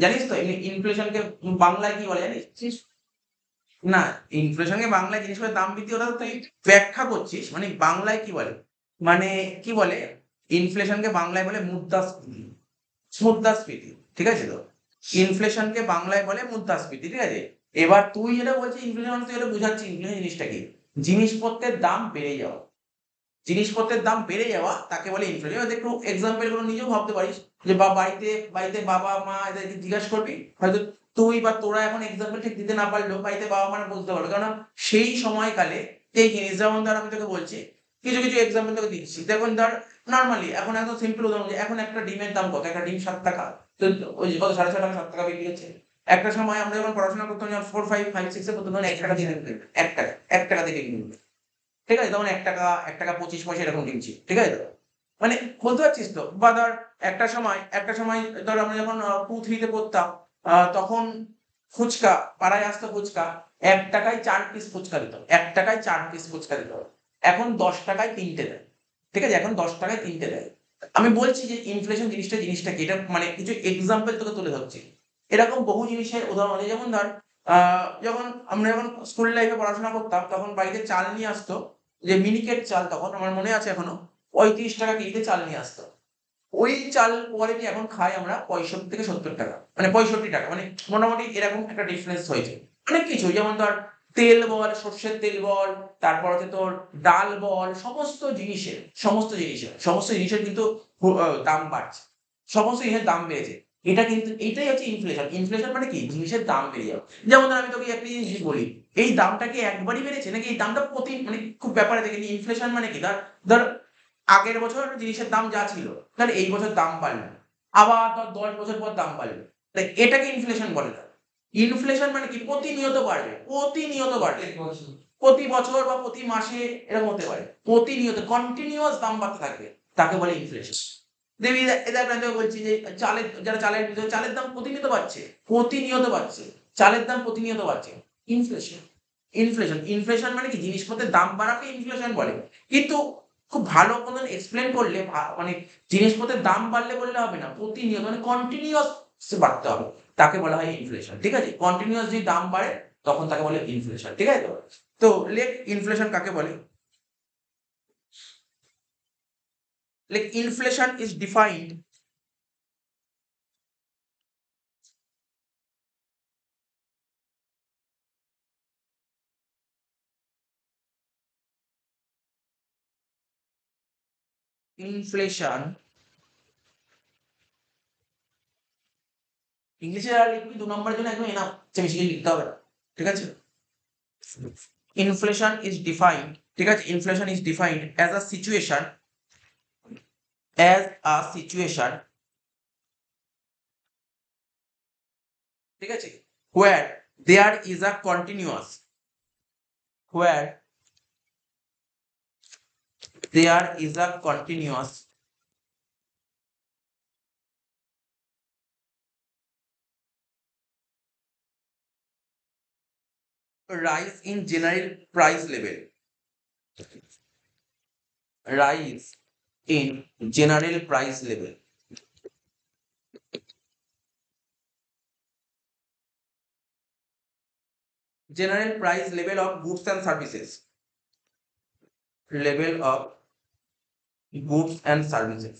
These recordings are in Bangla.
জানিস তো ইনফ্লেশনকে বাংলায় কি বলে জানিস? না, ইনফ্লেশনকে বাংলায় জিনিসপত্রের দাম বৃদ্ধি, ওটা তো তুই ব্যাখ্যা করছিস, মানে বাংলায় কি বলে, মানে কি বলে, ইনফ্লেশনকে বাংলায় বলে মুদ্রাস্ফীতি, মুদ্রাস্ফীতি, ঠিক আছে তো? ইনফ্লেশনকে বাংলায় বলে মুদ্রাস্ফীতি, ঠিক আছে? এবার তুই যেটা বলছিস ইনফ্লেশন, তুই এটা বুঝাচ্ছিস ইনফ্লেশন জিনিসটা কি, জিনিসপত্রের দাম বেড়ে যাওয়া, জিনিসপত্রের দাম বেড়ে যাওয়া তাকে বলে ইনফ্লেশন। এবার একটু এক্সাম্পল গুলো নিজেও ভাবতে পারিস, যে বা বাড়িতে বাড়িতে বাবা মা এদেরকে জিজ্ঞাসা করবি, হয়তো তুই বা তোরা এখন এক্সাম্পল ঠিক দিতে না পারলেও বাড়িতে বাবা মারা বলতে পারবে, কারণ সেই সময়কালে এই জিনিস, যেমন ধর আমি তোকে বলছি কিছু কিছু এক্সাম্পল তোকে দিচ্ছি, দেখুন ধর নর্মালি এখন একদম সিম্পল উদাহরণ, যে এখন একটা ডিমের দাম কত, একটা ডিম 7 টাকা, তো ওই যে কত 6.5 টাকা 7 টাকা বিক্রি হচ্ছে। একটা সময় আমরা যখন পড়াশোনা করতাম, যখন 4 5 5 6 এ পড়তাম, তখন 1 টাকা দিয়ে 1 টাকা 1 টাকা থেকে কিনবে, ঠিক আছে? তখন 1 টাকা 25 পয়সা এরকম কিনছি, ঠিক আছে তো? মানে বলতে পারছিস তো? বা ধর একটা সময় ধর আমরা যখন 2 3 তে পড়তাম, তখন ফুচকা, পাড়ায় আসতো ফুচকা, 1 টাকায় 4 পিস ফুচকা দিত, 1 টাকায় 4 পিস ফুচকা দিত। এখন 10 টাকায় 3টে দেয়, ঠিক আছে? এখন 10 টাকায় 3টে দেয়। আমি বলছি যে ইনফ্লেশন জিনিসটা কি, এটা মানে কিছু এক্সাম্পল তোকে তুলে ধরছি। এরকম বহু জিনিসের উদাহরণ আছে, যেমন ধর যখন আমরা যখন স্কুল লাইফে পড়াশোনা করতাম, তখন বাড়িতে চাল নিয়ে আসতো, যে মিনিকেট চাল, তখন আমার মনে আছে এখনো, 35 টাকা কেজিতে চাল নিয়ে আসতো। ওই চাল কোয়ালিটি এখন খাই আমরা 65 থেকে 70 টাকা, মানে 65 টাকা, মানে মোটামুটি এরকম একটা ডিফারেন্স হয়েছে। অনেক কিছু, যেমন ধর তেল বল, সর্ষের তেল বল, তারপর হচ্ছে তোর ডাল বল, সমস্ত জিনিসের কিন্তু দাম বাড়ছে, সমস্ত জিনিসের দাম বেড়েছে। এটা কিন্তু এটাই হচ্ছে ইনফ্লেশন। ইনফ্লেশন মানে কি, জিনিসের দাম বেড়ে যাওয়া। যেমন ধর আমি তোকে একটা জিনিস বলি, এই দামটা কি একবারই বেড়েছে, নাকি এই দামটা মানে খুব ব্যাপারে দেখে ইনফ্লেশন মানে কি, ধর ধর আগের বছর জিনিসের দাম যা ছিল, তাহলে এই বছর দাম বাড়লো, আবার ধর 10 বছর পর দাম বাড়লো, তাই এটাকে ইনফ্লেশন বলে না। ইনফ্লেশন মানে কি, প্রতিনিয়ত বাড়বে, প্রতিনিয়ত বাড়বে, প্রতি বছর বা প্রতি মাসে এরকম হতে পারে, প্রতিনিয়ত কন্টিনিউয়াস দাম বাড়তে থাকবে, তাকে বলে ইনফ্লেশন। দেখবি এটা আপনাদের বলছি যে যারা চালের ভিতরে, চালের দাম প্রতিনিয়ত বাড়ছে, প্রতিনিয়ত বাড়ছে, চালের দাম প্রতিনিয়ত বাড়ছে, ইনফ্লেশন। ইনফ্লেশন মানে কি, জিনিসপত্রের দাম বাড়াকে ইনফ্লেশন বলে। কিন্তু খুব ভালো মতন এক্সপ্লেন করলে, মানে জিনিসপত্রের দাম বাড়লে বললে হবে না, প্রতিনিয়ত মানে কন্টিনিউয়াস বাড়তে হবে, তাকে বলা হয় ইনফ্লেশন, ঠিক আছে? কন্টিনিউয়াস যদি দাম বাড়ে, তখন তাকে বলে ইনফ্লেশন, ঠিক আছে তো? তো লেখ ইনফ্লেশন কাকে বলে। লেখ ইনফ্লেশন ইজ ডিফাইন্ড, ইনফ্লেশন, ইংলিশে আর লিখবি 2 নম্বরের জন্য একদম এনাফ, বেশি কিছু লিখতে হবে না, ঠিক আছে? ইনফ্লেশন ইজ ডিফাইন্ড, ঠিক আছে? Inflation is defined as a situation, ঠিক আছে, where there is a continuous, where there is a continuous rise in general price level, rise in general price level, general price level of goods and services, level of goods and services,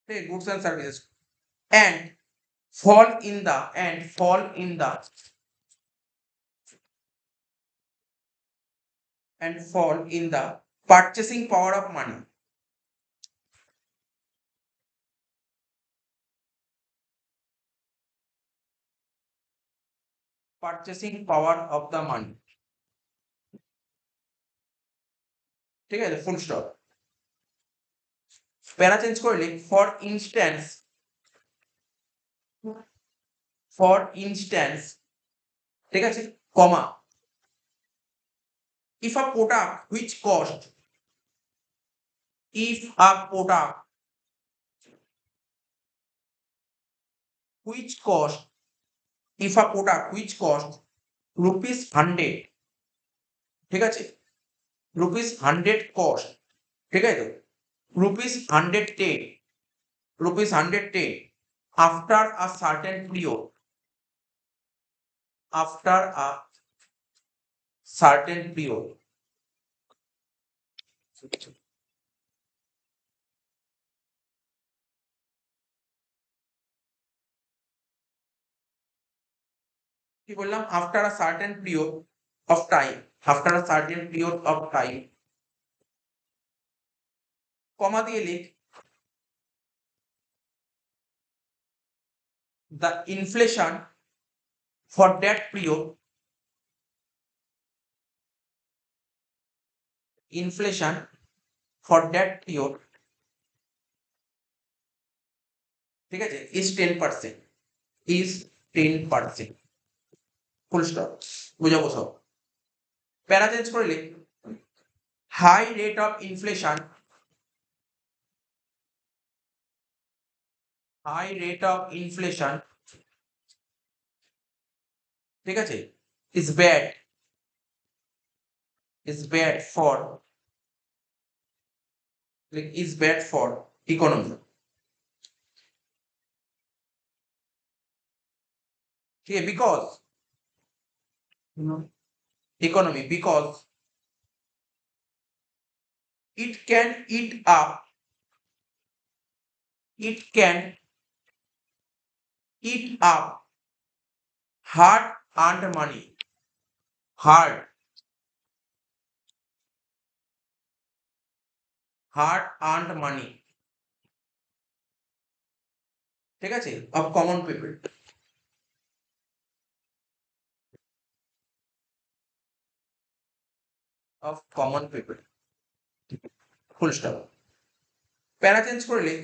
okay, goods and services, and fall in the and fall in the and fall in the purchasing power of money, purchasing power of the money, ঠিক আছে, ফুল স্টপ। প্যারা চেঞ্জ করলে ফর ইনস্ট্যান্স, ঠিক আছে, কমা, if a product which cost if a product which cost if a product which cost rupees 100, ঠিক আছে, rupees 100 cost, ঠিক আছে, rupees 110 after a certain period, কি বললাম, after a certain period of time, কমা দিয়ে লিখ, the inflation for that period, ঠিক আছে, is 10%, ফুল স্টপ, বুঝাবো সব। প্যারা চেঞ্জ করে লিখ, হাই রেট অফ ইনফ্লেশন, ঠিক আছে, is bad for economy, ঠিক আছে, because it can eat up hard earned money, ঠিক আছে, of common people, full stop. প্যারা চেঞ্জ করে লিখ,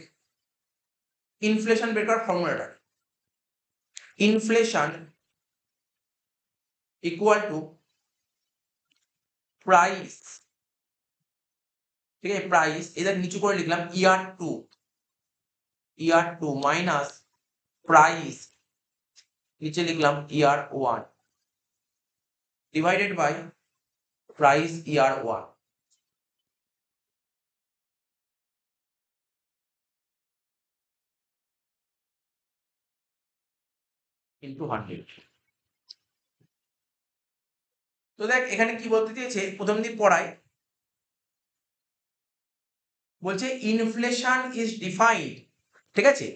ইনফ্লেশন বের করার ফর্মুলাটা, ইনফ্লেশন ইকুয়াল টু প্রাইস, ঠিক আছে, প্রাইস এদের নিচু করে লিখলাম ইয়ার টু মাইনাস প্রাইস, নিচে লিখলাম year 1 divided by price year 1, into 100। তো দেখ এখানে কি বলতে চেয়েছে, প্রথম দিন পড়ায় বলছে ইনফ্লেশন ইজ ডিফাইন্ড, ঠিক আছে,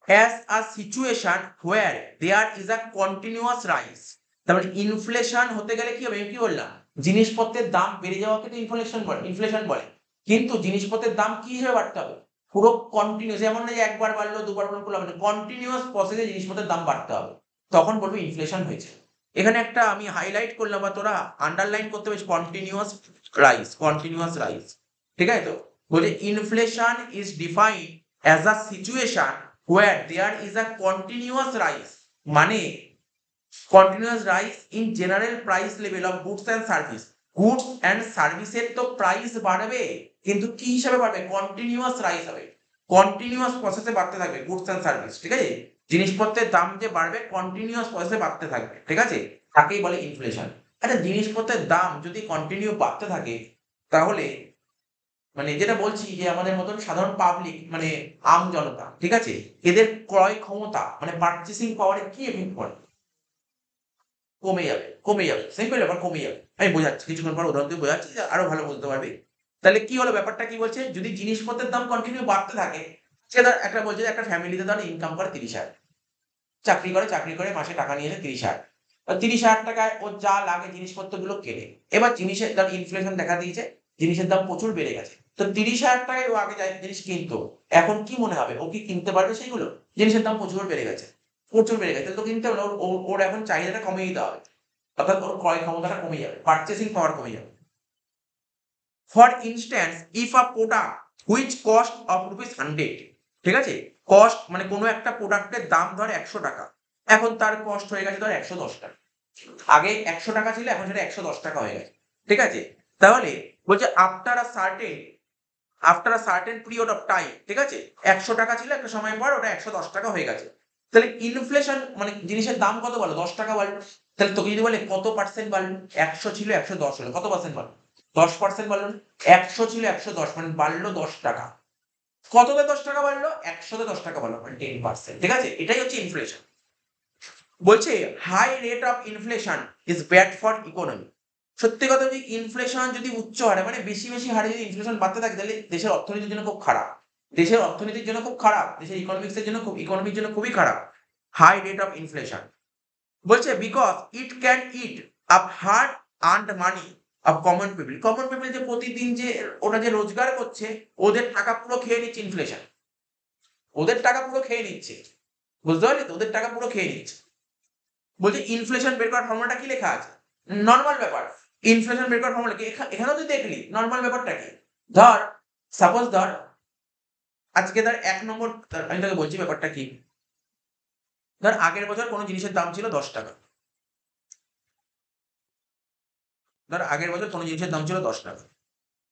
as a situation where there is a continuous rise, তার মানে ইনফ্লেশন হতে গেলে কি হবে, কি বললাম, জিনিসপত্রের দাম বেড়ে যাওয়াকে তো ইনফ্লেশন বলে, কিন্তু জিনিসপত্রের দাম কি হিসেবে বাড়তে হবে, পুরো কন্টিনিউয়াস, এমন না যে একবার বাড়লো দুবার বাড়লো, মানে কন্টিনিউয়াস প্রসেসে জিনিসপত্রের দাম বাড়তে হবে, তখন বলবো ইনফ্লেশন হয়েছে। এখানে একটা আমি হাইলাইট করলাম বা তোরা আন্ডারলাইন করতে পারিস, কন্টিনিউয়াস রাইজ, ঠিক আছে। তো বলছে inflation is defined as a situation where there is a continuous rise, মানে continuous rise in general price level of goods and service, এর তো প্রাইস বাড়বে, কিন্তু কি হিসাবে বাড়বে, কন্টিনিউয়াস রাইজ হবে, কন্টিনিউয়াস প্রসেসে বাড়তে থাকবে গুডস এন্ড সার্ভিস, ঠিক আছে, জিনিসপত্রের দাম যে বাড়বে কন্টিনিউয়াস প্রসেসে বাড়তে থাকবে, ঠিক আছে, তাকেই বলে ইনফ্লেশন। আচ্ছা, জিনিসপত্রের দাম যদি কন্টিনিউ বাড়তে থাকে, তাহলে মানে যেটা বলছি যে আমাদের মতন সাধারণ পাবলিক, মানে আম জনতা, ঠিক আছে, এদের ক্রয় ক্ষমতা মানে পারচেসিং পাওয়ারে কি এফেক্ট পড়ে, কমে যাবে, সিম্পল ব্যাপার, কমে যাবে। আমি বোঝাচ্ছি, কিছুক্ষণ পর উদাহরণ দিয়ে বোঝাচ্ছি, আরো ভালো বুঝতে পারবি। তাহলে কি হলো, ব্যাপারটা কি বলছে, যদি জিনিসপত্রের দাম কন্টিনিউ বাড়তে থাকে, সেটা একটা বলছে একটা ফ্যামিলিতে ধর ইনকাম করে 30,000, চাকরি করে মাসে টাকা নিয়ে এসে 30,000, 30,000 টাকায় ওর যা লাগে জিনিসপত্রগুলো কেনে। এবার জিনিসের দাম ইনফ্লেশন দেখা দিয়েছে, জিনিসের দাম প্রচুর বেড়ে গেছে, তো 30,000 টাকায় ও আগে যাই জিনিস কিনতো, এখন কি মনে হবে, ও কি কিনতে পারবে সেইগুলো, জিনিসের দাম প্রচুর বেড়ে গেছে, তাহলে তো কিনতে হবে, ওর এখন চাহিদাটা কমিয়ে দিতে হবে, অর্থাৎ ওর ক্রয় ক্ষমতাটা কমে যাবে, পারচেসিং পাওয়ার কমে যাবে। For instance, if a product which cost of ₹100, ঠিক আছে, কস্ট মানে কোনো একটা প্রোডাক্টের দাম ধর 100 টাকা, এখন তার কস্ট হয়ে গেছে ধর 110 টাকা, আগে 100 টাকা ছিল, এখন সেটা 110 টাকা হয়ে গেছে, ঠিক আছে। তাহলে বলছে after a certain period of time, ঠিক আছে, 100 টাকা ছিল, একটা সময় পর ওটা 110 টাকা হয়ে গেছে, তাহলে ইনফ্লেশন মানে জিনিসের দাম কত বাড়লো, 10 টাকা বাড়লো, তাহলে তোকে যদি বলে কত পার্সেন্ট বাড়লো, 100 ছিল 110 হলো, কত পার্সেন্ট বাড়লো, 10% বাড়লো না? 100 ছিল 110, মানে বাড়লো 10 টাকা। কততে 10 টাকা বাড়লো? 100তে 10 টাকা বাড়লো, মানে 10%। ঠিক আছে? এটাই হচ্ছে ইনফ্লেশন। বলছে high rate of inflation is bad for economy. সত্যি কথা বলছি, ইনফ্লেশন যদি উচ্চ হারে, মানে বেশি হারে যদি ইনফ্লেশন বাড়তে থাকে, তাহলে দেশের অর্থনীতির জন্য খুব খারাপ। দেশের অর্থনীতির জন্য খুব খারাপ, দেশের ইকোনমিক্সের জন্য ইকোনমির জন্য খুবই খারাপ হাই রেট অফ ইনফ্লেশন। বলছে because it can it up hard earned money of common people. Common people যে প্রতিদিন যে ওরা যে রোজগার করছে, ওদের টাকা পুরো খেয়ে নিচ্ছে ইনফ্লেশন। ওদের টাকা পুরো খেয়ে নিচ্ছে, বুঝতে পারলি তো? ওদের টাকা পুরো খেয়ে নিচ্ছে। বলছে ইনফ্লেশন বের করার ফর্মুলাটা কি লেখা আছে? নর্মাল ব্যাপার। ইনফ্লেশন বের করার ফর্মুলা কি? এখানেও তুই দেখলি নর্মাল ব্যাপারটা কি। ধর, সাপোজ ধর, আজকে ধর 1 নম্বর, আমি তোকে বলছি ব্যাপারটা কি। ধর আগের বছর কোনো জিনিসের দাম ছিল 10 টাকা। ধর আগের বছর কোনো জিনিসের দাম ছিল 10 টাকা,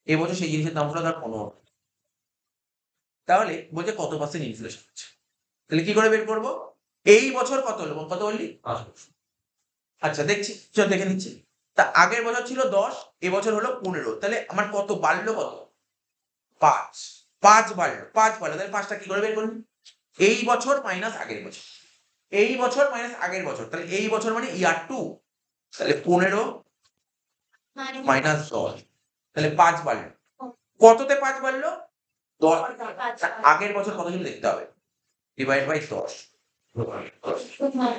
এবছর সেই জিনিসের দাম হলো ধর 15। তাহলে বলছে কত পার্সেন্ট ইনফ্লেশন হচ্ছে। তাহলে কি করে বের করবো? এই বছর কত হলো, কত বললি? আচ্ছা দেখছি, চল দেখে নিচ্ছি। তা আগের বছর ছিল 10, এবছর হলো 15, তাহলে আমার কত বাড়লো? কত? 5। 5 বাড়লো, 5 বাড়লো, তাহলে 5টা কি করে বের করবি? এই বছর মাইনাস আগের বছর, এই বছর মাইনাস আগের বছর, তাহলে এই বছর মানে ইয়ার 2, তাহলে 15 মাইনাস 10, তাহলে 5 বাড়লো। কততে 5 বাড়লো? 10। আগের বছর কত ছিল দেখতে হবে, ডিভাইড বাই 10,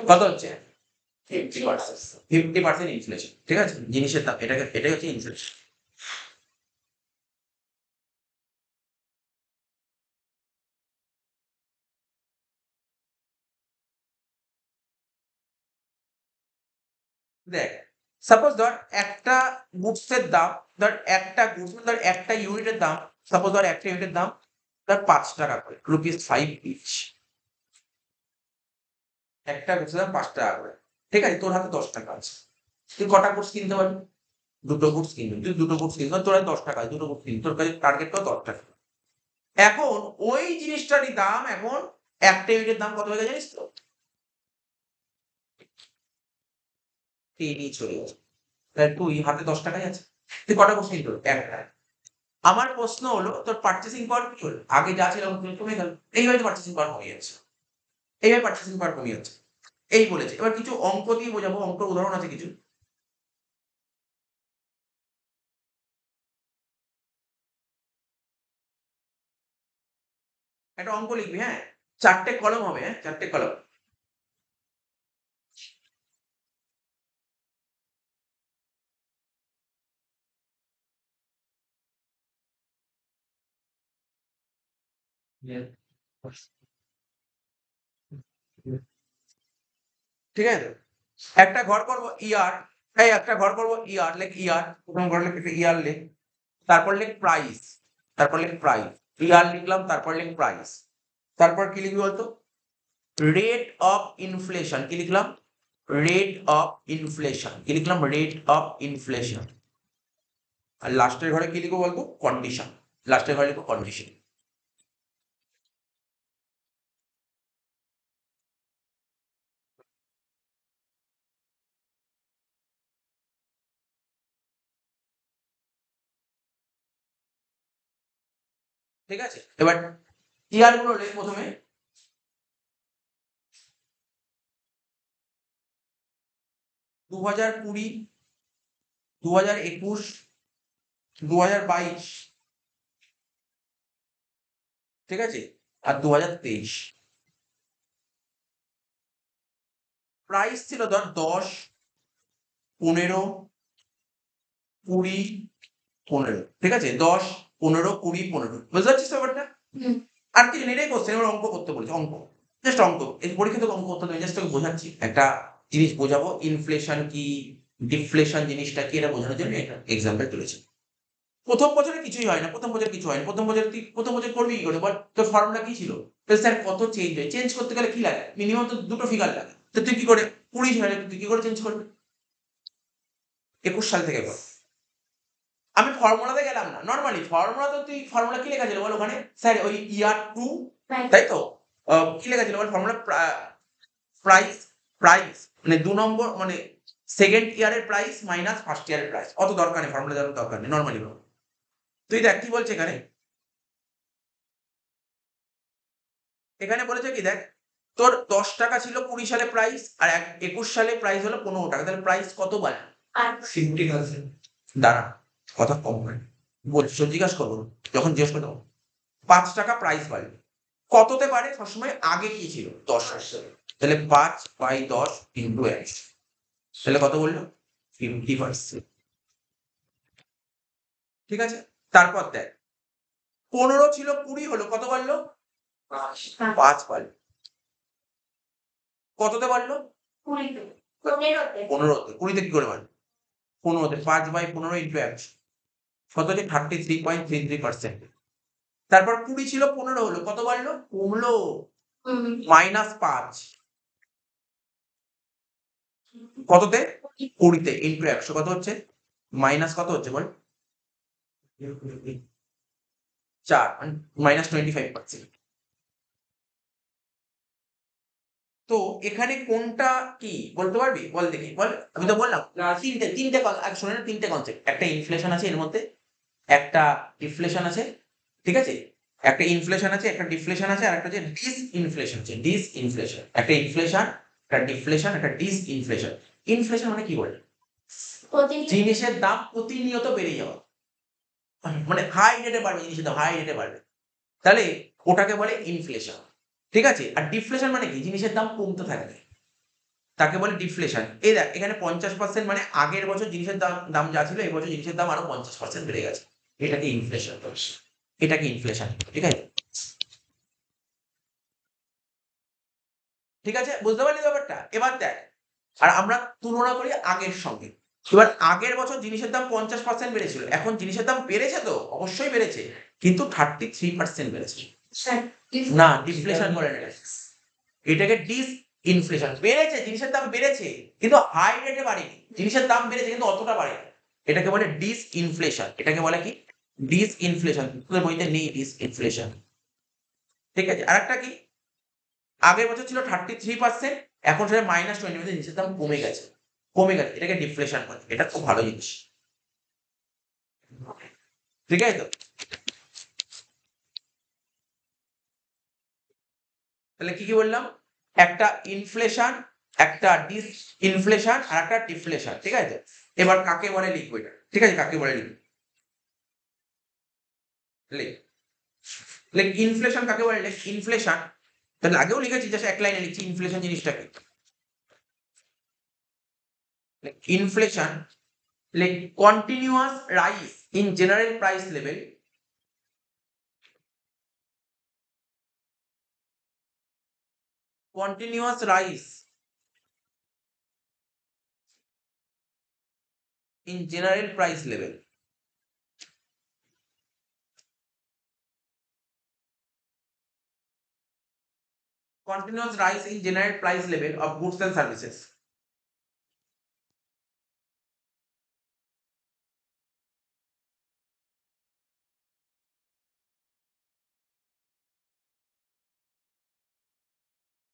কত হচ্ছে? 50%। 50% ইনফ্লেশন। ঠিক আছে? জিনিসের দাম, এটাই হচ্ছে ইনফ্লেশন। দেখ, সাপোজ ধর একটা গুডসের দাম, ধর একটা গুডস, ধর একটা ইউনিটের দাম, সাপোজ ধর একটা ইউনিটের দাম ধর 5 টাকা করে, ₹5 ইচ। একটা গুডসের দাম 5 টাকা করে। ঠিক আছে? তোর হাতে 10 টাকা আছে। তুই কটা গুডস কিনতে পারবি? দুটো গুডস কিনবি। তুই দুটো গুডস কিনবি, তোর হাতে 10 টাকা আছে, দুটো গুডস কিনবি, তোর কাছে টার্গেট কত? 10 টাকা। এখন ওই জিনিসটারই দাম এখন একটা ইউনিটের দাম কত হয়ে গেছে জানিস তো? 3ই চলে গেছে। তাহলে তুই হাতে 10 টাকাই আছে। তুই কটা গুডস কিনতে পারবি? একটা। আমার প্রশ্ন হলো, তোর পার্চেসিং পাওয়ার কি হলো? আগে যা ছিল কমে গেল। এইভাবে তো পার্চেসিং পাওয়ার কমে যাচ্ছে। এইভাবে পার্চেসিং পাওয়ার কমে যাচ্ছে। এই বলেছে। এবার কিছু অঙ্ক দিয়ে বোঝাবো, অঙ্কের উদাহরণ আছে কিছু। একটা অঙ্ক লিখবি, হ্যাঁ? 4 টে কলম হবে, হ্যাঁ? 4 টে কলম। ঠিক আছে? একটা ঘর করব ইয়ার, এই একটা ঘর করব ইয়ার, লেখ ইয়ার। প্রথম ঘর লেখ, একটা ইয়ার লেখ। তারপর লেখ প্রাইস, তারপর লেখ প্রাইস। ইয়ার লিখলাম, তারপর লেখ প্রাইস। তারপর কি লিখবি বলতো? Rate of inflation. কি লিখলাম? Rate of inflation. কি লিখলাম? Rate of inflation. আর লাস্টের ঘরে কি লিখবো বলতো? কন্ডিশন। লাস্টের ঘরে লিখবো কন্ডিশন। ঠিক আছে? এবার ইয়ার গুলো লেখ প্রথমে। 2020, 2021, 2022, ঠিক আছে? আর 2023। প্রাইস ছিল ধর 10, 15, 20, 15। ঠিক আছে? 10, 15, 20, 15। বুঝতে পারছিস তো ব্যাপারটা? আর কিছু নেই, এটাই কোশ্চেন। এবার অঙ্ক করতে বলেছে, অঙ্ক। জাস্ট অঙ্ক। এই পরীক্ষা থেকে অঙ্ক করতে হবে, জাস্ট তোকে বোঝাচ্ছি। একটা জিনিস বোঝাবো, ইনফ্লেশন কি, ডিফ্লেশন জিনিসটা কি, এটা বোঝানোর জন্য একটা এক্সাম্পল তুলেছি। প্রথম বছরে কিছুই হয় না, প্রথম বছর কিছু হয় না। প্রথম বছর তুই প্রথম বছর করবি কি করে বল? তোর ফর্মুলা কি ছিল? তো স্যার কত চেঞ্জ হয়? চেঞ্জ করতে গেলে কি লাগে? মিনিমাম তো দুটো ফিগার লাগে। তো তুই কি করে 20 সালে তুই কি করে চেঞ্জ করবি? 21 সাল থেকে কর। আমি ফর্মুলাতে গেলাম না। নরমালি ফর্মুলা তো তুই ফর্মুলা কি লেখা ছিল বল ওখানে? স্যার ওই ইয়ার 2, তাই তো? কি লেখা ছিল বল ফর্মুলা? প্রাইস, প্রাইস মানে 2 নম্বর, মানে সেকেন্ড ইয়ারের প্রাইস মাইনাস ফার্স্ট ইয়ারের প্রাইস। অত দরকার নেই, ফর্মুলা জানার দরকার নেই, নরমালি বল। তুই দেখ কি বলছে এখানে, এখানে বলেছে কি দেখ, তোর 10 টাকা ছিল 20 সালে প্রাইস, আর 21 সালে প্রাইস হলো 15 টাকা, তাহলে প্রাইস কত বাড়ে? 50%। দাঁড়া, কথা কম হয়, বলছি জিজ্ঞাসা করবো, যখন জিজ্ঞেস করবো 5 টাকা প্রাইস বাড়ে, কততে বাড়ে? সবসময় আগে কি ছিল? 10 সালে। তাহলে 5/10 ইন্টু 1, তাহলে কত বললো? 50%। ঠিক আছে, তারপর দেখ 15 ছিল 20 হলো, কত বাড়লো? 5 বাড়লো। কততে বাড়লো? 15তে। 20তে কি করে বাড়লো? 15তে 5/15 ইন্টু 1, কত হচ্ছে? 33.33%। তারপর 20 ছিল 15 হলো, কত বাড়লো? কমলো, -5। কততে? 20তে ইন্টু 100, কত হচ্ছে? মাইনাস কত হচ্ছে বল? 4, মানে -25%। তো এখানে কোনটা কি বলতে পারবি? বল দেখি, বল। আমি তো বললাম তিনটে শোনে না, তিনটে কনসেপ্ট। একটা ইনফ্লেশন আছে এর মধ্যে, একটা ডিফ্লেশন আছে, ঠিক আছে? একটা ইনফ্লেশন আছে, একটা ডিফ্লেশন আছে, আর একটা হচ্ছে ডিসইনফ্লেশন আছে। ডিসইনফ্লেশন, একটা ইনফ্লেশন, একটা ডিফ্লেশন, একটা ডিসইনফ্লেশন। ইনফ্লেশন মানে কি বলে? জিনিসের দাম প্রতিনিয়ত বেড়ে যাওয়া, মানে হাই রেটে বাড়বে, জিনিসের দাম হাই রেটে বাড়বে, তাহলে ওটাকে বলে ইনফ্লেশন। ঠিক আছে? আর ডিফ্লেশন মানে কি? জিনিসের দাম কমতে থাকবে, তাকে বলে ডিফ্লেশন। এই দেখ এখানে 50%, মানে আগের বছর জিনিসের দাম যা ছিল, এই বছর জিনিসের দাম আরো 50% বেড়ে গেছে, এটাকে ইনফ্লেশন। এটাকে ইনফ্লেশন, ঠিক আছে? ঠিক আছে, বুঝতে পারলি ব্যাপারটা? এবার দেখ, আর আমরা তুলনা করি আগের সঙ্গে। এবার আগের বছর জিনিসের দাম 50% বেড়েছিল, এখন জিনিসের দাম বেড়েছে, তো অবশ্যই বেড়েছে, কিন্তু 33% বেড়েছে। না, ডিফ্লেশন বলে না, এটাকে ডিসইনফ্লেশন। বেড়েছে, জিনিসের দাম বেড়েছে, কিন্তু হাই রেটে বাড়েনি। জিনিসের দাম বেড়েছে কিন্তু অতটা বাড়েনি, এটাকে বলে ডিসইনফ্লেশন। এটাকে বলে কি? ডিসইনফ্লেশন। তোদের বইতে নেই ডিসইনফ্লেশন। ঠিক আছে, আরেকটা কি, আগের বছর ছিল 33%, এখন সেটা -20, মানে জিনিসের দাম কমে গেছে, এটাকে ডিফ্লেশন বলে। এটা খুব ভালো জিনিস, ঠিক আছে? তো তাহলে কি কি বললাম? একটা ইনফ্লেশন, একটা ডিসইনফ্লেশন, আর একটা ডিফ্লেশন, ঠিক আছে? এবার কাকে বলে লিখবো এটা, ঠিক আছে? কাকে বলে লিখবো, লিখ। ইনফ্লেশন কাকে বলে? ইনফ্লেশন, তাহলে আগেও লিখেছি, জাস্ট এক লাইনে লিখছি ইনফ্লেশন জিনিসটাকে। Inflation, continuous rise in general price level, continuous rise in general price level, continuous rise in general price level of goods and services।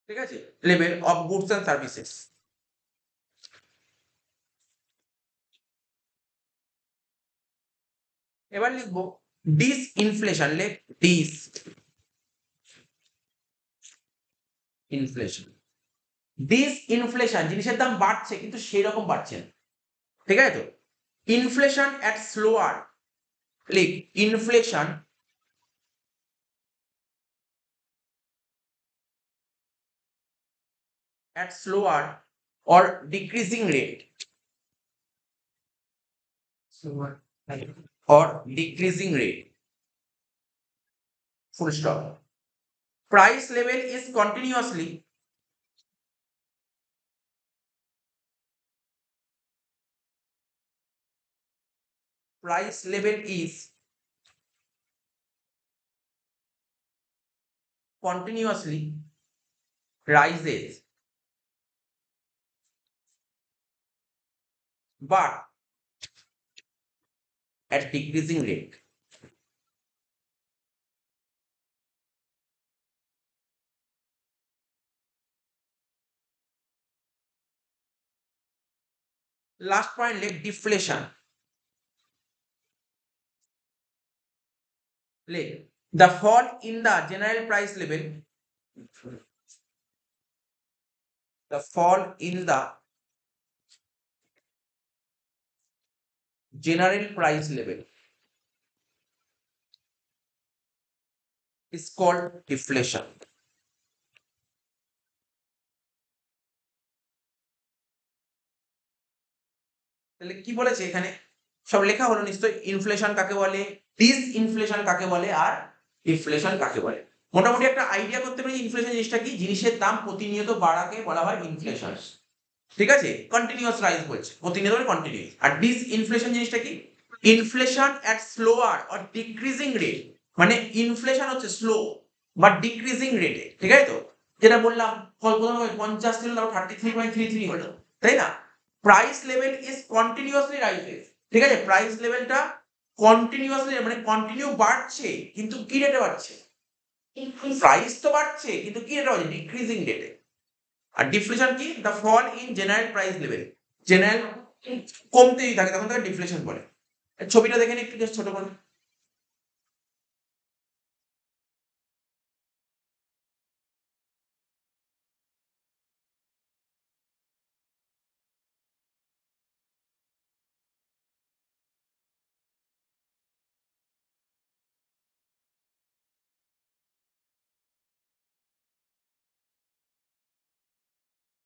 ঠিক আছে, level of goods and services. এবার লিখবো ডিসইনফ্লেশন, লেখ ডিসইনফ্লেশন। ডিসইনফ্লেশন, জিনিসের দাম বাড়ছে কিন্তু সেই রকম বাড়ছে না, ঠিক আছে? তো ইনফ্লেশন এট স্লোয়ার, লিখ inflation at slower or decreasing rate, slower or decreasing rate, full stop। Price level is continuously, price level is continuously rises, but at decreasing rate। Last point লেখ ডিফ্লেশন। লেখ the fall in the general price level, the fall in the general price level is called deflation. তাহলে কি বলেছে এখানে? সব লেখা হলো নিশ্চয়ই। ইনফ্লেশন কাকে বলে, ডিসইনফ্লেশন কাকে বলে, আর ডিফ্লেশন কাকে বলে। মোটামুটি একটা আইডিয়া করতে পারি ইনফ্লেশন জিনিসটা কি। জিনিসের দাম প্রতিনিয়ত বাড়াকে বলা হয় ইনফ্লেশন, ঠিক আছে? কন্টিনিউয়াস রাইজ বলছে, প্রতিনিয়ত কন্টিনিউ। আর ডিসইনফ্লেশন জিনিসটা কি? Inflation at slower or decreasing rate, মানে ইনফ্লেশন হচ্ছে স্লো বা ডিক্রিজিং রেটে, ঠিক আছে? তো যেটা বললাম, প্রথমে 50 ছিল, তারপর 33.33 হলো, তাই না? Price level is continuously rises, ঠিক আছে? প্রাইস লেভেলটা কন্টিনিউয়াসলি মানে কন্টিনিউ বাড়ছে, কিন্তু কি রেটে বাড়ছে? প্রাইস তো বাড়ছে, কিন্তু কি রেটে বাড়ছে? ডিক্রিজিং রেটে। আর ডিফ্লেশন কি? The fall in general price level, general কমতেই থাকে, তখন তাকে ডিফ্লেশন বলে। ছবিটা দেখে নিন একটু জাস্ট ছোট করে।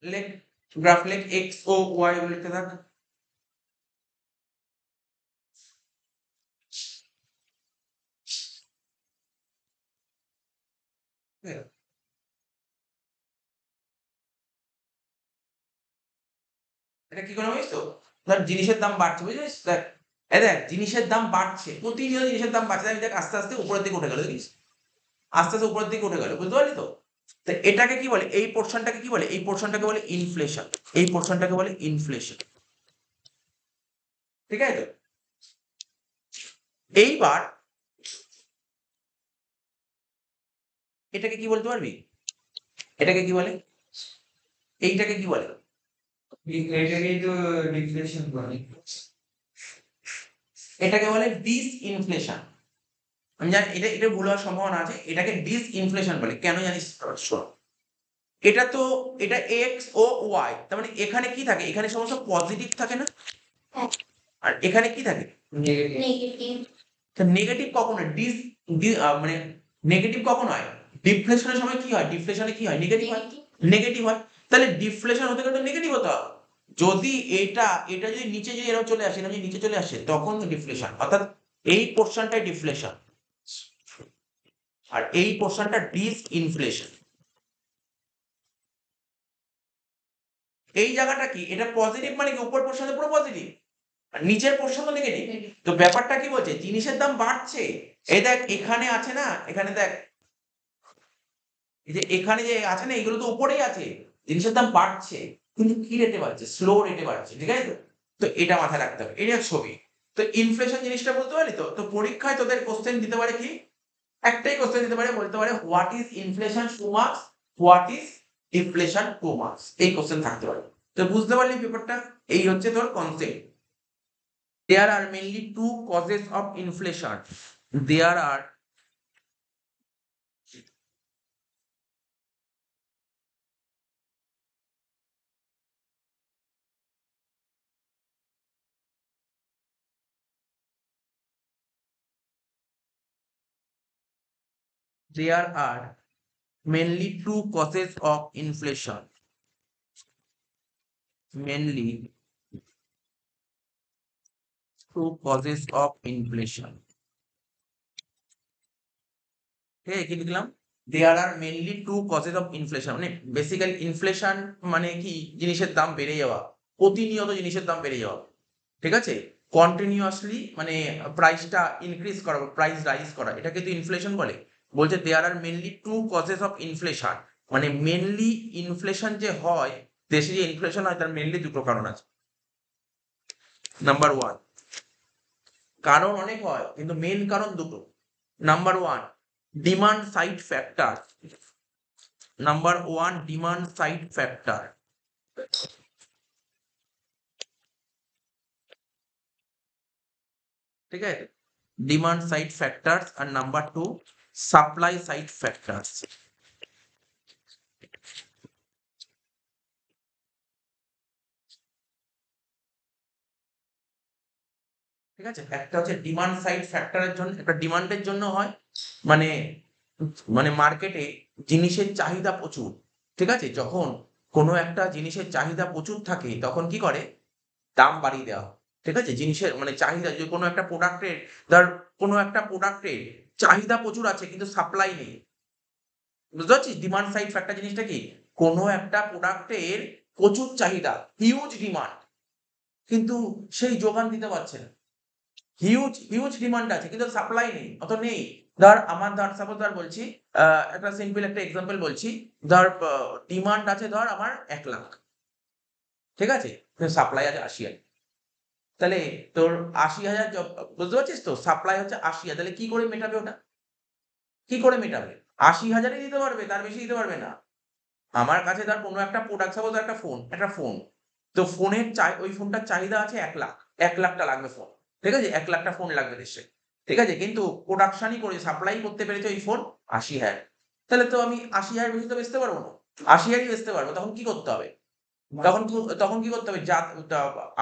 লেখ গ্রাফ, লেখ এক্স ও ওয়াই লিখতে থাক। এটা কি করে বুঝিস তো? ধর জিনিসের দাম বাড়ছে, বুঝলিস? দেখ দেখ জিনিসের দাম বাড়ছে, প্রতিনিয়ত জিনিসের দাম বাড়ছে। আমি দেখ আস্তে আস্তে উপরের দিকে উঠে গেল, দেখিস? আস্তে আস্তে উপরের দিকে উঠে গেল, বুঝতে পারলি তো? তো এটাকে কি বলে? এই পোর্শনটাকে কি বলে? এই পোর্শনটাকে বলে ইনফ্লেশন। এই পোর্শনটাকে বলে ইনফ্লেশন, ঠিক আছে? তো এইবার এটাকে কি বলতে পারবি? এটাকে কি বলে? এইটাকে কি বলে? এটাকেই তো ডিফ্লেশন বলে। এটাকে বলে ডিসইনফ্লেশন। আমি জানি এটা এটা ভুল হওয়ার সম্ভাবনা আছে। এটাকে ডিসইনফ্লেশন বলে। কেন জানিস? শোন, এটা তো এটা এক্স ও ওয়াই, তার মানে এখানে কি থাকে? এখানে সমস্ত পজিটিভ থাকে না? আর এখানে কি থাকে? নেগেটিভ। নেগেটিভ কখন হয়? মানে নেগেটিভ কখন হয়? ডিফ্লেশনের সময় কি হয়? ডিফ্লেশনে কি হয়? নেগেটিভ হয়, নেগেটিভ হয়। তাহলে ডিফ্লেশন হতে গেলে নেগেটিভ হতে হবে। যদি এটা এটা যদি নিচে যদি এরকম চলে আসে, এটা যদি নিচে চলে আসে, তখন ডিফ্লেশন, অর্থাৎ এই পোর্শনটাই ডিফ্লেশন আর এই পোর্শনটা ডিসইনফ্লেশন। এই জায়গাটা কি? এটা পজিটিভ, মানে কি উপর পোর্শনে পুরো পজিটিভ আর নিচের পোর্শন তো নেগেটিভ। তো ব্যাপারটা কি বলছে? জিনিসের দাম বাড়ছে। এই দেখ এখানে আছে না, এখানে দেখ, এই যে এখানে যে আছে না, এগুলো তো উপরেই আছে। জিনিসের দাম বাড়ছে, কিন্তু কি রেটে বাড়ছে? স্লো রেটে বাড়ছে, ঠিক আছে? তো তো এটা মাথায় রাখতে হবে। এটা ছবি। তো ইনফ্লেশন জিনিসটা বলতে পারি তো। তো পরীক্ষায় তোদের কোশ্চেন দিতে পারে কি? একটাই কোশ্চেন দিতে পারে, বলতে পারে what is inflation 2 marks, what is deflation 2 marks. এই কোশ্চেন থাকতে পারে। তো বুঝতে পারলি ব্যাপারটা? এই হচ্ছে তোর concept. There are mainly two causes of inflation. There are there are mainly two causes of inflation. Mainly two causes of inflation. Okay, কি লিখলাম? There are mainly two causes of inflation. মানে বেসিক্যালি ইনফ্লেশন মানে কি? জিনিসের দাম বেড়ে যাওয়া, প্রতিনিয়ত জিনিসের দাম বেড়ে যাওয়া, ঠিক আছে? কন্টিনিউয়াসলি মানে প্রাইসটা ইনক্রিজ করা, প্রাইস রাইজ করা, এটাকে তো ইনফ্লেশন বলে। বলছে there are mainly two causes of inflation, মানে মেনলি ইনফ্লেশন যে হয়, দেশে যে ইনফ্লেশন হয়, তার মেনলি দুটো কারণ আছে। নাম্বার ওয়ান, কারণ অনেক হয় কিন্তু মেন কারণ দুটো। Number one, demand side factor. Number one, demand side factor. ঠিক আছে, ডিমান্ড সাইড ফ্যাক্টরস আর নাম্বার 2 সাপ্লাই সাইড ফ্যাক্টরস। ঠিক আছে, একটা হচ্ছে ডিমান্ড সাইড ফ্যাক্টরের জন্য, একটা ডিমান্ডের জন্য হয়, মানে মানে মার্কেটে জিনিসের চাহিদা প্রচুর। ঠিক আছে, যখন কোনো একটা জিনিসের চাহিদা প্রচুর থাকে তখন কি করে, দাম বাড়িয়ে দেওয়া হয়। ঠিক আছে, জিনিসের মানে চাহিদা, যে কোনো একটা প্রোডাক্টের, ধর কোনো একটা প্রোডাক্টের চাহিদা প্রচুর আছে কিন্তু সাপ্লাই নেই। বুঝতে পারছিস ডিমান্ড সাইড ফ্যাক্টর জিনিসটা কি? কোনো একটা প্রোডাক্টের প্রচুর চাহিদা, হিউজ ডিমান্ড, কিন্তু সেই যোগান দিতে পারছে না। হিউজ হিউজ ডিমান্ড আছে কিন্তু সাপ্লাই নেই, অত নেই। ধর সাপোজ ধর বলছি, একটা সিম্পল একটা এক্সাম্পল বলছি। ধর ডিমান্ড আছে ধর আমার 1,00,000, ঠিক আছে, সাপ্লাই আছে 80,000। তাহলে তোর 80,000, বুঝতে পারছিস তো, সাপ্লাই হচ্ছে 80,000, তাহলে কি করে মেটাবে ওটা? কি করে মেটাবে? 80,000-ই দিতে পারবে, তার বেশি দিতে পারবে না। আমার কাছে ধর কোনো একটা প্রোডাক্ট, সাপোজ একটা ফোন, তো ফোনের ওই ফোনটার চাহিদা আছে 1,00,000, 1,00,000টা লাগবে ফোন। ঠিক আছে, 1,00,000টা ফোন লাগবে দেশে। ঠিক আছে, কিন্তু প্রোডাকশনই করে সাপ্লাই করতে পেরেছে ওই ফোন 80,000। তাহলে তো আমি 80,000 বেশি তো বেচতে পারবো না, 80,000ই বেচতে পারবো। তখন কি করতে হবে? তখন কি করতে হবে?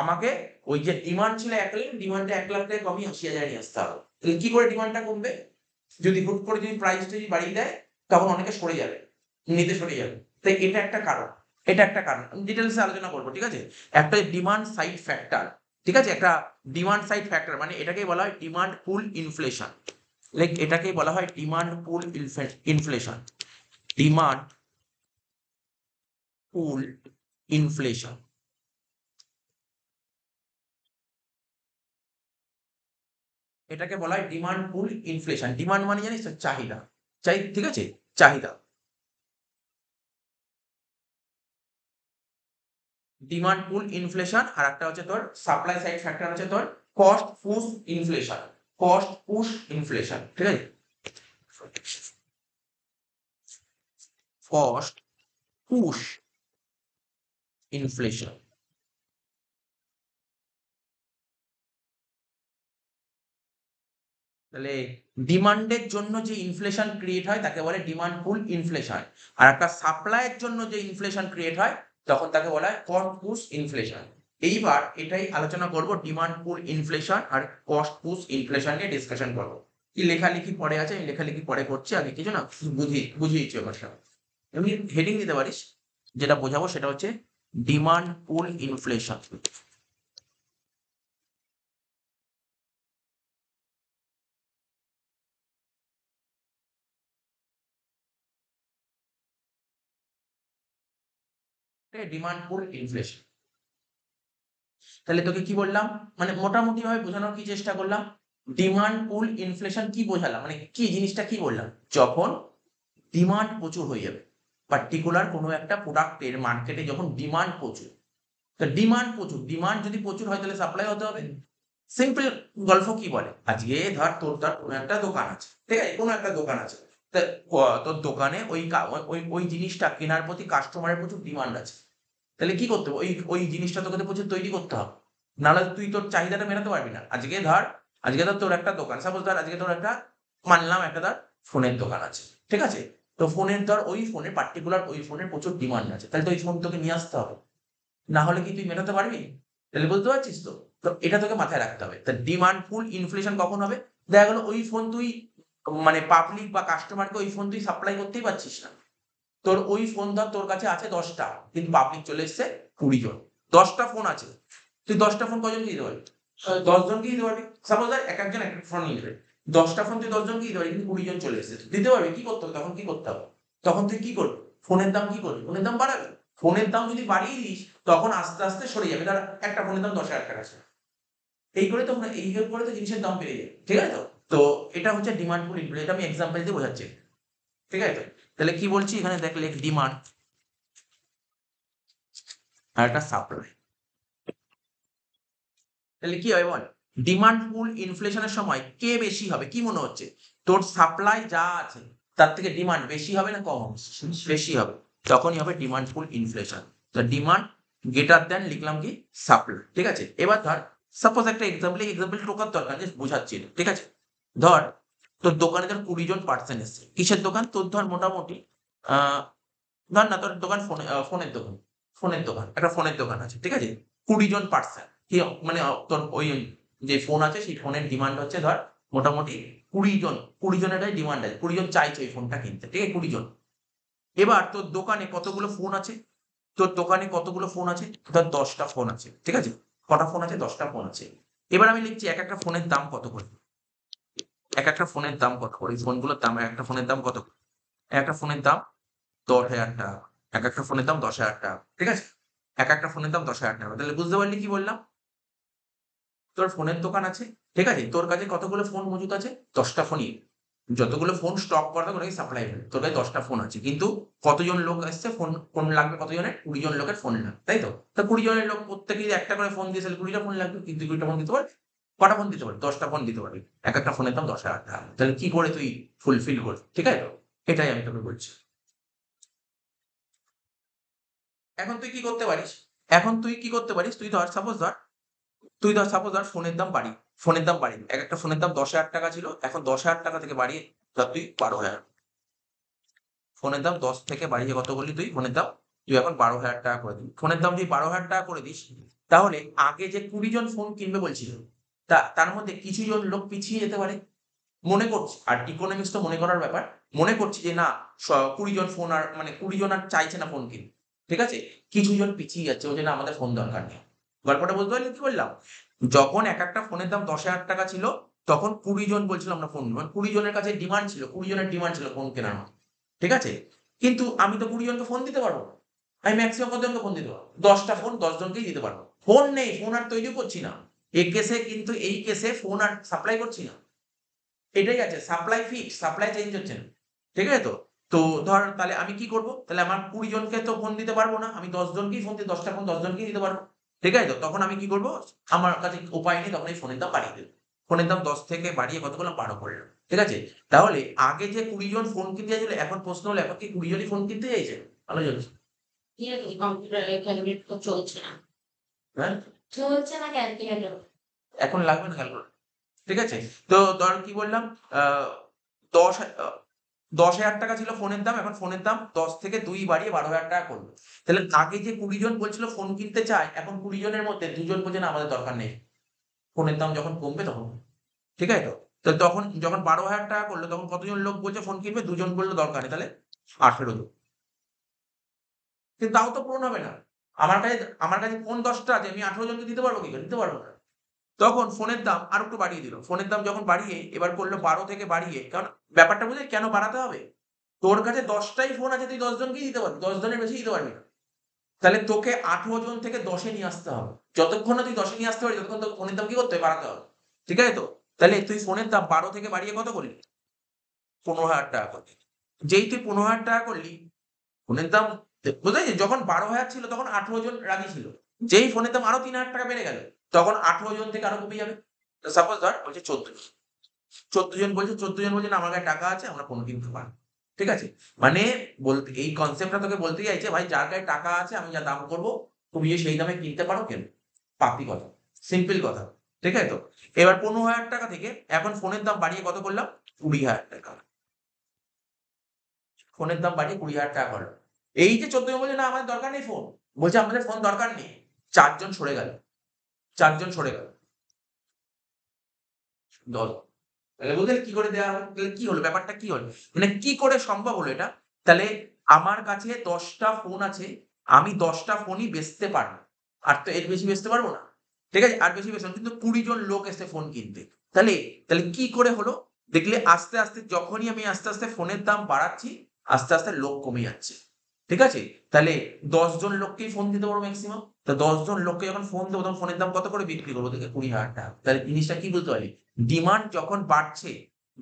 আমাকে ওই যে ডিমান্ড ছিল 1,00,000, ডিমান্ডটা 1,00,000 থেকে কমিয়ে 80,000 নিয়ে আসতে হবে। তাহলে কি করে ডিমান্ডটা কমবে? যদি হুট করে যদি প্রাইসটা যদি বাড়িয়ে দেয়, তখন অনেকে সরে যাবে, নিতে সরে যাবে। তাই এটা একটা কারণ, এটা একটা কারণ। আমি ডিটেলসে আলোচনা করবো। ঠিক আছে, একটা ডিমান্ড সাইড ফ্যাক্টর। ঠিক আছে, একটা ডিমান্ড সাইড ফ্যাক্টর মানে এটাকেই বলা হয় ডিমান্ড পুল ইনফ্লেশন। লাইক এটাকেই বলা হয় demand pull inflation, demand pull inflation. এটাকে বলা হয় ডিমান্ড পুল ইনফ্লেশন। ডিমান্ড মানে জানিস তো চাহিদা, ঠিক আছে, চাহিদা। ডিমান্ড পুল ইনফ্লেশন, আর একটা হচ্ছে তোর সাপ্লাই সাইড ফ্যাক্টর হচ্ছে তোর cost push inflation. Cost push inflation, ঠিক আছে, কস্ট পুশ ইনফ্লেশন। তাহলে ডিমান্ডের জন্য যে ইনফ্লেশন ক্রিয়েট হয় তাকে বলে ডিমান্ড পুল ইনফ্লেশন, আর একটা সাপ্লাইয়ের জন্য যে ইনফ্লেশন ক্রিয়েট হয় তখন তাকে বলা হয় কস্ট পুশ ইনফ্লেশন। এইবার এটাই আলোচনা করব, ডিমান্ড পুল ইনফ্লেশন আর কস্ট পুশ ইনফ্লেশন নিয়ে ডিসকাশন করব। কি লেখালেখি পরে আছে, আমি লেখালেখি পরে করছি, আগে কিছু না বুঝিয়েছি ব্যাপারটা। এমনি হেডিং দিতে পারিস, যেটা বোঝাবো সেটা হচ্ছে demand pull inflation. Demand pull inflation. তাহলে তোকে কি বললাম, মানে মোটামুটি ভাবে বোঝানোর কি চেষ্টা করলাম, ডিমান্ড পুল ইনফ্লেশন কি বোঝালাম, মানে কি জিনিসটা কি বললাম, যখন ডিমান্ড প্রচুর হয়ে যাবে, পার্টিকুলার কোনো একটা প্রোডাক্টের মার্কেটে যখন ডিমান্ড প্রচুর, তো ডিমান্ড প্রচুর, ডিমান্ড যদি প্রচুর হয় তাহলে সাপ্লাই হতে হবে। সিম্পল গল্প কি বলে, আজকে ধর তোর কোনো একটা দোকান আছে, ঠিক আছে, কোনো একটা দোকান আছে, তা তোর দোকানে ওই ওই জিনিসটা কেনার প্রতি কাস্টমারের প্রচুর ডিমান্ড আছে। তাহলে কি করতে হবে, ওই ওই জিনিসটা তোকে তো প্রচুর তৈরি করতে হবে, নাহলে তুই তোর চাহিদাটা মেটাতে পারবি না। আজকে ধর তোর একটা দোকান, সাপোজ ধর আজকে তোর একটা, মানলাম একটা ধর ফোনের দোকান আছে, ঠিক আছে, তো ফোনের ধর ওই ফোনের পার্টিকুলার ওই ফোনের প্রচুর ডিমান্ড আছে, তাহলে তো ওই ফোন তোকে নিয়ে আসতে হবে, না হলে কি তুই মেটাতে পারবি? তাহলে বুঝতে পারছিস তো, তো এটা তোকে মাথায় রাখতে হবে। তা ডিমান্ড ফুল ইনফ্লেশন কখন হবে? দেখা গেল ওই ফোন তুই, মানে পাবলিক বা কাস্টমারকে ওই ফোন তুই সাপ্লাই করতেই পারছিস না। তোর ওই ফোন ধর তোর কাছে আছে 10টা, কিন্তু পাবলিক চলে এসছে 20 জন। 10টা ফোন আছে, তুই 10টা ফোন কজনকে দিতে পারবি? 10 জনকে দিতে পারবি। সাপোজ ধর এক একজন এক এক ফোন নিয়ে নেবে, 10টা ফোন তুই 10 জনকে দিতে পারবি, কিন্তু 20 জন চলে এসেছে, দিতে পারবি? কি করতে হবে তখন, কি করতে হবে? তখন তুই কি করবি? ফোনের দাম কি করবি? ফোনের দাম বাড়াবি। ফোনের দাম যদি বাড়িয়ে দিস তখন আস্তে আস্তে সরে যাবে, ধর একটা ফোনের দাম 10,000 টাকা আছে, এই করে তো জিনিসের দাম বেড়ে যাবে। ঠিক আছে তো, তো এটা হচ্ছে ডিমান্ড পুল ইনফ্লেশন, এটা আমি এক্সাম্পল দিয়ে বোঝাচ্ছি। ঠিক আছে, তাহলে কি বলছি এখানে দেখলে, ডিমান্ড আর একটা সাপ্লাই। তাহলে কি হয় বল, ডিমান্ড পুল ইনফ্লেশনের সময় কে বেশি হবে, কি মনে হচ্ছে? তোর সাপ্লাই যা আছে তার থেকে ডিমান্ড বেশি হবে না কম হবে? বেশি হবে, তখনই হবে ডিমান্ড পুল ইনফ্লেশন। তো ডিমান্ড গ্রেটার দেন লিখলাম কি সাপ্লাই। ঠিক আছে, এবার ধর সাপোজ একটা এক্সাম্পল টোকার দরকার জাস্ট বোঝাচ্ছি এটা, ঠিক আছে? ধর তোর দোকানে ধর 20 জন পার্সন এসছে। কিসের দোকান? তোর ধর মোটামুটি আ ধর না তোর দোকান ফোনের দোকান। ফোনের দোকান। একটা ফোনের দোকান আছে। ঠিক আছে? 20 জন পার্সন। মানে তোর ওই যে ফোন আছে সেই ফোনের ডিমান্ড হচ্ছে ধর মোটামুটি 20 জন। 20 জনেরই ডিমান্ড আছে। 20 জন চাইছে ওই ফোনটা কিনতে। ঠিক আছে? 20 জন। এবার তোর দোকানে কতগুলো ফোন আছে? তোর দোকানে কতগুলো ফোন আছে? ধর ১০ টা ফোন আছে। ঠিক আছে? কটা ফোন আছে? ১০ টা ফোন আছে। এবার আমি লিখছি একেকটা ফোনের দাম কত করে? একেকটা ফোনের দাম কত করে? এই ফোনগুলোর দাম একেকটা ফোনের দাম কত করে? একটা ফোনের দাম ৳১০,০০০ একেকটা ফোনের দাম ৳১০,০০০ ঠিক আছে? একেকটা ফোনের দাম ৳১০,০০০ তাহলে বুঝতে পারলি কি বললাম? তোর ফোনের দোকান আছে, ঠিক আছে? তোর কাছে কতগুলো ফোন মজুদ আছে? ১০ টা ফোনই। যতগুলো ফোন স্টক করা থাকে ওটাকে সাপ্লাই করে। তোর কাছে ১০ টা ফোন আছে। কিন্তু কতজন লোক এসছে ফোন লাগবে কতজনের? ২০ জন লোকের ফোন লাগবে। তাই তো? তা ২০ জনের লোক প্রত্যেকে যদি একটা করে ফোন দিস তাহলে ২০ টা ফোন লাগবে। কিন্তু ২০ টা ফোন দিতে পারবি? কটা ফোন দিতে পারবি? ১০ টা ফোন দিতে পারবি। একেকটা ফোনের দাম ৳১০,০০০ তাহলে কি করে তুই ফুলফিল করবি? ঠিক আছে তো? এটাই আমি তোকে বলছি। এখন তুই কি করতে পারিস? এখন তুই কি করতে পারিস? তুই ধর সাপোজ ধর ফোনের দাম বাড়িয়ে একেকটা ফোনের দাম ৳১০,০০০ ছিল। এখন ৳১০,০০০ থেকে বাড়িয়ে ধর তুই ১২,০০০ ফোনের দাম ১০ থেকে বাড়িয়ে কত করলি তুই? ফোনের দাম তুই এখন ৳১২,০০০ করে দিবি। ফোনের দাম যদি ৳১২,০০০ করে দিস, তাহলে আগে যে ২০ জন ফোন কিনবে বলছিল, তার মধ্যে কিছু জন লোক পিছিয়ে যেতে পারে। মনে করছি আর ইকোনমিক্স তো মনে করার ব্যাপার। মনে করছি যে না ২০ জন ফোন আর মানে ২০ জন আর চাইছে না ফোন কিনতে। ঠিক আছে? কিছু জন পিছিয়ে যাচ্ছে বলছে না আমাদের ফোন দরকার নেই। গল্পটা বুঝতে পারলি কি বললাম? যখন একেকটা ফোনের দাম ৳১০,০০০ ছিল তখন ২০ জন বলছিল আমরা ফোন নিবো। মানে ২০ জনের কাছে ডিমান্ড ছিল। ২০ জনের ডিমান্ড ছিল ফোন কেনার মতো। ঠিক আছে? কিন্তু আমি তো ২০ জনকে ফোন দিতে পারব না। আমি মেক্সিমাম কতজনকে ফোন দিতে পারব? ১০ টা ফোন ১০ জনকেই দিতে পারব। ফোন নেই, ফোন আর তৈরিও করছি না। এই কেসে ফোন আর সাপ্লাই করছি না। এটাই আছে সাপ্লাই ফিক্সড, সাপ্লাই চেঞ্জ হচ্ছে না। ঠিক আছে তো? তো ধর তাহলে আমি কি করব? তাহলে আমার ২০ জনকে তো ফোন দিতে পারব না। আমি ১০ জনকেই ফোন ১০ টা ফোন ১০ জনকেই দিতে পারব। ঠিক আছে তো? তখন আমি কি করব? আমার কাছে উপায় নেই তখন এই ফোনের দাম বাড়িয়ে দেব। ফোনের দাম ১০ থেকে বাড়িয়ে কত করলাম? ১২ করলাম। ঠিক আছে? তাহলে আগে যে ২০ জন ফোন কিনতে চাইছিল এখন প্রশ্ন হলো এখন কি ২০ জনই ফোন কিনতে চাইছে? ভালো জিনিস। কম্পিউটারের ক্যালকুলেটর তো চলছে না। হ্যাঁ? চলছে না ক্যালকুলেটর। এখন লাগবে না ক্যালকুলেটর। ঠিক আছে? তো ধর কি বললাম? আ ১০ আ ৳১০,০০০ ছিল ফোনের দাম। এখন ফোনের দাম ১০ থেকে ২ বাড়িয়ে ৳১২,০০০ করল। তাহলে আগে যে ২০ জন বলছিল ফোন কিনতে চায়, এখন ২০ জনের মধ্যে ২ জন বলছে না আমাদের দরকার নেই। ফোনের দাম যখন কমবে তখন। ঠিক আছে তো? তো তখন যখন ৳১২,০০০ করল তখন কতজন লোক বলছে ফোন কিনবে? ২ জন বলল দরকার নেই। তাহলে ১৮ জন। কিন্তু তাও তো পূরণ হবে না। আমার কাছে ফোন ১০ টা আছে। আমি ১৮ জনকে দিতে পারব কি করে? দিতে পারব না। তখন ফোনের দাম আরেকটু বাড়িয়ে দিল। ফোনের দাম যখন বাড়িয়ে এবার করল ১২ থেকে বাড়িয়ে কারণ ব্যাপারটা বুঝলি কেন বাড়াতে হবে? তোর কাছে ১০ টাই ফোন আছে তুই ১০ জনকেই দিতে পারবি। ১০ জনের বেশি দিতে পারবি না। তাহলে তোকে ১৮ জন থেকে ১০ এ নিয়ে আসতে হবে। যতক্ষণ না তুই ১০ এ নিয়ে আসতে পারিস ততক্ষণ তোর ফোনের দাম কি করতে হবে? বাড়াতে হবে। ঠিক আছে তো? তাহলে তুই ফোনের দাম ১২ থেকে বাড়িয়ে কত করলি? ৳১৫,০০০ করলি। যেই তুই ৳১৫,০০০ করলি, ফোনের দাম বুঝতে পেরেছিস? যখন ১২,০০০ ছিল তখন ১৮ জন রাজি ছিল। যেই ফোনের দাম আরো ৳৩,০০০ বেড়ে গেল, তখন ১৮ জন থেকে আরো কমে যাবে। সাপোজ ধর বলছে ১৪ জন। ১৪ জন বলছে না আমার কাছে টাকা আছে আমরা ফোন কিনতে পারব। ঠিক আছে? মানে বলতে এই কনসেপ্টটা তোকে বলতে চাইছে ভাই যার গায়ে টাকা আছে আমি যা দাম করব তুমি যদি সেই দামে কিনতে পারো কেনো। পাতি কথা। সিম্পল কথা। ঠিক আছে তো? এবার ৳১৫,০০০ থেকে এখন ফোনের দাম বাড়িয়ে কত করলাম? ৳২০,০০০ ফোনের দাম বাড়িয়ে ৳২০,০০০ করলাম। এই যে ১৪ জন বলছে না আমাদের দরকার নেই ফোন। বলছে আমাদের ফোন দরকার নেই। ৪ জন সরে গেল। ৪ জন সরে গেল। ১০ তাহলে বুঝলে কি করে দেয়া হলো? তাহলে কি হলো? ব্যাপারটা কি হলো? মানে কি করে সম্ভব হলো এটা? তাহলে আমার কাছে ১০ টা ফোন আছে। আমি ১০ টা ফোনই বেচতে পারব। আর তো এর বেশি বেচতে পারব না। ঠিক আছে? আর বেশি বেচলাম। কিন্তু ২০ জন লোক এসছে ফোন কিনতে। তাহলে তাহলে কি করে হলো? দেখলে আস্তে যখনই আমি আস্তে ফোনের দাম বাড়াচ্ছি, আস্তে লোক কমে যাচ্ছে। ঠিক আছে? তাহলে ১০ জন লোককেই ফোন দিতে পারবো মেক্সিমাম। তো ১০ জন লোককে যখন ফোন দেব তখন ফোনের দাম কত করে বিক্রি করব? দেখে ৳২০,০০০ তাহলে জিনিসটা কি বুঝতে পারলি? ডিমান্ড যখন বাড়ছে,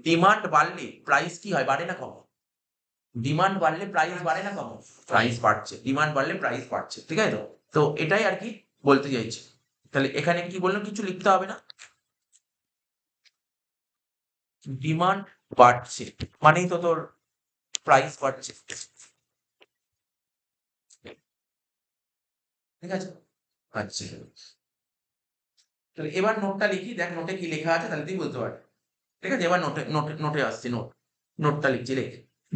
ডিমান্ড বাড়লে প্রাইস কি হয়? বাড়ে না কমে? ডিমান্ড বাড়লে প্রাইস বাড়ে না কমে? প্রাইস বাড়ছে। ডিমান্ড বাড়লে প্রাইস বাড়ছে। ঠিক আছে তো? তো এটাই আরকি বলতে চাইছি। তাহলে এখানে কি বললাম? কিছু লিখতে হবে না। ডিমান্ড বাড়ছে মানেই তো তোর প্রাইস বাড়ছে। ঠিক আছে? আচ্ছা। তাহলে এবার নোটটা লিখি, দেখ নোটে কি লেখা আছে, তাহলে তুই বুঝতে পারবি। ঠিক আছে, এবার নোটে নোটে নোটে আসছি, নোটটা লিখছি, লিখ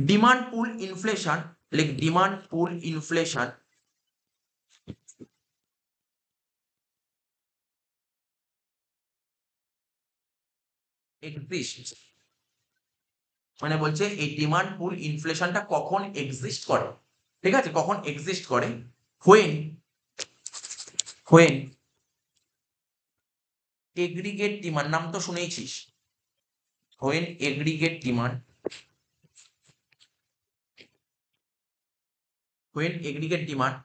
ডিমান্ড পুল ইনফ্লেশন, লিখ ডিমান্ড পুল ইনফ্লেশন এক্সিস্ট, মানে বলছে এই ডিমান্ড পুল ইনফ্লেশনটা কখন এক্সিস্ট করে, ঠিক আছে, কখন এক্সিস্ট করে, হোয়েন হোয়েন এগ্রিগেট ডিমান্ড, নাম তো শুনেইছিস, when aggregate demand, when aggregate demand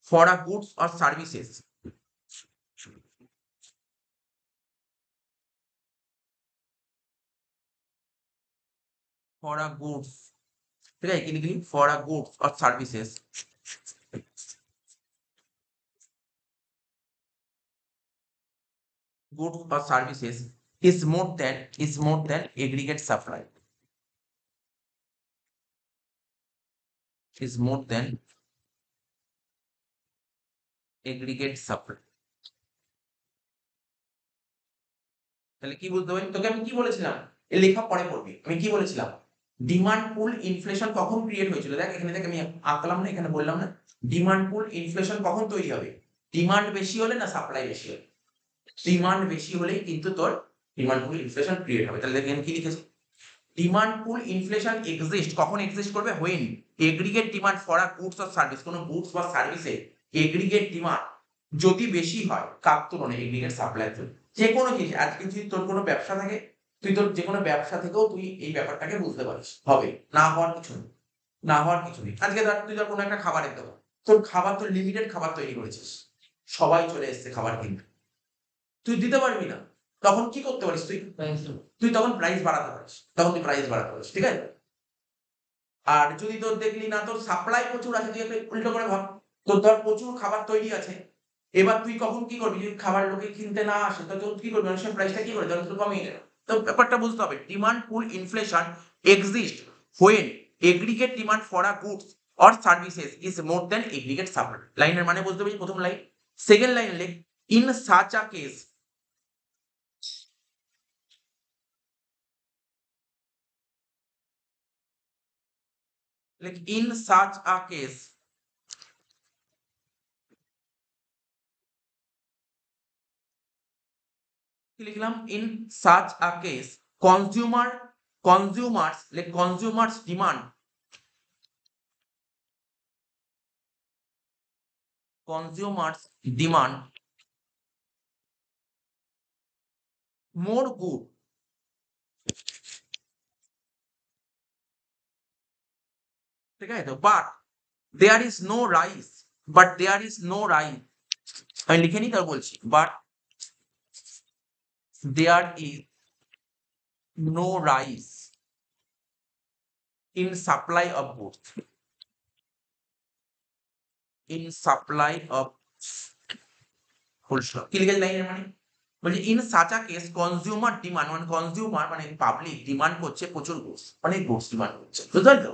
for a goods or services, for a goods, ঠিক আছে, কি লিখলি, for a goods or services, goods or services is more than aggregate supply, is more than aggregate supply। তাহলে কি বুঝতে পারি, তোকে আমি কি বলেছিলাম, এই লেখা পরে পড়বি, আমি কি বলেছিলাম, ডিমান্ড পুল ইনফ্লেশন কখন ক্রিয়েট হয়েছিল, দেখ এখানে দেখ আমি আঁকলাম না, এখানে বললাম না, ডিমান্ড পুল ইনফ্লেশন কখন তৈরি হবে, ডিমান্ড বেশি হলে না সাপ্লাই বেশি হলে, ডিমান্ড বেশি হলেই কিন্তু তোর ডিমান্ড পুল ইনফ্লেশন ক্রিয়েট হবে। তাহলে দেখেন কি লিখেছে, ডিমান্ড পুল ইনফ্লেশন এক্সিস্ট, কখন এক্সিস্ট করবে, when aggregate demand for a goods or service, কোন গুডস বা সার্ভিসে এগ্রিগেট ডিমান্ড যদি বেশি হয় কার তুলনায়, এগ্রিগেট সাপ্লাই তুলনায়, যে কোনো জিনিস, আজকে যদি তোর কোনো ব্যবসা থাকে, তুই তোর যে কোনো ব্যবসা থেকেও তুই এই ব্যাপারটাকে বুঝতে পারিস, হবে না হওয়ার কিছু নেই, না হওয়ার কিছু নেই। আজকে ধর তুই ধর কোনো একটা খাবারের দোকান, তোর খাবার, তোর লিমিটেড খাবার তৈরি করেছিস, সবাই চলে এসছে খাবার কিনতে, তুই দিতে পারবি না, তখন কি করতে পারিস তুই, তুই তখন প্রাইস বাড়াতে পারিস, তখন তুই প্রাইস বাড়াতে পারিস, ঠিক আছে। আর যদি তোর দেখলি না তোর সাপ্লাই প্রচুর আছে, তুই একটা উল্টো করে ভাব, তোর ধর প্রচুর খাবার তৈরি আছে, এবার তুই কখন কি করবি, যদি খাবার লোকে কিনতে না আসে তো তুই কি করবি, মানুষের প্রাইসটা কি করে, তখন তুই কমিয়ে দেবে। তো ব্যাপারটা বুঝতে হবে, demand pull inflation exist when aggregate demand for a goods or services is more than aggregate supply. লাইনের মানে বুঝতে পেরেছি, প্রথম লাইন। সেকেন্ড লাইন লেখ, in such a case, like in such a case, কি লিখলাম, in such a case consumers like consumers demand, consumers demand more good, ঠিক আছে, তো but there is no rise, but there is no rise, আমি লিখে নি তার বলছি, but there is no rise in supply of goods, in supply of full stop. কি লিখেছে লাইনের মানে, বলছে in such a case consumer demand, মানে কনজিউমার মানে পাবলিক ডিমান্ড করছে প্রচুর গুডস, অনেক গুডস ডিমান্ড করছে, বুঝতে পারছো।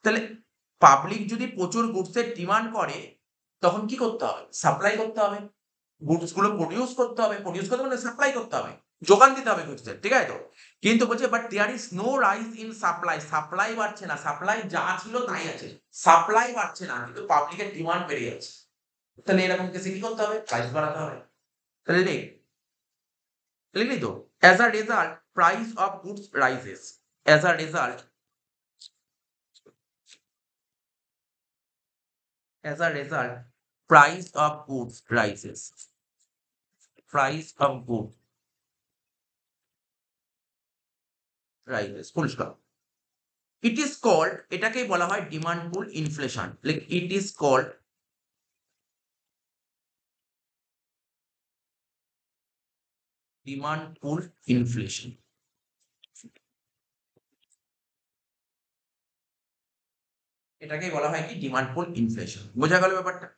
তাহলে পাবলিক যদি প্রচুর গুডসের ডিমান্ড করে তখন কি করতে হবে, সাপ্লাই করতে হবে, গুডস গুলো প্রডিউস করতে হবে, প্রডিউস করতে মানে সাপ্লাই করতে হবে, যোগান দিতে হবে গুডসের, ঠিক আছে তো। কিন্তু বলছে but there is no rise in supply, supply বাড়ছে না, সাপ্লাই যা ছিল তাই আছে, সাপ্লাই বাড়ছে না কিন্তু পাবলিকের ডিমান্ড বেড়ে যাচ্ছে, তাহলে এরকম কেসে কি করতে হবে, প্রাইস বাড়াতে হবে। তাহলে লিখলি তো, as a result price of goods rises, as a result, as a result price of goods rises, price of goods rises, full stop। it is called, এটাকেই বলা হয় demand pull inflation, like it is called demand pull inflation, এটাকেই বলা হয় কি ডিমান্ড পুল ইনফ্লেশন। বোঝা গেল ব্যাপারটা।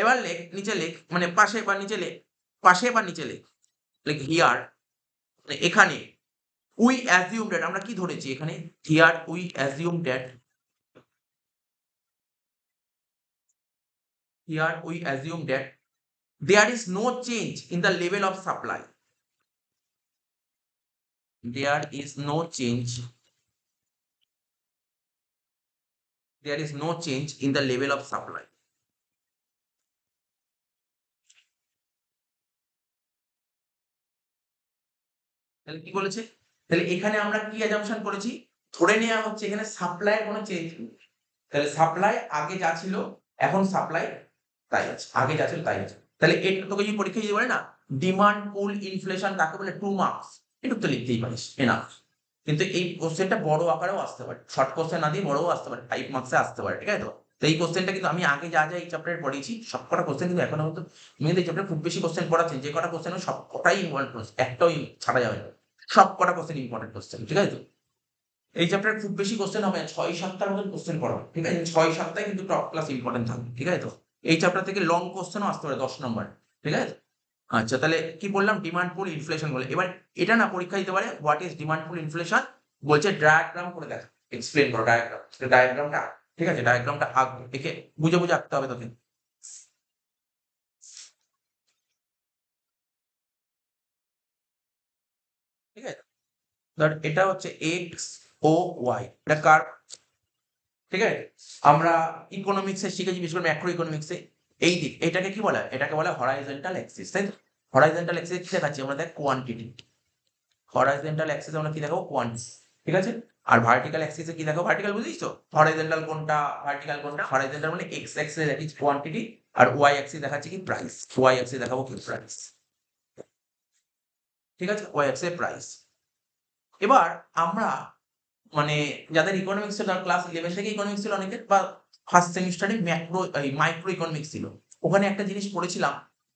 এবার লেখ, নিচে লেখ, মানে পাশে বা নিচে লেখ, পাশে বা নিচে লেখ, লাইক হিয়ার, এখানে উই অ্যাজিউম দ্যাট, আমরা কি ধরেছি এখানে, here we assume that, here we assume that there is no change in the level of supply. There is no change. There is no change in the level of supply. তাহলে কি বলেছে? তাহলে এখানে আমরা কি অ্যাজাম্পশন করেছি? ধরে নেওয়া হচ্ছে এখানে সাপ্লাইয়ের কোনো চেঞ্জ নেই। তাহলে সাপ্লাই আগে যা ছিল এখন সাপ্লাই তাই আছে, আগে যা ছিল তাই আছে। তাহলে এটা তোকে যদি পরীক্ষায় যদি বলে না ডিমান্ড পুল ইনফ্লেশন কাকে বলে 2 মার্কস, এটুকু তো লিখতেই পারিস, এনাফ। কিন্তু এই কোশ্চেনটা বড় আকারেও আসতে পারে, শর্ট কোশ্চেন না দিয়ে বড়ও আসতে পারে, 5 মার্কসে আসতে পারে, ঠিক আছে তো? তো এই কোশ্চেনটা কিন্তু আমি আগে যা যা এই চ্যাপ্টারে পড়িয়েছি সবকটা কোশ্চেন কিন্তু এখনো পর্যন্ত আমি কিন্তু এই চ্যাপ্টারে খুব বেশি কোশ্চেন পড়াচ্ছি, যে কটা কোশ্চেন সব কটাই ইম্পর্টেন্ট, একটাও ছাড়া যাবে না, সব কটা কোশ্চেন ইম্পর্টেন্ট কোশ্চেন, ঠিক আছে তো? এই চ্যাপ্টারে খুব বেশি কোশ্চেন হবে 6-7টার মতন কোশ্চেন পড়াবে, ঠিক আছে? 6-7টাই কিন্তু টপ ক্লাস ইম্পর্টেন্ট থাকবে, ঠিক আছে তো? এই চ্যাপ্টার থেকে লং কোশ্চেনও আসতে পারে 10 নম্বর, ঠিক আছে? আচ্ছা, তাহলে কি বললাম? ডিমান্ড পুল ইনফ্লেশন বলে। এবার এটা না পরীক্ষা দিতে পারে what is demand pull inflation, বলছে ডায়াগ্রাম করে দেখা, এক্সপ্লেন করো ডায়াগ্রাম। ডায়াগ্রামটা, ঠিক আছে, ডায়াগ্রামটা আঁকবে, একে বুঝে বুঝে আঁকতে হবে তোকে, ঠিক আছে? ধর এটা হচ্ছে এক্স ও ওয়াই, এটা কার্ভ, ঠিক আছে? আমরা ইকোনমিক্সে শিখেছি, বিশেষ করে ম্যাক্রো ইকোনমিক্সে এই দিক, এটাকে কি বলে? এটাকে বলে হরাইজন্টাল অ্যাক্সিস, তাই তো? হরাইজন্টাল অ্যাক্সিস কি দেখাচ্ছি আমরা? দেখ কোয়ান্টিটি। হরাইজন্টাল অ্যাক্সিসে আমরা কি দেখাবো? কোয়ান্টিটি, ঠিক আছে? আর ভার্টিক্যাল অ্যাক্সিসে কি দেখাবো? ভার্টিক্যাল বুঝিস তো? হরাইজন্টাল কোনটা, ভার্টিক্যাল কোনটা? হরাইজন্টাল মানে এক্স অ্যাক্সিসে দেখাচ্ছি কোয়ান্টিটি, আর ওয়াই অ্যাক্সিস দেখাচ্ছি কি? প্রাইস। ওয়াই অ্যাক্সিস দেখাবো কি? প্রাইস, ঠিক আছে? ওয়াই অ্যাক্সিসে প্রাইস। এবার আমরা মানে যাদের ইকোনমিক্স ছিল ক্লাস 11 থেকে ইকোনমিক্স ছিল অনেকের, বা ফার্স্ট সেমিস্টারে মাইক্রো ইকোনমিক্স ছিল, ওখানে একটা জিনিস পড়েছিলাম,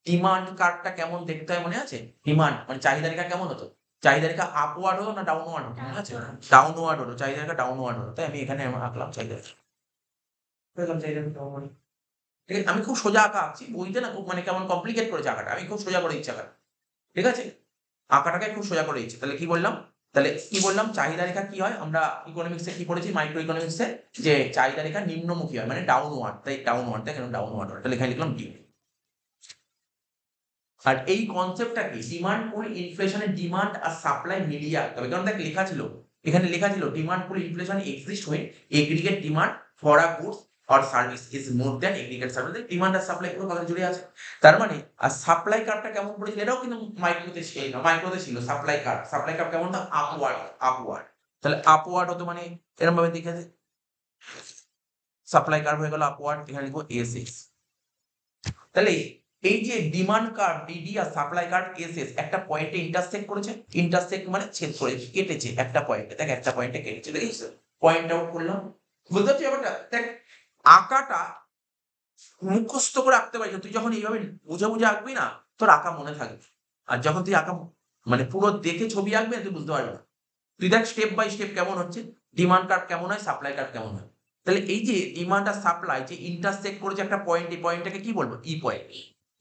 ডিমান্ড কার্ভটা কেমন দেখতে হয় মনে আছে? ডিমান্ড মানে চাহিদা রেখা কেমন হতো? চাহিদা রেখা আপওয়ার্ড হতো না ডাউনওয়ার্ড হতো, মনে আছে? ডাউনওয়ার্ড হতো, চাহিদা রেখা ডাউনওয়ার্ড হতো। তাই আমি এখানে আঁকলাম চাহিদা রেখা, দেখলাম চাহিদা রেখা downward। ঠিক আছে, আমি খুব সোজা আঁকা আঁকছি, বইতে না খুব মানে কেমন কমপ্লিকেট করেছে আঁকাটা, আমি খুব সোজা করে দিচ্ছি আঁকাটা, ঠিক আছে? আঁকাটাকে খুব সোজা করে দিচ্ছি। তাহলে কি বললাম? তাহলে কি বললাম? চাহিদা রেখা কি হয়? আমরা ইকোনমিক্সে কি পড়েছি, মাইক্রো ইকোনমিক্সে, যে চাহিদা রেখা নিম্নমুখী হয়, মানে ডাউনওয়ার্ড, তাই ডাউনওয়ার্ড, তাই কেন ডাউনওয়ার্ড হয়? তাহলে এখানে লিখলাম ডি। আর এই কনসেপ্টটা কি? ডিমান্ড পুল ইনফ্লেশনের ডিমান্ড আর সাপ্লাই মিলিয়ে আঁকতে হবে, কারণ দেখ লেখা ছিল, এখানে লেখা ছিল demand pull inflation exist when aggregate demand for a goods or service is more than aggregate supply। Demand আর সাপ্লাই পুরো কথা জুড়ে আছে। তার মানে আর সাপ্লাই কার্ভটা কেমন পড়েছিল? এটাও কিন্তু মাইক্রোতে ছিল, মাইক্রোতে ছিল সাপ্লাই কার্ভ। সাপ্লাই কার্ভ কেমন? Upward, upward. তাহলে আপওয়ার্ড হতো মানে এরকম ভাবে দেখে সাপ্লাই কার্ভ হয়ে গেল আপওয়ার্ড, এখানে লিখবো এস এস। তাহলে এই যে ডিমান্ড কার্ভ ডিডি আর সাপ্লাই কার্ভ এসএস একটা পয়েন্টে ইন্টারসেক্ট করেছে, ইন্টারসেক্ট মানে ছেদ করেছে, কেটেছে একটা পয়েন্টে, দেখ একটা পয়েন্টে কেটেছে, দেখিস? পয়েন্ট আউট করলাম, বুঝতে পারছি ব্যাপারটা? দেখ আঁকাটা মুখস্থ করে আঁকতে পারিস, তুই যখন এইভাবে বুঝে বুঝে আঁকবি না তোর আঁকা মনে থাকবে, আর যখন তুই আঁকা মানে পুরো দেখে ছবি আঁকবি না তুই বুঝতে পারবি না। তুই দেখ স্টেপ বাই স্টেপ কেমন হচ্ছে, ডিমান্ড কার্ভ কেমন হয়, সাপ্লাই কার্ভ কেমন হয়। তাহলে এই যে ডিমান্ড আর সাপ্লাই যে ইন্টারসেক্ট করেছে একটা পয়েন্ট, এই পয়েন্টটাকে কি বলবো? ই পয়েন্ট।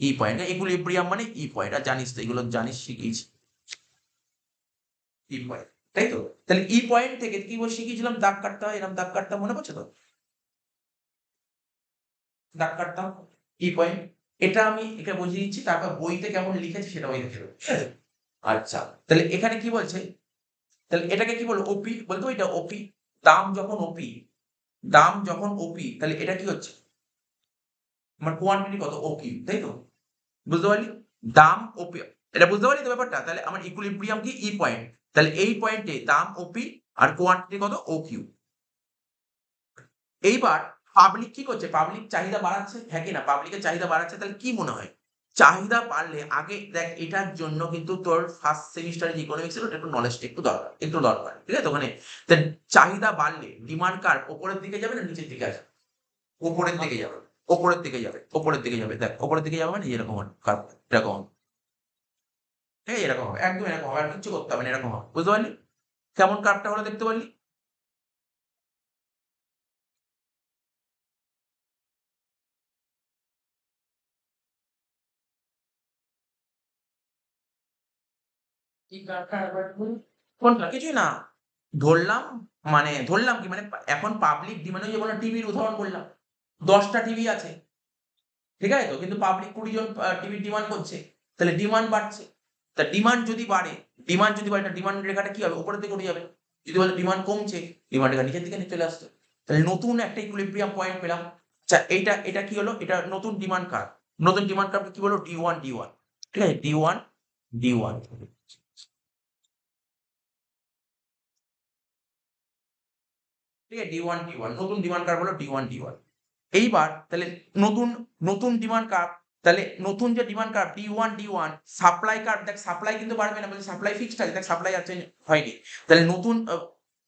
ই পয়েন্ট, ইকুইলিব্রিয়াম মানে ই পয়েন্ট, আর জানিস তো এগুলো, জানিস, শিখিয়েছি ই পয়েন্ট, তাই তো? তাহলে ই পয়েন্ট থেকে কি বল শিখিয়েছিলাম? দাগ কাটতে হয়, এরকম দাগ কাটতাম, মনে পড়ছে তো? দাগ কাটতাম ই পয়েন্ট। এটা আমি একে বুঝিয়ে দিচ্ছি, তারপর বইতে কেমন লিখেছি সেটা ওই দেখে নেবো, ঠিক আছে? আচ্ছা, তাহলে এখানে কি বলছে? তাহলে এটাকে কি বলবো? ওপি বলতো, এটা ওপি। দাম যখন ওপি, দাম যখন ওপি, তাহলে এটা কি হচ্ছে? আমার কোয়ান্টিটি কত? ওকিউ, তাই তো? বুঝতে পারলি? দাম ওপি, এটা বুঝতে পারলি তো ব্যাপারটা? তাহলে আমার ইকুইলিব্রিয়াম কি? ই পয়েন্ট। তাহলে এই পয়েন্টে দাম ওপি আর কোয়ান্টিটি কত? ওকিউ। এইবার পাবলিক কি করছে? পাবলিক চাহিদা বাড়াচ্ছে, হ্যাঁ কি না? পাবলিকের চাহিদা বাড়াচ্ছে, তাহলে কি মনে হয়? চাহিদা বাড়লে আগে দেখ, এটার জন্য কিন্তু তোর ফার্স্ট সেমিস্টারে যে ইকোনমিক্স ছিল একটু নলেজটা একটু দরকার, একটু দরকার, ঠিক আছে? ওখানে চাহিদা বাড়লে ডিমান্ড কার্ভ ওপরের দিকে যাবে না নিচের দিকে আসবে? উপরের দিকে যাবে, উপরের দিকে যাবে, উপরের দিকে যাবে। দেখ উপরের দিকে যাবে মানে এরকম হবে কার্ভ, এরকম হবে, এই এরকম হবে, একদম এরকম হবে, আর কিচ্ছু করতে হবে না, এরকম হবে। বুঝতে পারলি কেমন কার্ভটা হলো? দেখতে পারলি? কোনটা? কিছুই না, ধরলাম, মানে ধরলাম কি মানে এখন পাবলিক ডিমান্ড, ওই যে বললাম টিভির উদাহরণ বললাম, 10টা টিভি আছে, ঠিক আছে তো, কিন্তু পাবলিক 20 জন টিভির ডিমান্ড করছে, তাহলে ডিমান্ড বাড়ছে। তা ডিমান্ড যদি বাড়ে, ডিমান্ড রেখাটা কি হবে, উপরের দিকে উঠে যাবে। যদি বলে ডিমান্ড কমছে, ডিমান্ড রেখা নিচের দিকে চলে আসছে। তাহলে নতুন একটা ইকুইলিব্রিয়াম পয়েন্ট পেলাম। আচ্ছা, এটা কি হলো, এটা নতুন ডিমান্ড কার্ভ। নতুন ডিমান্ড কার্ভ কি বলো, D1 D1, ঠিক আছে, D1 D1, ঠিক আছে, D1 D1, নতুন ডিমান্ড কার্ভ হলো D1 D1। এইবার তাহলে নতুন নতুন ডিমান্ড কার্ভ, তাহলে নতুন যে demand curve D1 D1, supply curve, দেখ সাপ্লাই কিন্তু বাড়বে না, বলছে সাপ্লাই ফিক্সড আছে, দেখ সাপ্লাই আর চেঞ্জ হয়নি। তাহলে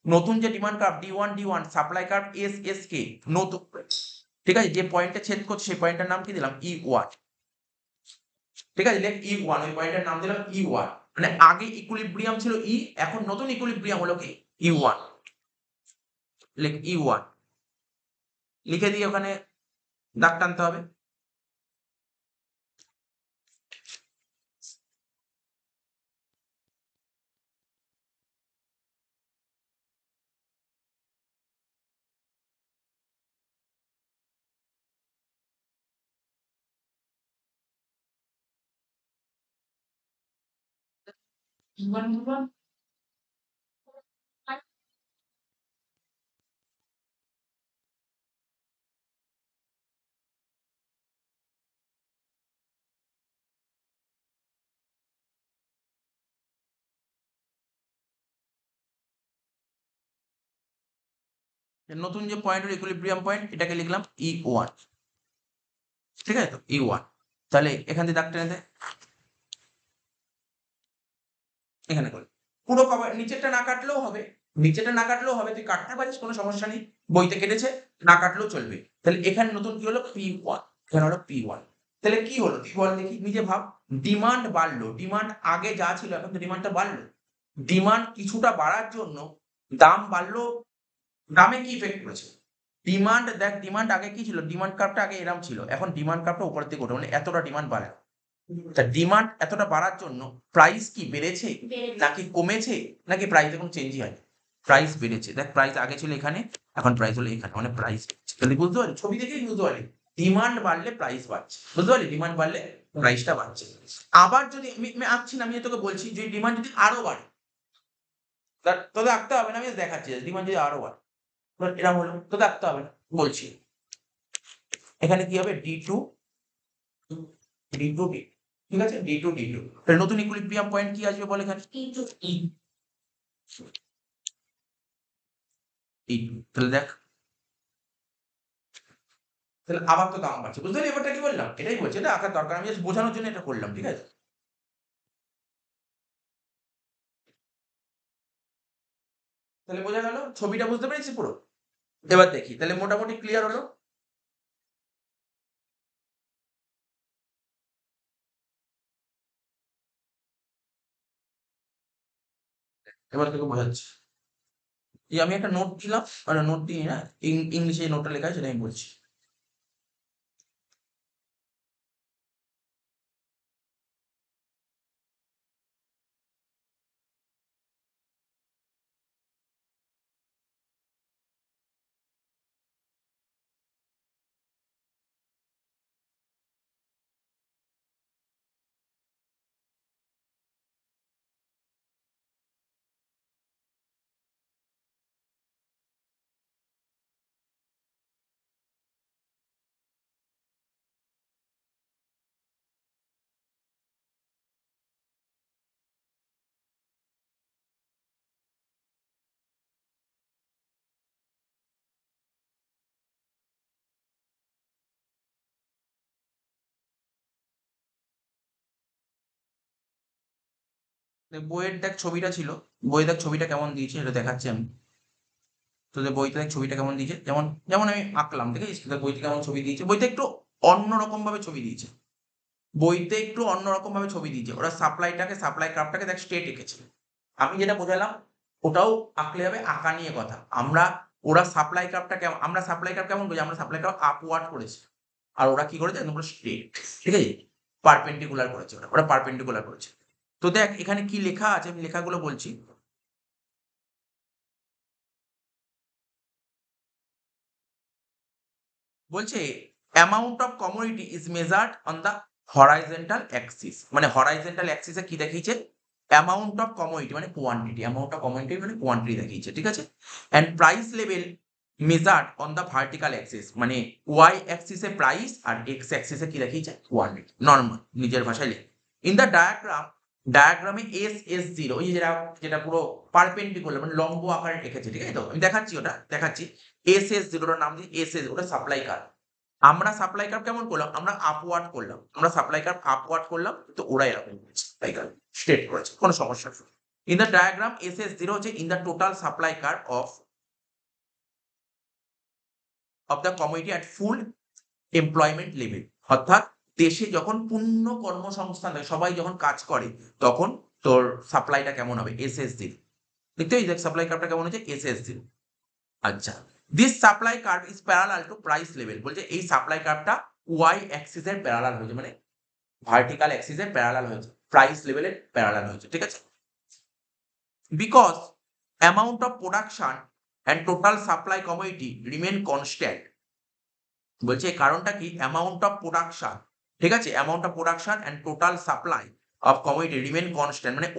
নতুন যে demand curve D1 D1, supply curve SSK, নতুন, ঠিক আছে, যে পয়েন্টে ছেদ করছে সেই পয়েন্টের নাম কি দিলাম, E1, ঠিক আছে, লেখ E1, ওই পয়েন্টের নাম দিলাম E1। মানে আগে ইকুইলিব্রিয়াম ছিল E, এখন নতুন ইকুইলিব্রিয়াম হলো কি E1, লেখ E1, লিখে দিয়ে ওখানে দাগ টানতে হবে। নতুন যে পয়েন্ট হলো ইকুইলিব্রিয়াম পয়েন্ট, এটাকে লিখলাম E1, ঠিক আছে তো, E1। তাহলে এখান থেকে দাগ টেনে দে, এখানে করে পুরো কভার, নিচেরটা না কাটলেও হবে, নিচেরটা না কাটলেও হবে, তুই কাটতে পারিস, কোনো সমস্যা নেই, বইতে কেটেছে, না কাটলেও চলবে। তাহলে এখানে নতুন কি হলো, P1, এখানে হলো P1। তাহলে কি হলো তুই বল দেখি, নিজে ভাব, ডিমান্ড বাড়লো, ডিমান্ড আগে যা ছিল এখন তো ডিমান্ডটা বাড়লো, ডিমান্ড কিছুটা বাড়ার জন্য দাম বাড়লো, দামে কি ইফেক্ট করেছে, ডিমান্ড, দেখ ডিমান্ড আগে কি ছিল, ডিমান্ড কার্ভটা আগে এরম ছিল, এখন ডিমান্ড কার্ভটা উপরের দিকে ওঠে, মানে এতটা ডিমান্ড বাড়ে। তা ডিমান্ড এতটা বাড়ার জন্য প্রাইস কি বেড়েছে নাকি কমেছে, নাকি প্রাইসে কোনো চেঞ্জই হয়নি, প্রাইস বেড়েছে। দেখ প্রাইস আগে ছিল এখানে, এখন প্রাইস হলো এখানে, মানে প্রাইস তাহলে বুঝতে পারলি, ছবি দেখেই বুঝতে পারলি, ডিমান্ড বাড়লে প্রাইস বাড়ছে, বুঝতে পারলি, ডিমান্ড বাড়লে প্রাইসটা বাড়ছে। আবার যদি আমি আঁকছি না, আমি তোকে বলছি যে ডিমান্ড যদি আরো বাড়ে, তোদের আঁকতে হবে না, আমি দেখাচ্ছি, ডিমান্ড যদি আরো বাড়ে, এরকম হলো, তোদের আঁকতে হবে না, বলছি এখানে কি হবে, D2 D2 D, ঠিক আছে, D2 D2। তাহলে নতুন ইকুইলিব্রিয়াম পয়েন্ট কি আসবে বল এখানে, E2। তাহলে দেখ, তাহলে আবার তো দাম বাড়ছে, বুঝতে পারলি এবারটা কি বললাম, এটাই বলছি, এটা আঁকার দরকার, আমি জাস্ট বোঝানোর জন্য এটা করলাম, ঠিক আছে। তাহলে বোঝা গেল, ছবিটা বুঝতে পেরেছি পুরো। এবার দেখি, তাহলে মোটামুটি ক্লিয়ার হলো। এবার তোকে বোঝাচ্ছি, এই আমি একটা নোট দিলাম, মানে নোট দিই না, ইংলিশে নোটটা লেখা আছে সেটা আমি বলছি। বইয়ের দেখ ছবিটা ছিল, বইয়ে দেখ ছবিটা কেমন দিয়েছে এটা দেখাচ্ছি আমি তোদের, বইতে দেখ ছবিটা কেমন দিয়েছে, যেমন যেমন আমি আঁকলাম, ঠিক আছে, তোদের বইতে কেমন ছবি দিয়েছে, বইতে একটু অন্যরকম ভাবে ছবি দিয়েছে, বইতে একটু অন্যরকম ভাবে ছবি দিয়েছে, ওরা সাপ্লাই ক্রাফটাকে দেখ স্ট্রেট এঁকেছে, আমি যেটা বোঝালাম ওটাও আঁকলে হবে, আঁকা নিয়ে কথা। ওরা সাপ্লাই ক্রাফটা কেমন, আমরা সাপ্লাই ক্রাফ কেমন বুঝি, আমরা সাপ্লাই ক্রাফ আপওয়ার্ড করেছি, আর ওরা কি করেছে একদম পুরো স্ট্রেট, ঠিক আছে, পারপেন্ডিকুলার করেছে, ওরা পারপেন্ডিকুলার করেছে। তো দেখ এখানে কি লেখা আছে, আমি লেখাগুলো বলছি, বলছে amount of commodity is measured on the horizontal Axis, মানে হরাইজন্টাল অ্যাক্সিসে কি দেখিয়েছে, অ্যামাউন্ট অফ কমোডিটি মানে কোয়ান্টিটি, অ্যামাউন্ট অফ কমোডিটি মানে কোয়ান্টিটি দেখিয়েছে, ঠিক আছে। And price level measured on the vertical Axis, মানে ওয়াই অ্যাক্সিসে প্রাইস আর এক্স অ্যাক্সিসে কি দেখিয়েছে, কোয়ান্টিটি, নর্মাল নিজের ভাষায় লেখ। ইন দ্য ডায়াগ্রামে SS0, ওই যেটা যেটা পুরো পারপেন্ডিকুলার মানে লম্ব আকারে রেখেছে, ঠিক আছে, তো আমি দেখাচ্ছি, ওটা দেখাচ্ছি। SS0 নাম দিয়ে SS, ওটা সাপ্লাই কার্ভ। আমরা সাপ্লাই কার্ভ কেমন করলাম, আমরা আপওয়ার্ড করলাম, আমরা সাপ্লাই কার্ভ আপওয়ার্ড করলাম, তো ওরা এরকম সাপ্লাই কার্ভ স্ট্রেট করেছে, কোনো সমস্যা নেই। ইন দ্য ডায়াগ্রাম SS0 হচ্ছে in the total supply curve of the community at full employment level, অর্থাৎ দেশে যখন পূর্ণ কর্মসংস্থান থাকে, সবাই যখন কাজ করে, তখন তোর সাপ্লাইটা কেমন হবে, SS0, দেখতে এই দেখ সাপ্লাই কার্ভটা কেমন হচ্ছে, SS0। আচ্ছা, this supply curve is parallel to price level, বলছে এই সাপ্লাই কার্ভটা ওয়াই অ্যাক্সিসের প্যারালাল হয়েছে, মানে ভার্টিক্যাল অ্যাক্সিসের প্যারালাল হয়েছে, প্রাইস লেভেলের প্যারালাল হয়েছে, ঠিক আছে। Because amount of production and total supply commodity remain constant, বলছে কারণটা কি, অ্যামাউন্ট অফ প্রোডাকশন, ঠিক আছে, amount of production and total supply of commodity remain constant, মানে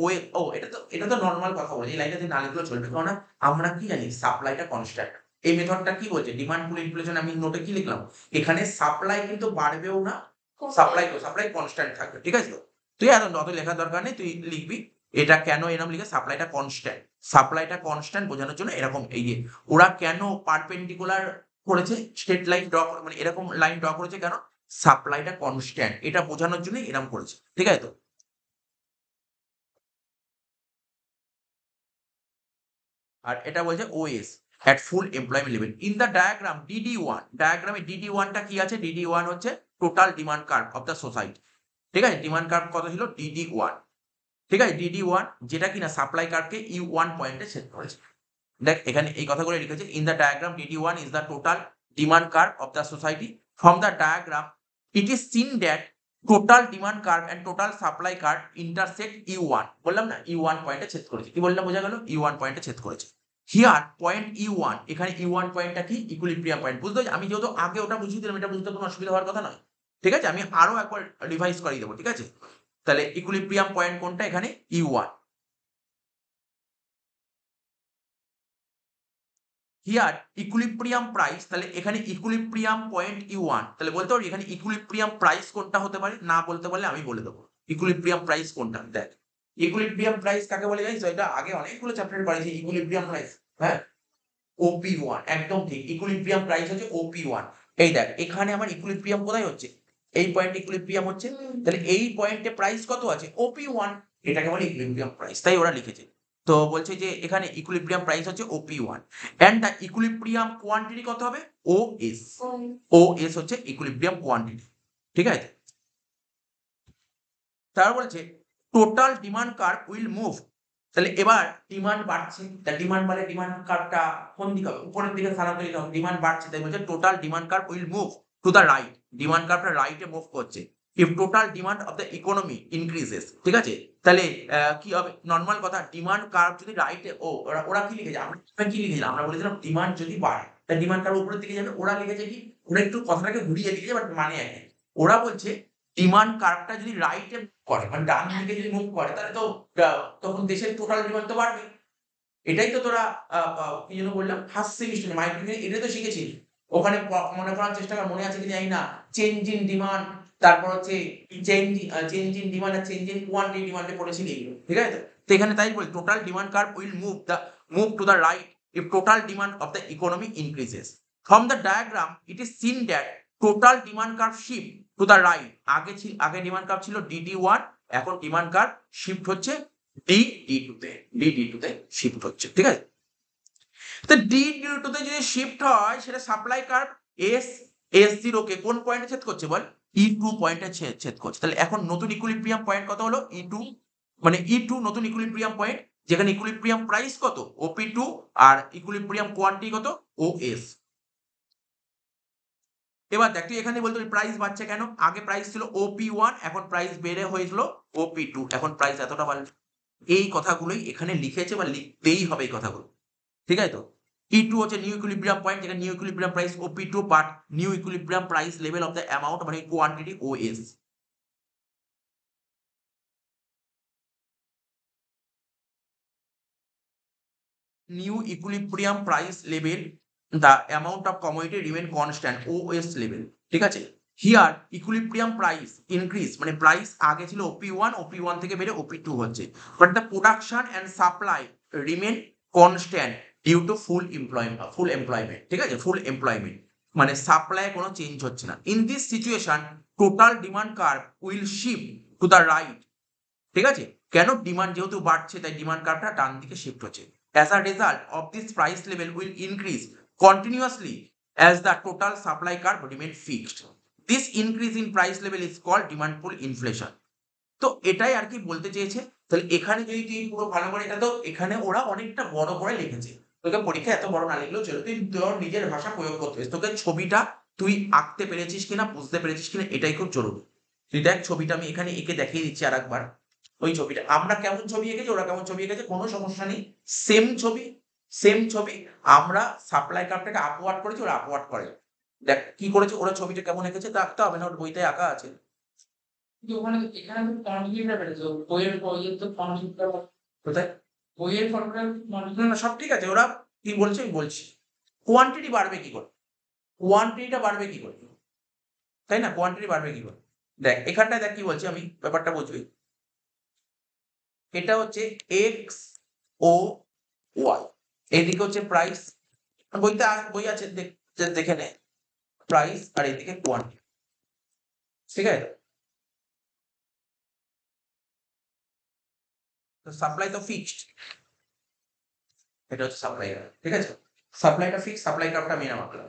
এটা তো নর্মাল কথা বলছে, এই লাইনটা না লিখলেও চলবে, কারণ আমরা কি জানি সাপ্লাইটা কনস্ট্যান্ট। এই মেথডটা কি বলছে, ডিমান্ড পুল ইনফ্লেশন, আমি নোটে কি লিখলাম, এখানে সাপ্লাই কিন্তু বাড়বেও না, সাপ্লাই কনস্ট্যান্ট থাকবে, ঠিক আছে। তুই অত লেখার দরকার নেই, তুই লিখবি এটা কেন এরকম লিখে, সাপ্লাইটা কনস্ট্যান্ট বোঝানোর জন্য এরকম, এই যে ওরা কেন পারপেন্ডিকুলার করেছে, স্ট্রেট লাইন ড্র, মানে এরকম লাইন ড্র করেছে কেন, সাপ্লাইটা কনস্ট্যান্ট, এটা বোঝানোর জন্য এরকম করেছে, ঠিক আছে। তো আর এটা বলছে OS at full employment level in the diagram DD1, ডায়াগ্রামে DD1 টা কি আছে, DD1 হচ্ছে total demand curve of the society, ঠিক আছে, ডিমান্ড কার্ভ কত ছিল, DD1, ঠিক আছে, DD1 যেটা কিনা সাপ্লাই কার্ভকে E1 পয়েন্টে সেট করেছে। দেখ এখানে এই কথাগুলো লিখেছে, in the diagram DD1 is the total demand curve of the society, from the diagram it is seen that total demand curve and total supply curve intersect E1, বললাম না E1 পয়েন্টে ছেদ করেছে, কি বললাম বোঝা গেল, E1 পয়েন্টে ছেদ করেছে। হিয়ার পয়েন্ট E1, এখানে E1 পয়েন্টটা কি, ইকুইলিব্রিয়াম পয়েন্ট, বুঝতে পারছি, আমি যেহেতু আগে ওটা বুঝিয়ে দিলাম, এটা বুঝতে কোনো অসুবিধা হওয়ার কথা নয়, ঠিক আছে, আমি আরো একবার রিভাইজ করিয়ে দেবো, ঠিক আছে। তাহলে ইকুইলিব্রিয়াম পয়েন্ট কোনটা, এখানে E1। হিয়ার ইকুইলিব্রিয়াম প্রাইস, তাহলে এখানে ইকুইলিব্রিয়াম পয়েন্ট E1, তাহলে বলতে পারি এখানে ইকুইলিব্রিয়াম প্রাইস কোনটা হতে পারে, না বলতে পারলে আমি বলে দেবো ইকুইলিব্রিয়াম প্রাইস কোনটা। দেখ ইকুইলিব্রিয়াম প্রাইস কাকে বলে জানিস, এটা আগে অনেকগুলো চ্যাপ্টারে পড়েছি, ইকুইলিব্রিয়াম প্রাইস, হ্যাঁ, OP1, একদম ঠিক, ইকুইলিব্রিয়াম প্রাইস হচ্ছে OP1। এই দেখ এখানে আমার ইকুইলিব্রিয়াম কোথায় হচ্ছে, এই পয়েন্টে ইকুইলিব্রিয়াম হচ্ছে, তাহলে এই পয়েন্টে প্রাইস কত আছে, OP1, এটাকে বলে ইকুইলিব্রিয়াম প্রাইস, তাই ওরা লিখেছে। তো বলছে যে এখানে ইকুইলিব্রিয়াম প্রাইস হচ্ছে OP1 and the equilibrium quantity কত হবে, OS হচ্ছে ইকুইলিব্রিয়াম কোয়ান্টিটি, ঠিক আছে। তারপর বলছে total demand curve will move, তাহলে এবার ডিমান্ড বাড়ছে, তা ডিমান্ড বাড়লে ডিমান্ড কার্ভটা কোন দিকে হবে, উপরের দিকে স্থানান্তরিত হবে, ডিমান্ড বাড়ছে, তাই বলছে total demand curve will move to the right, demand কার্ভটা রাইটে মুভ করছে, if total demand of the economy increases, ঠিক আছে। তাহলে কি হবে, নর্মাল কথা, ডিমান্ড কার্ভ যদি রাইটে, ওরা কি লিখেছে, আমরা কি লিখেছিলাম, আমরা বলেছিলাম ডিমান্ড যদি বাড়ে তা ডিমান্ড কার্ভ উপরের দিকে যাবে, ওরা লিখেছে কি, ওরা একটু কথাটাকে ঘুরিয়ে লিখেছে, বাট মানে একই, ওরা বলছে ডিমান্ড কার্ভটা যদি রাইটে করে, মানে ডান দিকে যদি মুভ করে, তাহলে তো তখন দেশের টোটাল ডিমান্ড তো বাড়বে, এটাই তো তোরা কি যেন বললাম ফার্স্ট সেমিস্টারে মাইক্রো, এটাই তো শিখেছি, ওখানে মনে করার চেষ্টা কর, মনে আছে কি জানি না, চেঞ্জ ইন ডিমান্ড, তারপর হচ্ছে চেঞ্জ ইন ডিমান্ড আর চেঞ্জ ইন কোয়ান্টিটি ডিমান্ডে পড়েছিলি, ঠিক আছে। তো এখানে তাই বলি total demand curve will move to the right if total demand of the economy increases. From the diagram it is seen that total demand curve shift to the right, আগে ডিমান্ড কার্ভ ছিল DD1, এখন ডিমান্ড কার্ভ শিফট হচ্ছে DD2 তে, DD2 তে শিফট হচ্ছে, ঠিক আছে। তো DD2 তে যদি শিফট হয়, সেটা সাপ্লাই কার্ভ S0 কে কোন পয়েন্টে ছেদ করছে বল, E2 পয়েন্টে ছেদ করছে, তাহলে এখন নতুন ইকুইলিব্রিয়াম পয়েন্ট কত হলো, E2, মানে E2 নতুন ইকুইলিব্রিয়াম পয়েন্ট, যেখানে ইকুইলিব্রিয়াম প্রাইস কত OP2 আর ইকুইলিব্রিয়াম কোয়ান্টিটি কত OS। এবার দেখ তুই এখানে বলতো প্রাইস বাড়ছে কেন, আগে প্রাইস ছিল OP1, এখন প্রাইস বেড়ে হয়েছিল OP2, এখন প্রাইস এতটা বাড়লো, এই কথাগুলোই এখানে লিখেছে বা লিখতেই হবে এই কথাগুলো, ঠিক আছে। তো E2 হচ্ছে নিউ ইকুইলিব্রিয়াম পয়েন্ট, যেখানে new equilibrium price OP2 but new equilibrium price level of the amount মানে quantity OS। New equilibrium price level the amount of commodity remain constant OS level, ঠিক আছে। হিয়ার ইকুইলিব্রিয়াম প্রাইস ইনক্রিজ মানে প্রাইস আগে ছিল OP1 থেকে বেড়ে OP2 হচ্ছে, but the production and supply remain constant due to full employment, ঠিক আছে, ফুল এমপ্লয়মেন্ট মানে সাপ্লাই কোনো চেঞ্জ হচ্ছে না। In this situation total demand curve will shift to the right, ঠিক আছে। কেন? ডিমান্ড যেহেতু বাড়ছে তাই ডিমান্ড কার্ভটা ডান দিকে শিফট হচ্ছে। As a result of this, price level will increase continuously as the total supply curve remain fixed. This increase in price level is called demand pull inflation. তো এটাই আর কি বলতে চেয়েছে। তাহলে এখানে যদি তুই পুরো ভালো করে, এটা তো এখানে ওরা অনেকটা বড় করে লিখেছে, তোকে পরীক্ষা এত বড় না লিখলেও চলো, তুই তোর নিজের ভাষা প্রয়োগ করতে হবে। তোকে ছবিটা তুই আঁকতে পেরেছিস কিনা, বুঝতে পেরেছিস কিনা, এটাই খুব জরুরি। তুই দেখ ছবিটা আমি এখানে এঁকে দেখিয়ে দিচ্ছি আর একবার। ওই ছবিটা আমরা কেমন ছবি এঁকেছি, ওরা কেমন ছবি এঁকেছে, কোনো সমস্যা নেই। সেম ছবি আমরা সাপ্লাই কার্ভটাকে আপওয়ার্ড করেছি, ওরা আপওয়ার্ড করে। দেখ কি করেছে ওরা, ছবিটা কেমন এঁকেছে তা আঁকতে হবে না, ওর বইতে আঁকা আছে। এখানে তো কোয়ান্টিটিটা বেড়েছে, বইয়ের তো কোয়ান্টিটিটা কোথায়? বইয়ের ফর্মুলা না সব ঠিক আছে, ওরা কি বলছে আমি বলছি। কোয়ান্টিটি বাড়বে কি করে, কোয়ান্টিটিটা বাড়বে কি করে, তাই না? কোয়ান্টিটি বাড়বে কি করে, দেখ এখানটায় দেখ কি বলছি আমি, ব্যাপারটা বুঝবি। এটা হচ্ছে এক্স ও ওয়াই, এইদিকে হচ্ছে প্রাইস, বইতে বই আছে দেখে নে, প্রাইস আর এইদিকে কোয়ান্টিটি, ঠিক আছে। তো সাপ্লাই তো ফিক্সড, এটা হচ্ছে সাপ্লাই, ঠিক আছে। সাপ্লাইটা ফিক্স, সাপ্লাই কার্ভটা আমি নাম আঁকলাম।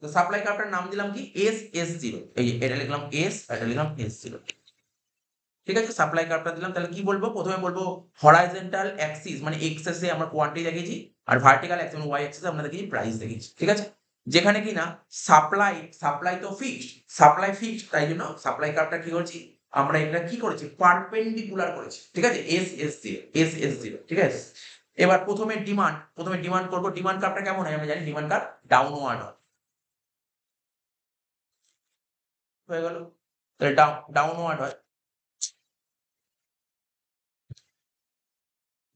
তো সাপ্লাই কার্ভটার নাম দিলাম কি S0, এই এটা লিখলাম S, এটা লিখলাম S0, ঠিক আছে। সাপ্লাই কার্ভটা দিলাম, তাহলে কি বলবো, প্রথমে বলবো হরাইজন্টাল অ্যাক্সিস মানে এক্স এ আমরা কোয়ান্টিটি দেখিয়েছি, আর ভার্টিক্যাল অ্যাক্সিস মানে ওয়াই অ্যাক্সিসে আমরা দেখিয়েছি প্রাইস দেখিয়েছি, ঠিক আছে। যেখানে কিনা সাপ্লাই তো ফিক্সড, সাপ্লাই ফিক্সড, তাই জন্য সাপ্লাই কার্ভটা কি করছি আমরা, এটা কি করেছি পারপেন্ডিকুলার করেছি, ঠিক আছে, S0, ঠিক আছে। এবার প্রথমে ডিমান্ড করবো, ডিমান্ড কার্ভটা কেমন হয় আমরা জানি, ডিমান্ড কার্ভ ডাউনওয়ার্ড হয়, হয়ে গেল, তাহলে ডাউনওয়ার্ড হয়।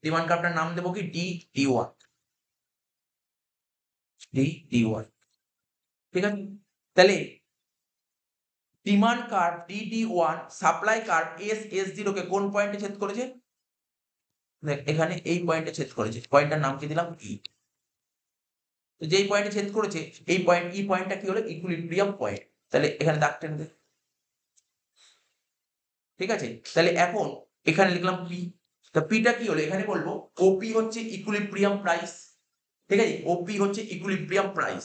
ডিমান্ড কার্ভটার নাম দেবো কি DD1, ঠিক আছে। তাহলে demand curve DD1, supply curve S0 কে কোন পয়েন্টে ছেদ করেছে, দেখ এখানে এই পয়েন্টে ছেদ করেছে, পয়েন্টটার নাম কি দিলাম E। তো যেই পয়েন্টে ছেদ করেছে এই পয়েন্টটা কি হলো, ইকুইলিব্রিয়াম পয়েন্ট, তাহলে এখানে দাগ টেনে দে, ঠিক আছে। তাহলে এখন এখানে লিখলাম P, তো Pটা কি হলো, এখানে বলবো OP হচ্ছে ইকুইলিব্রিয়াম প্রাইস, ঠিক আছে, OP হচ্ছে ইকুইলিব্রিয়াম প্রাইস,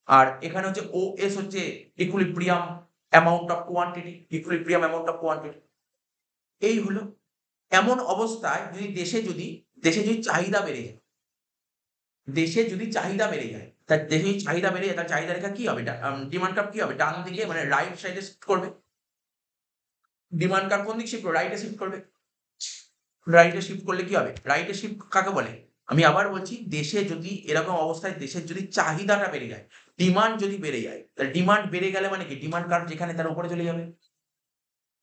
আর এখানে হচ্ছে OS হচ্ছে ইকুইলিব্রিয়াম অ্যামাউন্ট অফ কোয়ান্টিটি, এই হলো। এমন অবস্থায় যদি দেশে যদি চাহিদা বেড়ে যায়, তার দেশে যদি চাহিদা বেড়ে যায়, তার চাহিদা রেখা কি হবে, ডিমান্ড কার্ভ কি হবে, ডান দিকে মানে রাইট সাইডে শিফট করবে। ডিমান্ড কার্ভ কোন দিকে শিফট করবে, রাইটে শিফট করবে। রাইটে শিফট করলে কি হবে, রাইটে শিফট কাকে বলে, আমি আবার বলছি, দেশে যদি এরকম অবস্থায় দেশের যদি চাহিদাটা বেড়ে যায়, ডিমান্ড যদি বেড়ে যায়, তাহলে ডিমান্ড বেড়ে গেলে মানে কি ডিমান্ড কার্ভ যেখানে তার উপরে চলে যাবে,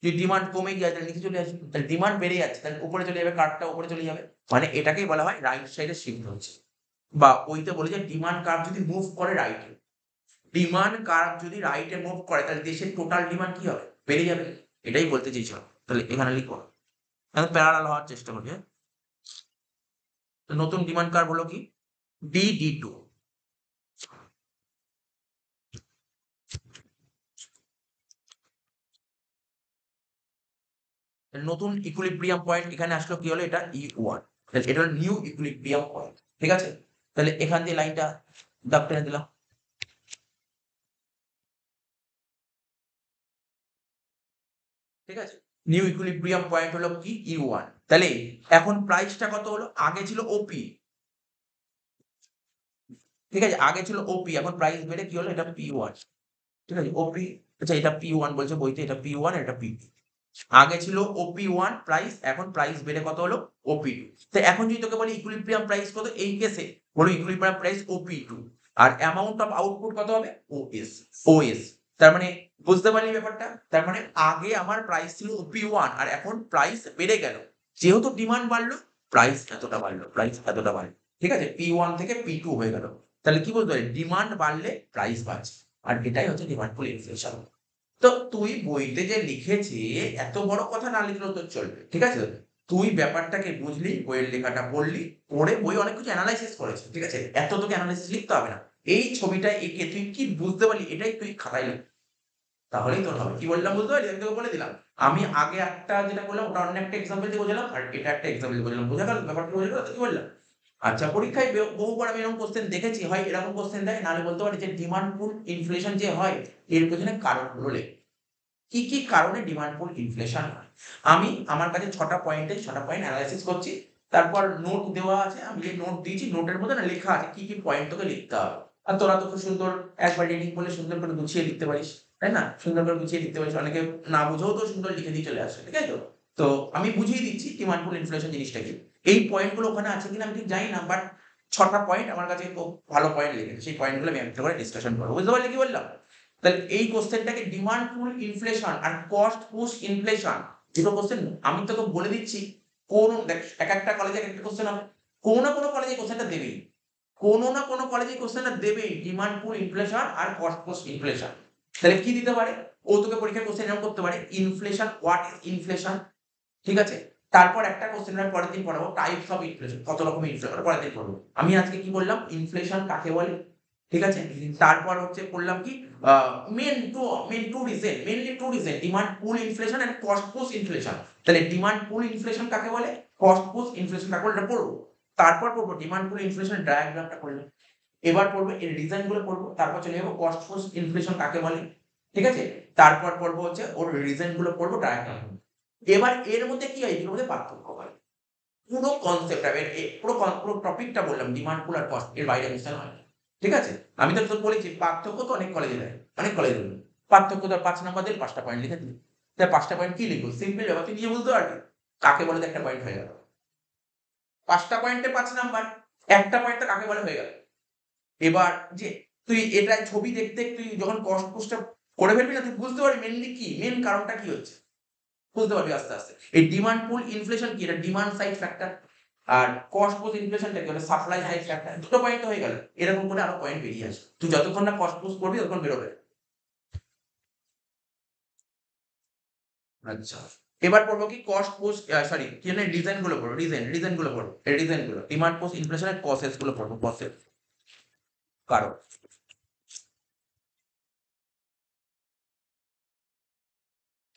যদি ডিমান্ড কমে যায় তাহলে নিচে চলে আসবে, তাহলে ডিমান্ড বেড়ে যাচ্ছে তাহলে উপরে চলে যাবে, কার্ভটা উপরে চলে যাবে, মানে এটাকেই বলা হয় রাইট সাইডে শিফট হচ্ছে। বা ওইতে বলে যে ডিমান্ড কার্ভ যদি মুভ করে রাইটে, ডিমান্ড কার্ভ যদি রাইটে মুভ করে তাহলে দেশের টোটাল ডিমান্ড কি হবে, বেড়ে যাবে, এটাই বলতে চাইছো। তাহলে এখানে লিখো, এখন প্যারালাল হওয়ার চেষ্টা করবে। নতুন ডিমান্ড কার্ভ হলো কি DD2, নতুন ইকুইলিব্রিয়াম পয়েন্ট এখানে আসলো, কি হলো এটা E1, তাহলে এটা হলো নিউ ইকুইলিব্রিয়াম পয়েন্ট, ঠিক আছে। তাহলে এখান দিয়ে লাইনটা দাগ টেনে দিলাম, ঠিক আছে। নিউ ইকুইলিব্রিয়াম পয়েন্ট হলো কি E1, তাহলে এখন প্রাইসটা কত হলো, আগে ছিল OP, ঠিক আছে, আগে ছিল OP, এখন প্রাইস বেড়ে কি হলো, এটা P1, ঠিক আছে, OP, আচ্ছা এটা P1 বলছে বইতে, এটা P1 এটা P2, আগে ছিল OP1 প্রাইস, এখন প্রাইস বেড়ে কত হলো OP2। তো এখন যদি তোকে বলি ইকুইলিব্রিয়াম প্রাইস কত, এই কেসে বলো ইকুইলিব্রিয়াম প্রাইস OP2, আর অ্যামাউন্ট অফ আউটপুট কত হবে OS। তার মানে বুঝতে পারলি ব্যাপারটা? তার মানে আগে আমার প্রাইস ছিল OP1 আর এখন প্রাইস বেড়ে গেল, যেহেতু ডিমান্ড বাড়লো প্রাইস এতটা বাড়লো, ঠিক আছে, P1 থেকে P2 হয়ে গেল। তাহলে কি বলতে পারি, ডিমান্ড বাড়লে প্রাইস বাড়ছে, আর এটাই হচ্ছে ডিমান্ড পুল ইনফ্লেশন। তো তুই বইতে যে লিখেছে এত বড় কথা না লিখলেও তোর চলবে, ঠিক আছে, তুই ব্যাপারটাকে বুঝলি, বইয়ের লেখাটা পড়লি, পড়ে বই অনেক কিছু অ্যানালাইসিস করেছে, ঠিক আছে, এত তোকে অ্যানালাইসিস লিখতে হবে না, এই ছবিটা এঁকে তুই কি বুঝতে পারলি এটাই তুই খাতায় লিখ, তাহলেই তোর হবে। কি বললাম বুঝতে পারলি? আমি তোকে বলে দিলাম, আমি আগে একটা যেটা বললাম ওটা অন্য একটা এক্সাম্পল দিয়ে বোঝালাম, আর এটা একটা এক্সাম্পল দিয়ে বোঝালাম, বোঝা গেল ব্যাপারটা? বোঝা গেল কি বললাম? আচ্ছা, পরীক্ষায় বহুবার আমি এরকম কোশ্চেন দেখেছি, হয় এরকম কোশ্চেন দেয়, নাহলে বলতে পারি যে ডিমান্ড পুল ইনফ্লেশন যে হয় এর পেছনে কারণগুলো লেখ, কি কি কারণে ডিমান্ড পুল ইনফ্লেশন হয়। আমি আমার কাছে 6টা পয়েন্ট অ্যানালাইসিস করছি, তারপর নোট দেওয়া আছে, আমি যে নোট দিয়েছি নোটের মধ্যে না লেখা আছে কি কি পয়েন্ট তোকে লিখতে হবে, আর তোরা তো খুব সুন্দর একবার রিডিং করলে সুন্দর করে গুছিয়ে লিখতে পারিস, তাই না? সুন্দর করে গুছিয়ে লিখতে পারিস, অনেকে না বুঝেও তো সুন্দর লিখে দিয়ে চলে আসে, ঠিক আছে তো? তো আমি বুঝিয়ে দিচ্ছি ডিমান্ড পুল ইনফ্লেশন জিনিসটা কি। এই পয়েন্টগুলো ওখানে আছে কিনা আমি ঠিক জানি না, বাট 6টা পয়েন্ট আমার কাছে খুব ভালো পয়েন্ট লিখেছে, সেই পয়েন্টগুলো আমি একটা করে ডিসকাশন করবো, বুঝতে পারলি কি বললাম? তাহলে এই কোশ্চেনটাকে ডিমান্ড পুল ইনফ্লেশন আর কস্ট পুশ ইনফ্লেশন, দুটো কোশ্চেন আমি তোকে বলে দিচ্ছি, কোন দেখ এক একটা কলেজে এক একটা কোশ্চেন হবে, কোনো না কোনো কলেজে কোশ্চেনটা দেবেই, কোনো না কোনো কলেজে কোশ্চেনটা দেবেই, ডিমান্ড পুল ইনফ্লেশন আর কস্ট পুশ ইনফ্লেশন। তাহলে কি দিতে পারে ও তোকে পরীক্ষার কোশ্চেন এরকম করতে পারে, ইনফ্লেশন, হোয়াট ইজ ইনফ্লেশন, ঠিক আছে, তারপর একটা কোশ্চেন আমি পরের দিন পড়াবো, টাইপস অফ ইনফ্লেশন, কত রকমের ইনফ্লেশন পরের দিন পড়বো। আমি আজকে কি বললাম, ইনফ্লেশন কাকে বলে, ঠিক আছে, তারপর হচ্ছে বললাম কি mainly two reason, demand pull inflation and cost push inflation. তাহলে ডিমান্ড পুল ইনফ্লেশন কাকে বলে, কস্ট পুশ ইনফ্লেশন কাকে বলে, এটা পড়বো। তারপর পড়বো ডিমান্ড পুল ইনফ্লেশন ডায়াগ্রামটা করলাম, এবার পড়বো এর রিজন গুলো পড়বো, তারপর চলে যাবো কস্ট পুশ ইনফ্লেশন কাকে বলে, ঠিক আছে, তারপর পড়বো হচ্ছে ওর রিজন গুলো পড়বো, ডায়াগ্রাম। এবার এর মধ্যে কি হয়, এগুলোর মধ্যে পার্থক্য হয়, পুরো কনসেপ্ট হবে, পুরো টপিকটা বললাম ডিমান্ড পুল আর কস্ট, এর বাইরে মিশন হয় না, ঠিক আছে। আমি তো তোর বলেছি পার্থক্য তো অনেক কলেজে দেয়, পার্থক্য তো 5 নাম্বার দিলে 5টা পয়েন্ট লিখে দিবি, তাই 5টা পয়েন্ট কি লিখবো, সিম্পল ব্যাপার, তুই নিজে বুঝতে পারবি কাকে বলে, একটা পয়েন্ট হয়ে গেল, 5টা পয়েন্টে 5 নাম্বার, একটা পয়েন্টটা কাকে বলে হয়ে গেল। এবার যে তুই এটা ছবি দেখতে তুই যখন কস্ট পুশটা করে ফেলবি না, তুই বুঝতে পারবি মেনলি কি, মেন কারণটা কি হচ্ছে, বুঝতে পারবি আস্তে আস্তে। এই ডিমান্ড পুল ইনফ্লেশন কি, এটা ডিমান্ড সাইড ফ্যাক্টর, আর কস্ট পুশ ইনফ্লেশনটা কি, এটা সাপ্লাই সাইড ফ্যাক্টর, দুটো পয়েন্ট তো হয়ে গেল, এরকম করে আরো পয়েন্ট বেরিয়ে আসে, তুই যতক্ষণ না কস্ট পুশ করবি ততক্ষণ বেরোবে। আচ্ছা, এবার পড়বো কি কস্ট পুশ, সরি কি জানি রিজন গুলো পড়বো, রিজন গুলো পড়বো, এই রিজন গুলো, ডিমান্ড পুশ ইনফ্লেশনের কসেস গুলো পড়বো, কসেস, কারণ।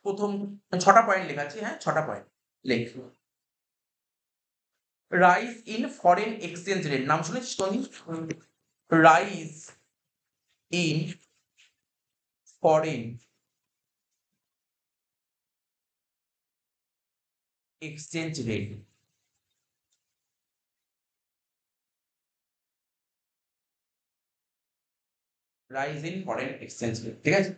প্রথম 6টা পয়েন্ট লেখাচ্ছি, হ্যাঁ 6টা পয়েন্ট লেখ। Rise in foreign exchange rate, নাম শুনেছিস Tony? Rise in foreign exchange rate, rise in foreign exchange rate, ঠিক আছে।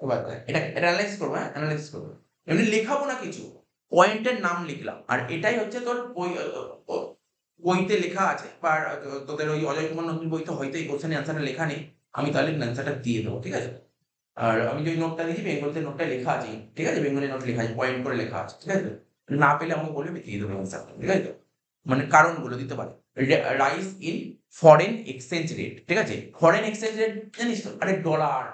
এবার এটা অ্যানালাইজ করবো, হ্যাঁ অ্যানালাইজ করবো, এমনি লেখাবো না কিছু, পয়েন্টের নাম লিখলাম, আর এটাই হচ্ছে তোর বই, বইতে লেখা আছে, বা তোদের ওই অজয় কুমার নতুন বইতে হয়তো এই কোশ্চেনের অ্যান্সারটা লেখা নেই, আমি তাহলে অ্যান্সারটা দিয়ে দেবো, ঠিক আছে। আর আমি যে নোটটা দিয়েছি বেঙ্গলিতে নোটটা লেখা আছে, ঠিক আছে, বেঙ্গলি নোট লেখা আছে, পয়েন্ট করে লেখা আছে, ঠিক আছে, না পেলে আমাকে বলবে আমি দিয়ে দেবো অ্যান্সারটা, ঠিক আছে, মানে কারণগুলো দিতে পারে। Rise in foreign exchange rate, ঠিক আছে, ফরেন এক্সচেঞ্জ রেট জানিস তো, আরে ডলার,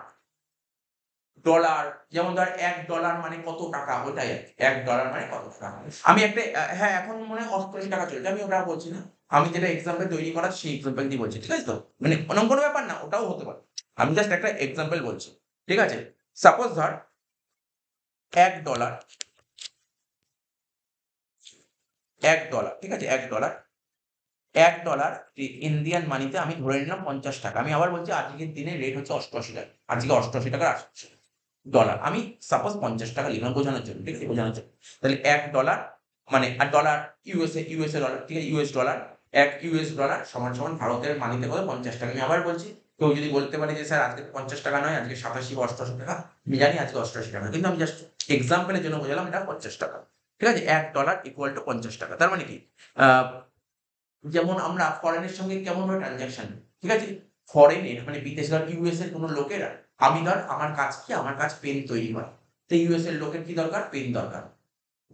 যেমন ধর $1 মানে কত টাকা, ওটাই $1 মানে কত টাকা। আমি একটা হ্যাঁ এখন মনে হয় 88 টাকা চলছে, আমি ওটা বলছি না, আমি যেটা এক্সাম্পল তৈরি করা সেই এক্সাম্পল দিয়ে বলছি, ঠিক আছে তো, মানে অন্য কোনো ব্যাপার না, ওটাও হতে পারে, আমি জাস্ট একটা এক্সাম্পল বলছি, ঠিক আছে। সাপোজ ধর $1, ঠিক আছে, $1 ইন্ডিয়ান মানিতে আমি ধরে নিলাম 50 টাকা, আমি আবার বলছি আজকের দিনে রেট হচ্ছে 88 টাকা, আজকে 88 টাকার ডলার, আমি সাপোজ 50 টাকা লিখলাম বোঝানোর জন্য, ঠিক আছে, বোঝানোর জন্য। তাহলে $1 মানে, আর ডলার ইউএসএ ডলার, ঠিক আছে, $1, $1 সমান সমান ভারতের মানিতে কত, 50 টাকা। আমি আবার বলছি, কেউ যদি বলতে পারে যে স্যার আজকে 50 টাকা নয়, আজকে 87 বা 88 টাকা, আমি জানি আজকে 88 টাকা, কিন্তু আমি জাস্ট এক্সাম্পলের জন্য বোঝালাম এটা 50 টাকা, ঠিক আছে। $1 ইকুয়াল টু 50 টাকা। তার মানে কি, আহ, যেমন আমরা ফরেনের সঙ্গে কেমন ভাবে ট্রানজাকশন, ঠিক আছে, ফরেনের মানে বিদেশ ধর ইউএস এর কোনো লোকেরা, আমি ধর আমার কাজ কি, আমার কাজ পেন তৈরি হয়, তো ইউএস এর লোকের কি দরকার, পেন দরকার,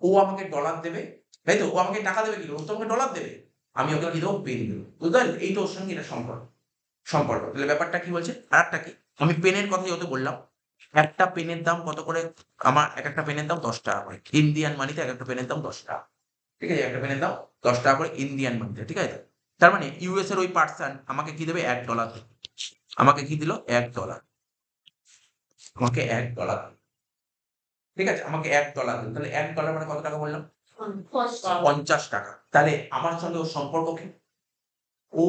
ও আমাকে ডলার দেবে, তাই তো, ও আমাকে টাকা দেবে, কি ও তো আমাকে ডলার দেবে, আমি ওকে কি দেবো, পেন দেবো, বুঝতে পারলি, এই তো ওর সঙ্গে এটা সম্পর্ক। তাহলে ব্যাপারটা কি বলছে, আর একটা কি, আমি পেনের কথা যেহেতু বললাম, একটা পেনের দাম কত করে, আমার এক একটা পেনের দাম 10 টাকা করে, ইন্ডিয়ান মানিতে এক একটা পেনের দাম 10 টাকা, ঠিক আছে, একটা পেনের দাম 10 টাকা করে ইন্ডিয়ান মানিতে, ঠিক আছে। তার মানে ইউএস এর ওই পার্সন আমাকে কি দেবে, $1 দেবে, আমাকে কি দিল, $1, আমাকে $1, ঠিক আছে, আমাকে $1 দিল, তাহলে $1 মানে কত টাকা বললাম, 50 টাকা। তাহলে আমার সঙ্গে ওর সম্পর্ক কি, ও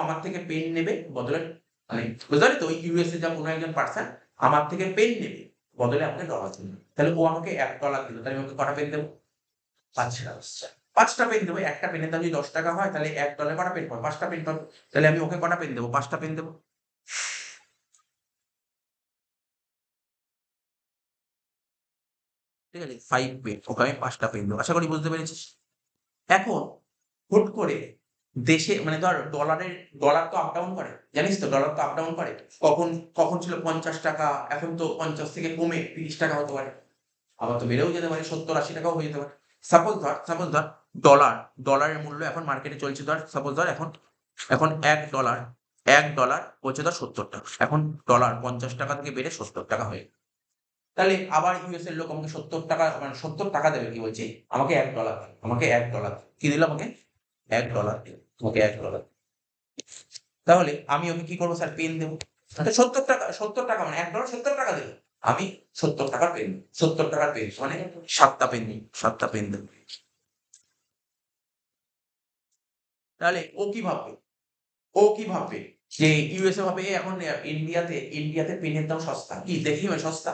আমার থেকে পেন নেবে বদলে, মানে বুঝতে পারলি তো, ওই ইউএসএ যা কোনো একজন পার্সন আমার থেকে পেন নেবে বদলে আমাকে ডলার দেবে, তাহলে ও আমাকে $1 দিল, তাহলে আমি ওকে কটা পেন দেবো, 5টা, 5টা পেন দেবো। একটা পেনের দাম যদি 10 টাকা হয় তাহলে $1 কটা পেন পাবো, 5টা পেন পাবো, তাহলে আমি ওকে কটা পেন দেবো, 5টা পেন দেবো, ঠিক আছে, 5 পেন, ওকে আমি 5টা পেন দেবো। আশা করি বুঝতে পেরেছিস। এখন হুট করে দেশে মানে ধর ডলার তো আপ ডাউন করে, জানিস তো, ডলার তো আপ ডাউন করে, কখন কখন ছিল 50 টাকা, এখন তো 50 থেকে কমে 30 টাকা হতে পারে, আবার তো বেড়েও যেতে পারে, 70-80 টাকাও হয়ে যেতে পারে। সাপোজ ধর ডলারের মূল্য এখন মার্কেটে চলছে, ধর সাপোজ ধর এখন এখন এক ডলার হচ্ছে ধর 70 টাকা, এখন ডলার 50 টাকা থেকে বেড়ে 70 টাকা হয়ে গেছে। তাহলে আবার ইউএস এর লোক আমাকে 70 টাকা, মানে 70 টাকা দেবে, কি বলছি, আমাকে $1, আমাকে $1 কি দিল, আমাকে $1 দিল, আমাকে $1। তাহলে আমি ওকে কি করবো স্যার, পেন দেবো, 70 টাকা মানে $1 70 টাকা দেবো, আমি 70 টাকার পেন, 70 টাকার পেন মানে 7টা পেন নিই, 7টা পেন দেবো। তাহলে ও কি ভাববে যে ইউএসএ ভাবে এখন ইন্ডিয়াতে পেনের দাম সস্তা, কি দেখি ভাই, সস্তা,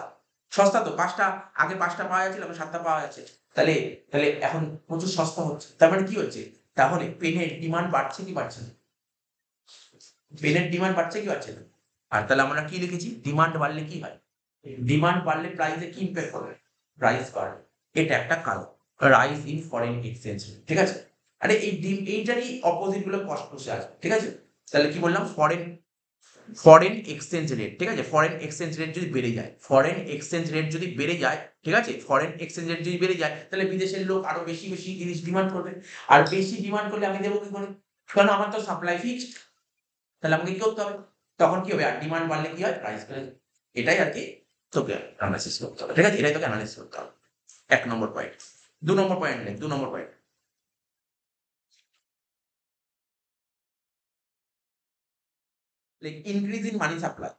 সস্তা তো, 5টা, আগে 5টা পাওয়া যাচ্ছিল, এখন 7টা পাওয়া যাচ্ছে, তাহলে তাহলে এখন প্রচুর সস্তা হচ্ছে, তার মানে কি হচ্ছে, তাহলে পেনের ডিমান্ড বাড়ছে কি বাড়ছে না, পেনের ডিমান্ড বাড়ছে কি বাড়ছে না। আর তাহলে আমরা কি লিখেছি, ডিমান্ড বাড়লে কি হয়, ডিমান্ড বাড়লে প্রাইসে কি ইম্প্যাক্ট হবে, প্রাইস বাড়বে, এটা একটা কারণ, রাইজ ইন ফরেন এক্সচেঞ্জ, ঠিক আছে। আরে এইটারই অপোজিট গুলো কষ্ট বসে আছে, ঠিক আছে। তাহলে কি বললাম, ফরেন এক্সচেঞ্জ রেট, ঠিক আছে, ফরেন এক্সচেঞ্জ রেট যদি বেড়ে যায়, ফরেন এক্সচেঞ্জ রেট যদি বেড়ে যায়, ঠিক আছে, ফরেন এক্সচেঞ্জ রেট যদি বেড়ে যায়, তাহলে বিদেশের লোক আরো বেশি বেশি জিনিস ডিমান্ড করবে, আর বেশি ডিমান্ড করলে আমি দেবো কি করে, কারণ আমার তো সাপ্লাই ফিক্সড, তাহলে আমাকে কি করতে হবে, তখন কি হবে, আর ডিমান্ড বাড়লে কি হয়, প্রাইস বেড়ে যায়, এটাই আর কি তোকে অ্যানালাইসিস করতে হবে, ঠিক আছে, এটাই তোকে অ্যানালাইসিস করতে হবে। 1 নম্বর পয়েন্ট। 2 নম্বর পয়েন্ট নেই, 2 number point, like increase in money supply.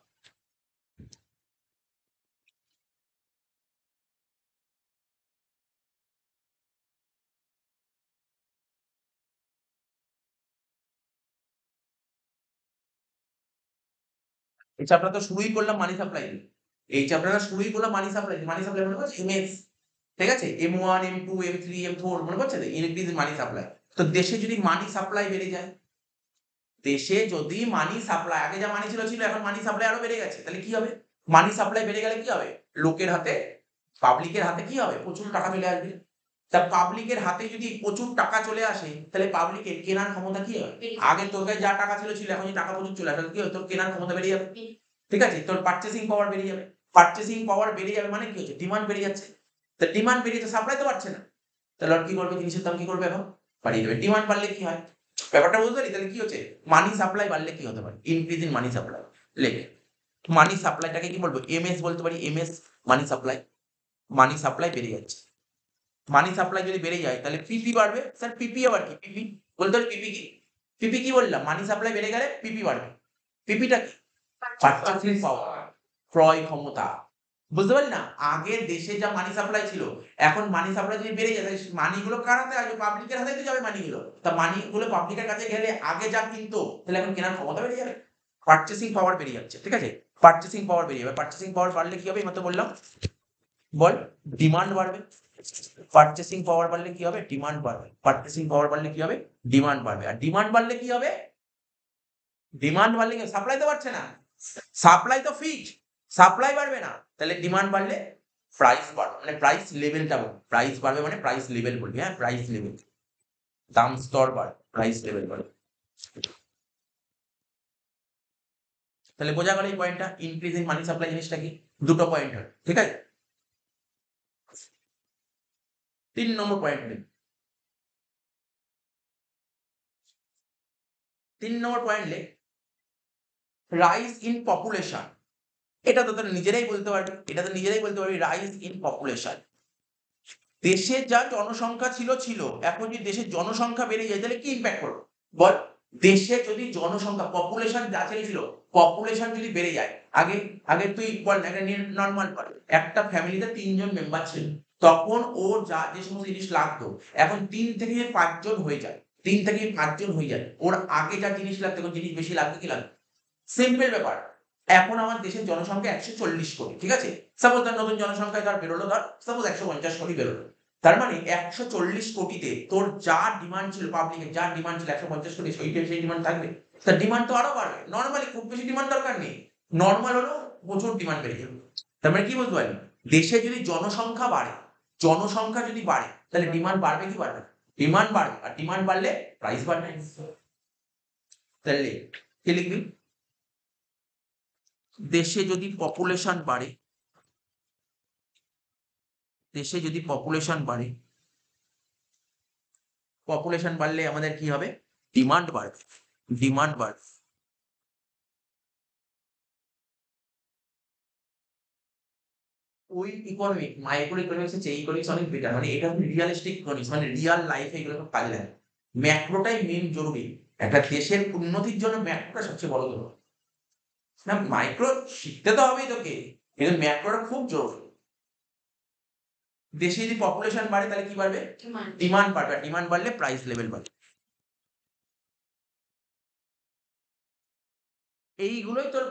এই চ্যাপ্টার তো শুরুই করলাম মানি সাপ্লাই দিয়ে, এই চ্যাপ্টারটা শুরুই করলাম মানি সাপ্লাই, মানি সাপ্লাই মানে হচ্ছে এমএস, ঠিক আছে, M1 M2 M3 M4 মনে পড়ছে তো, ইনক্রিজ ইন মানি সাপ্লাই। তো দেশে যদি মানি সাপ্লাই বেড়ে যায়, দেশে যদি মানি সাপ্লাই, আগে যা মানি ছিল এখন মানি সাপ্লাই আরো বেড়ে গেছে, তাহলে কি হবে, মানি সাপ্লাই বেড়ে গেলে কি হবে, লোকের হাতে, পাবলিকের হাতে কি হবে, প্রচুর টাকা চলে আসবে। তা পাবলিকের হাতে যদি প্রচুর টাকা চলে আসে, তাহলে পাবলিকের কেনার ক্ষমতা কি হবে, আগে তোর কাছে যা টাকা ছিল এখন যদি টাকা প্রচুর চলে আসে, কি হবে, তোর কেনার ক্ষমতা বেড়ে যাবে, ঠিক আছে, তোর পারচেসিং পাওয়ার বেড়ে যাবে, পারচেসিং পাওয়ার বেড়ে যাবে মানে কি হচ্ছে, ডিমান্ড বেড়ে যাচ্ছে, তা ডিমান্ড বেড়ে যাচ্ছে, সাপ্লাই তো বাড়ছে না, তাহলে আর কি করবে, জিনিসের দাম কি করবে, এখন বাড়িয়ে দেবে। ডিমান্ড বাড়লে কি হয়, ব্যাপারটা বুঝতে পারি, তাহলে কি হচ্ছে, মানি সাপ্লাই বাড়লে কি হতে পারে, ইনক্রিজ ইন মানি সাপ্লাই, লেখে মানি সাপ্লাইটাকে কি বলবো, এমএস বলতে পারি, এমএস মানি সাপ্লাই, মানি সাপ্লাই বেড়ে যাচ্ছে, মানি সাপ্লাই যদি বেড়ে যায় তাহলে পিপি বাড়বে, স্যার পিপি আবার কি, পিপি বলতে পারি, পিপি কি, পিপি কি বললাম, মানি সাপ্লাই বেড়ে গেলে পিপি বাড়বে, পিপিটা কি, পারচেসিং পাওয়ার, ক্রয় ক্ষমতা, বুঝতে পারলি না, আগে দেশে যা মানি সাপ্লাই ছিল, এখন মানি সাপ্লাই যদি বেড়ে যায়, মানিগুলো কার হাতে আসবে, পাবলিকের হাতে তো যাবে মানিগুলো, তা মানিগুলো পাবলিকের কাছে গেলে আগে যা কিনতো, তাহলে এখন কেনার ক্ষমতা বেড়ে যাবে, পারচেসিং পাওয়ার বেড়ে যাচ্ছে, ঠিক আছে, পারচেসিং পাওয়ার বেড়ে যাবে, পারচেসিং পাওয়ার বাড়লে কি হবে, এই মাত্র বললাম, বল, ডিমান্ড বাড়বে, পারচেসিং পাওয়ার বাড়লে কি হবে, ডিমান্ড বাড়বে, পারচেসিং পাওয়ার বাড়লে কি হবে, ডিমান্ড বাড়বে, আর ডিমান্ড বাড়লে কি হবে, ডিমান্ড বাড়লে সাপ্লাই তো বাড়ছে না, সাপ্লাই তো ফিক্সড, সাপ্লাই বাড়বে না, তাহলে ডিমান্ড বাড়লে প্রাইস বাড়বে মানে প্রাইস লেভেলটা বাড়বে, প্রাইস বাড়বে মানে প্রাইস লেভেল বলবি, হ্যাঁ প্রাইস লেভেল, দাম স্তর বাড়বে, প্রাইস লেভেল বাড়বে। তাহলে বোঝা গেল এই পয়েন্টটা, ইনক্রিজ ইন মানি সাপ্লাই জিনিসটা কি, দুটো পয়েন্ট হয়, ঠিক আছে। 3 নম্বর পয়েন্ট নেই, 3 নম্বর পয়েন্ট লে রাইজ ইন পপুলেশন। এটা তো তোরা নিজেরাই বলতে পারবি, এটা তো নিজেরাই বলতে পারবি, রাইজ ইন পপুলেশন। দেশে যা জনসংখ্যা ছিল, এখন যদি দেশের জনসংখ্যা বেড়ে যায় তাহলে কি ইম্প্যাক্ট করবে বল। দেশে যদি জনসংখ্যা পপুলেশন যা ছিল, পপুলেশন যদি বেড়ে যায়, আগে আগে তুই বল না, একটা নর্মাল একটা ফ্যামিলিতে 3 জন মেম্বার ছিল, তখন ও যা যে সমস্ত জিনিস লাগতো এখন 3 থেকে 5 জন হয়ে যায়, 3 থেকে 5 জন হয়ে যায়, ওর আগে যা জিনিস লাগতো এখন জিনিস বেশি লাগবে কি লাগবে, সিম্পল ব্যাপার। এখন আমার দেশের জনসংখ্যা 140 কোটি, ঠিক আছে, সাপোজ তার নতুন জনসংখ্যায় ধর বেরোলো, ধর সাপোজ 150 কোটি বেরোলো, তার মানে 140 কোটিতে তোর যা ডিমান্ড ছিল, পাবলিকের যা ডিমান্ড ছিল 150 কোটি, সেই ডিমান্ড থাকবে, তার ডিমান্ড তো আরো বাড়বে। নর্মালি খুব বেশি ডিমান্ড দরকার নেই, নর্মাল হলো প্রচুর ডিমান্ড বেড়ে যাবে। তার মানে কি বলতে পারি, দেশে যদি জনসংখ্যা বাড়ে, জনসংখ্যা যদি বাড়ে তাহলে ডিমান্ড বাড়বে কি বাড়বে, ডিমান্ড বাড়বে, আর ডিমান্ড বাড়লে প্রাইস বাড়বে। তাহলে কি লিখবি, দেশে যদি পপুলেশন বাড়ে, দেশে যদি পপুলেশন বাড়ে, পপুলেশন বাড়লে আমাদের কি হবে, ডিমান্ড বাড়বে, ডিমান্ড বাড়বে। ওই ইকোনমিক মাইক্রো ইকোনমিক্স এর চেয়ে ইকোনমিক্স অনেক বেটার, মানে এটা হচ্ছে রিয়ালিস্টিক ইকোনমিক্স, মানে রিয়াল লাইফে এগুলো সব কাজে লাগে। ম্যাক্রোটাই মেন জরুরি, একটা দেশের উন্নতির জন্য ম্যাক্রোটা সবচেয়ে বড় জরুরি। না মাইক্রো শিখতে তো হবেই তোকে, কিন্তু ম্যাক্রোটা খুব জরুরি। দেশে যদি পপুলেশন বাড়ে তাহলে কি বাড়বে, ডিমান্ড বাড়বে, আর ডিমান্ড বাড়লে প্রাইস লেভেল বাড়বে। এইগুলোই তোর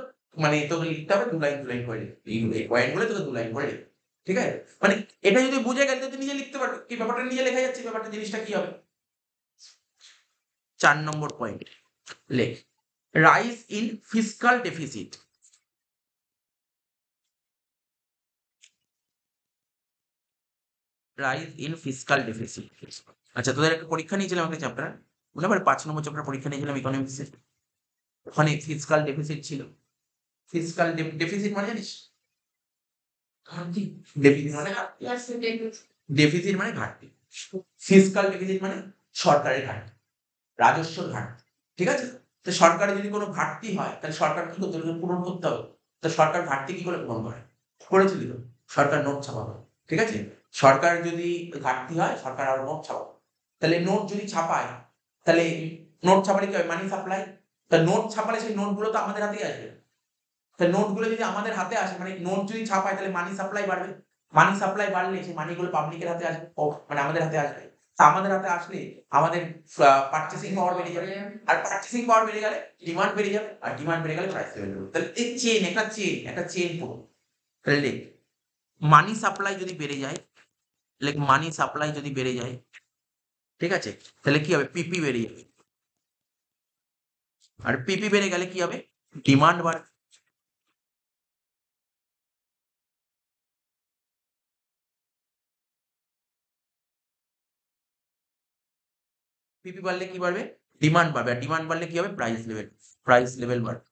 মানে তোকে লিখতে হবে 2 লাইন 2 লাইন করে, এইগুলো এই পয়েন্ট গুলো তোকে 2 লাইন করে লিখতে হবে, ঠিক আছে। মানে এটা যদি বুঝে গেলে তুই নিজে লিখতে পারবি, কি ব্যাপারটা নিজে লেখা যাচ্ছে, ব্যাপারটা জিনিসটা কি হবে। 4 নম্বর পয়েন্ট লেখ, rise in fiscal deficit. Rise in fiscal deficit. আচ্ছা তোদের একটা পরীক্ষা নিয়েছিলাম একটা চ্যাপ্টার, মনে পড়ে 5 নম্বর চ্যাপ্টার পরীক্ষা নিয়েছিলাম ইকোনমিক্সে, ওখানে ফিসকাল ডেফিসিট ছিল। ফিসকাল ডেফিসিট মানে জানিস, ঘাটতি। ডেফিসিট মানে ডেফিসিট মানে ঘাটতি, ফিসকাল ডেফিসিট মানে সরকারের ঘাটতি, রাজস্বর ঘাটতি, ঠিক আছে। তো সরকারের যদি কোনো ঘাটতি হয় তাহলে সরকার কি করতে হবে, পূরণ করতে হবে। তো সরকার ঘাটতি কি করে পূরণ করে, করেছিল তো, সরকার নোট ছাপাবে, ঠিক আছে। সরকার যদি ঘাটতি হয় সরকার আরো নোট ছাপাবে, তাহলে নোট যদি ছাপায় তাহলে নোট ছাপালে কি হয়, মানি সাপ্লাই। তা নোট ছাপালে সেই নোটগুলো তো আমাদের হাতেই আসবে, তা নোটগুলো যদি আমাদের হাতে আসে মানে নোট যদি ছাপায় তাহলে মানি সাপ্লাই বাড়বে, মানি সাপ্লাই বাড়লে সেই মানিগুলো পাবলিকের হাতে আসবে, মানে আমাদের হাতে আসবে। তা আমাদের হাতে আসলে আমাদের পারচেসিং পাওয়ার বেড়ে যাবে, আর পারচেসিং পাওয়ার বেড়ে গেলে ডিমান্ড বেড়ে যাবে, আর ডিমান্ড বেড়ে গেলে প্রাইস লেভেল বাড়বে। তাহলে এই চেন, একটা চেন পুরো। তাহলে দেখ, মানি সাপ্লাই যদি বেড়ে যায়, লাইক মানি সাপ্লাই যদি বেড়ে যায়, ঠিক আছে, তাহলে কি হবে, পিপি বেড়ে যাবে, আর পিপি বেড়ে গেলে কি হবে, ডিমান্ড বাড়বে। পিপি বাড়লে কি বাড়বে, ডিমান্ড বাড়বে, আর ডিমান্ড বাড়লে কি হবে, প্রাইস লেভেল বাড়বে।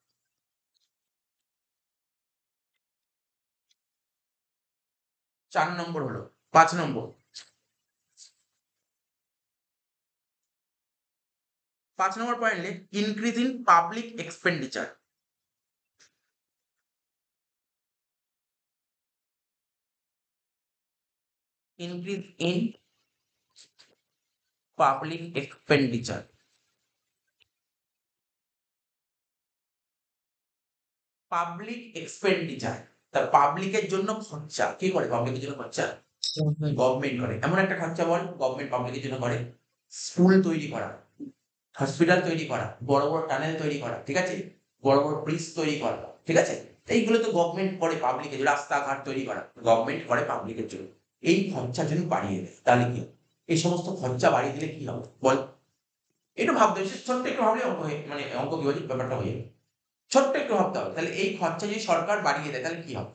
4 নম্বর হলো, 5 নম্বর, 5 নম্বর পয়েন্ট লে, increase in public expenditure. Increase in public expenditure. Public expenditure, তার পাবলিকের জন্য খরচা, কি করে পাবলিকের জন্য খরচা, গভর্নমেন্ট করে। এমন একটা খরচা বল গভর্নমেন্ট পাবলিকের জন্য করে, স্কুল তৈরি করা, হসপিটাল তৈরি করা, বড় বড় টানেল তৈরি করা, ঠিক আছে, বড় বড় ব্রিজ তৈরি করা, ঠিক আছে। এইগুলো তো গভর্নমেন্ট করে পাবলিকের জন্য, রাস্তাঘাট তৈরি করা গভর্নমেন্ট করে পাবলিকের জন্য। এই খরচা যদি বাড়িয়ে দেয় তাহলে কি হবে? এই সমস্ত খরচা বাড়িয়ে দিলে কি হবে বল, একটু ভাবতে হবে, ছোট্ট একটু ভাবলে অঙ্ক মানে অঙ্ক কি বলছি ব্যাপারটা হয়ে যাবে, ছোট্ট একটু ভাবতে হবে। তাহলে এই খরচা যদি সরকার বাড়িয়ে দেয় তাহলে কি হবে,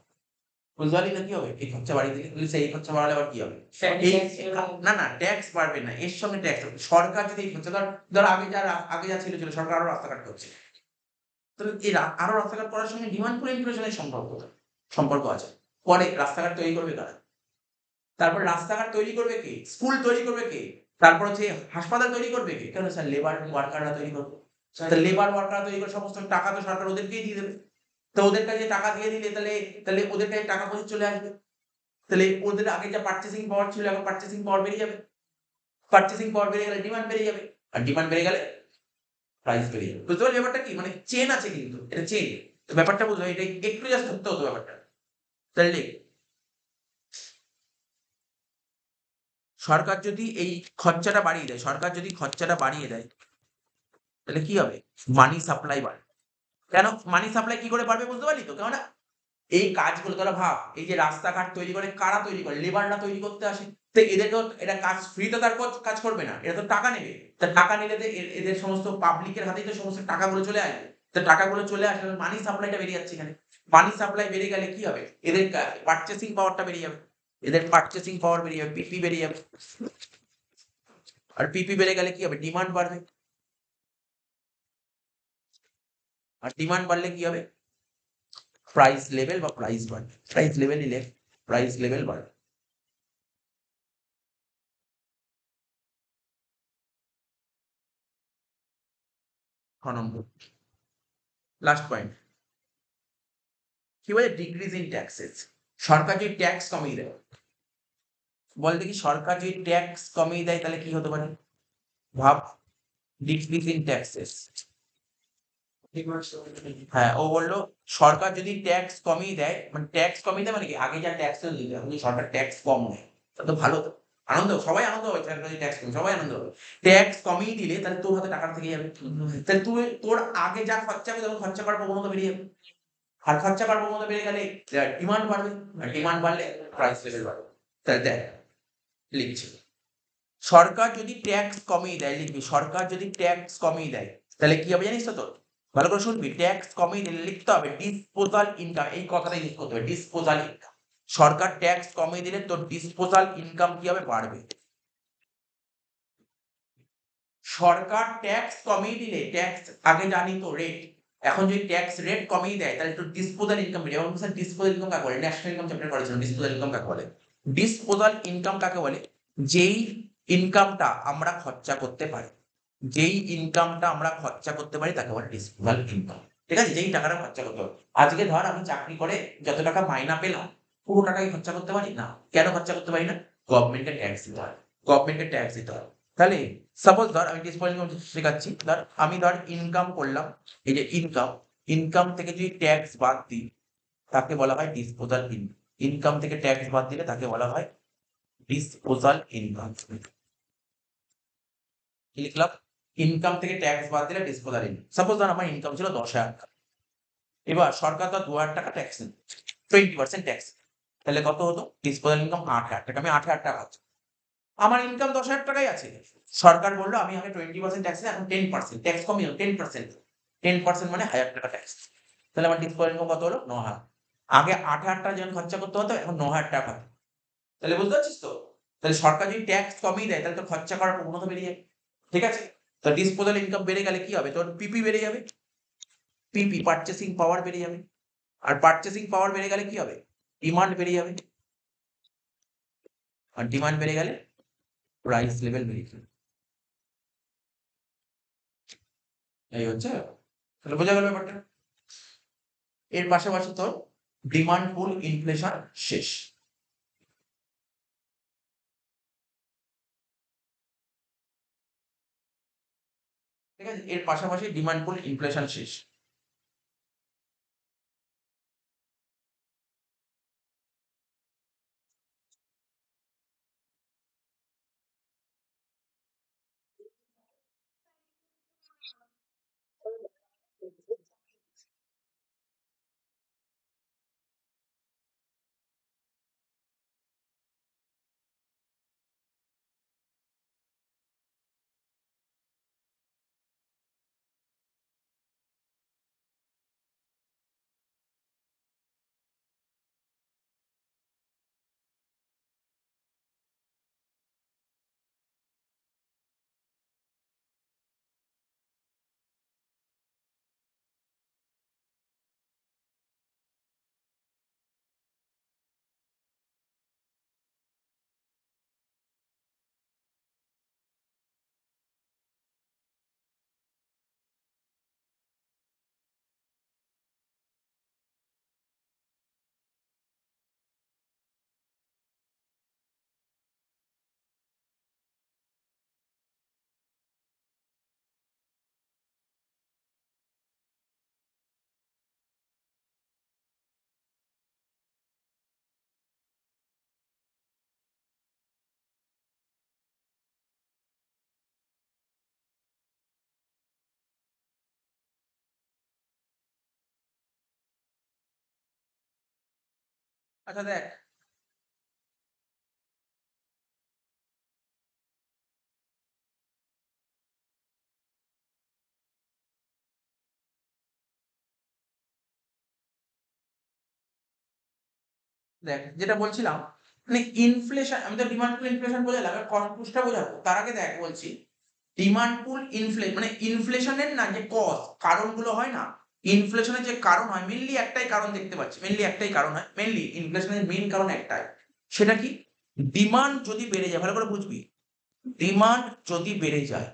বুঝতে পারলি না কি হবে? এই খরচা বাড়িয়ে দিলে বলিস এই খরচা বাড়ালে আবার কি হবে? এই না না ট্যাক্স বাড়বে না, এর সঙ্গে ট্যাক্স হবে। সরকার যদি এই খরচা ধর আগে যা ছিল সরকার আরো রাস্তাঘাট করছে। তাহলে এই আরো রাস্তাঘাট করার সঙ্গে ডিমান্ড পুল ইনফ্লেশনের সম্পর্ক আছে। পরে রাস্তাঘাট তৈরি করবে কারা? তারপর রাস্তাঘাট তৈরি করবে কে? স্কুল তৈরি করবে কে? তারপর হচ্ছে হাসপাতাল তৈরি করবে কে? কেন স্যার লেবার ওয়ার্কাররা তৈরি করবে। তা লেবার ওয়ার্কাররা তৈরি করে সমস্ত টাকা তো সরকার ওদেরকেই দিয়ে দেবে। তো ওদের কাছে টাকা দিয়ে দিলে তাহলে ওদের কাছে টাকা পয়সা চলে আসবে। তাহলে ওদের আগে যা পার্চেসিং পাওয়ার ছিল এখন পার্চেসিং পাওয়ার বেড়ে যাবে। পার্চেসিং পাওয়ার বেড়ে গেলে ডিমান্ড বেড়ে যাবে। আর ডিমান্ড বেড়ে গেলে প্রাইস বেড়ে যাবে। বুঝতে পারলি ব্যাপারটা কি? মানে চেন আছে কিন্তু। এটা চেন। তো ব্যাপারটা বুঝো এটা একটু জাস্ট ধরতে হতো ব্যাপারটা। তাহলে সরকার যদি এই খরচাটা বাড়িয়ে দেয়, তাহলে কি হবে? মানি সাপ্লাই বাড়বে। কেন মানি সাপ্লাই কি করে বাড়বে বুঝতে পারলি তো? কেননা এই কাজগুলো তোরা ভাব, এই যে রাস্তাঘাট তৈরি করে কারা তৈরি করে? লেবাররা তৈরি করতে আসে। তো এদেরকেও এটা কাজ ফ্রিতে তার কাজ করবে না। এরা তো টাকা নেবে। তা টাকা নিলে তো এদের সমস্ত পাবলিকের হাতেই তো সমস্ত টাকাগুলো চলে আসবে। তো টাকাগুলো চলে আসলে মানি সাপ্লাইটা বেড়ে যাচ্ছে এখানে। মানি সাপ্লাই বেড়ে গেলে কি হবে? এদের পারচেসিং পাওয়ারটা বেড়ে যাবে। এদের পারচেসিং পাওয়ার বেড়ে যাবে, পিপি বেড়ে যাবে। আর পিপি বেড়ে গেলে কি হবে? ডিমান্ড বাড়বে। আর ডিমান্ড বাড়লে কি হবে? প্রাইস লেভেল বা প্রাইস বাড়বে। প্রাইস লেভেল বাড়বে। ছ নম্বর লাস্ট পয়েন্ট কি বলে? Decrease in taxes. সরকার যদি ট্যাক্স কমিয়ে দেয়, বল দেখি সরকার যদি ট্যাক্স কমিয়ে দেয় তাহলে কি হতে পারে? ভাব, ডিক্রিজ ইন ট্যাক্সেস। হ্যাঁ, ও বললো সরকার যদি ট্যাক্স কমিয়ে দেয়, মানে কি আগে যা ট্যাক্স দিত এখন যদি সরকার ট্যাক্স কম নেয় তাহলে তো ভালো। তো আনন্দ, সবাই আনন্দ হবে। সরকার যদি ট্যাক্স কমে সবাই আনন্দ হবে। ট্যাক্স কমিয়ে দিলে তাহলে তোর হাতে টাকা থেকে যাবে। তাহলে তুই তোর আগে যা খরচা হবে তখন খরচা করার প্রবণতা বেড়ে যাবে। আর খরচা করার প্রবণতা বেড়ে গেলে ডিমান্ড বাড়বে। আর ডিমান্ড বাড়লে প্রাইস লেভেল বাড়বে। তাহলে দেখ লিখছি, সরকার যদি ট্যাক্স কমিয়ে দেয়, লিখবি সরকার যদি ট্যাক্স কমিয়ে দেয় তাহলে কি হবে জানিস তো? তোর ভালো করে শুনবি, ট্যাক্স কমিয়ে দিলে লিখতে হবে ডিসপোজাল ইনকাম। এই কথাটা ইউজ করতে হবে, ডিসপোজাল ইনকাম। সরকার ট্যাক্স কমিয়ে দিলে তোর ডিসপোজাল ইনকাম কি হবে? বাড়বে। সরকার ট্যাক্স কমিয়ে দিলে, ট্যাক্স আগে জানি তো রেট, এখন যদি ট্যাক্স রেট কমিয়ে দেয় তাহলে তোর ডিসপোজাল ইনকাম বেড়ে যাবে। স্যার ডিসপোজাল ইনকাম কাকে বলে? ন্যাশনাল ইনকাম চ্যাপ্টার করেছিলাম, ডিসপোজাল ইনকাম কাকে বলে? ডিসপোজাল ইনকাম কাকে বলে? যেই ইনকামটা আমরা খরচা করতে পারি, তাকে বলে ডিসপোজাল ইনকাম। ঠিক আছে? যেই টাকাটা খরচা করতে পারি। আজকে ধর আমি চাকরি করে যত টাকা মাইনা পেলাম পুরো টাকাই খরচা করতে পারি না। কেন খরচা করতে পারি না? গভর্নমেন্টকে ট্যাক্স দিতে হয়। তাহলে সাপোজ ধর আমি ডিসপোজাল ইনকাম শেখাচ্ছি। আমি ইনকাম করলাম, এই যে ইনকাম থেকে যদি ট্যাক্স বাদ দিই তাকে বলা হয় ডিসপোজাল ইনকাম। ইনকাম থেকে ট্যাক্স বাদ দিলে তাকে বলা হয় ডিসপোজাল ইনকাম। কি লিখলাম? ইনকাম থেকে ট্যাক্স বাদ দিলে ডিসপোজাল ইনকাম। সাপোজ ধর আমার ইনকাম ছিল 10,000 টাকা। এবার সরকার তো 2,000 টাকা ট্যাক্স নেবে, 20% ট্যাক্স। তাহলে কত হতো? ডিসপোজাল ইনকাম 8,000 টাকা। আমি 8,000 টাকা পাচ্ছি। আমার ইনকাম 10,000 টাকাই আছে। সরকার বললো আমি আগে 20% ট্যাক্স নেই, এখন 10% ট্যাক্স কমিয়ে 10% মানে 1,000 টাকা ট্যাক্স। তাহলে আমার ডিসপোজাল ইনকাম কত হলো? 9,000। আগে 8,000 টাকা যখন খরচা করতে হতো এখন 9,000 টাকা। তাহলে বুঝতে পারছিস তো? তাহলে সরকার যদি ট্যাক্স কমিয়ে দেয় তাহলে তো খরচা করার প্রবণতা বেড়ে যায়। ঠিক আছে? তো ডিসপোজাল ইনকাম বেড়ে গেলে কি হবে? তোর পিপি বেড়ে যাবে। পিপি পারচেসিং পাওয়ার বেড়ে যাবে। আর পারচেসিং পাওয়ার বেড়ে গেলে কি হবে? ডিমান্ড বেড়ে যাবে। আর ডিমান্ড বেড়ে গেলে প্রাইস লেভেল বেড়ে যাবে। এই হচ্ছে, তাহলে বোঝা গেল ব্যাপারটা। এর পাশাপাশি তোর ডিমান্ড পুল ইনফ্লেশন শেষ। ঠিক আছে? এর পাশাপাশি ডিমান্ড পুল ইনফ্লেশন শেষ। আচ্ছা দেখ, দেখ যেটা বলছিলাম, মানে ইনফ্লেশন, আমি তো ডিমান্ড পুল ইনফ্লেশন বোঝালাম, কস্ট পুশটা বোঝাবো তার আগে দেখ বলছি, ডিমান্ড পুল মানে ইনফ্লেশনের না যে কজ কারণগুলো হয় না, ইনফ্লেশনের যে কারণ হয় মেইনলি একটাই কারণ দেখতে পাচ্ছি, মেইনলি একটাই কারণ হয়, মেইনলি ইনফ্লেশনের মেইন কারণ একটাই, সেটা কি, ডিমান্ড যদি বেড়ে যায়, ভালো করে বুঝবি, ডিমান্ড যদি বেড়ে যায়,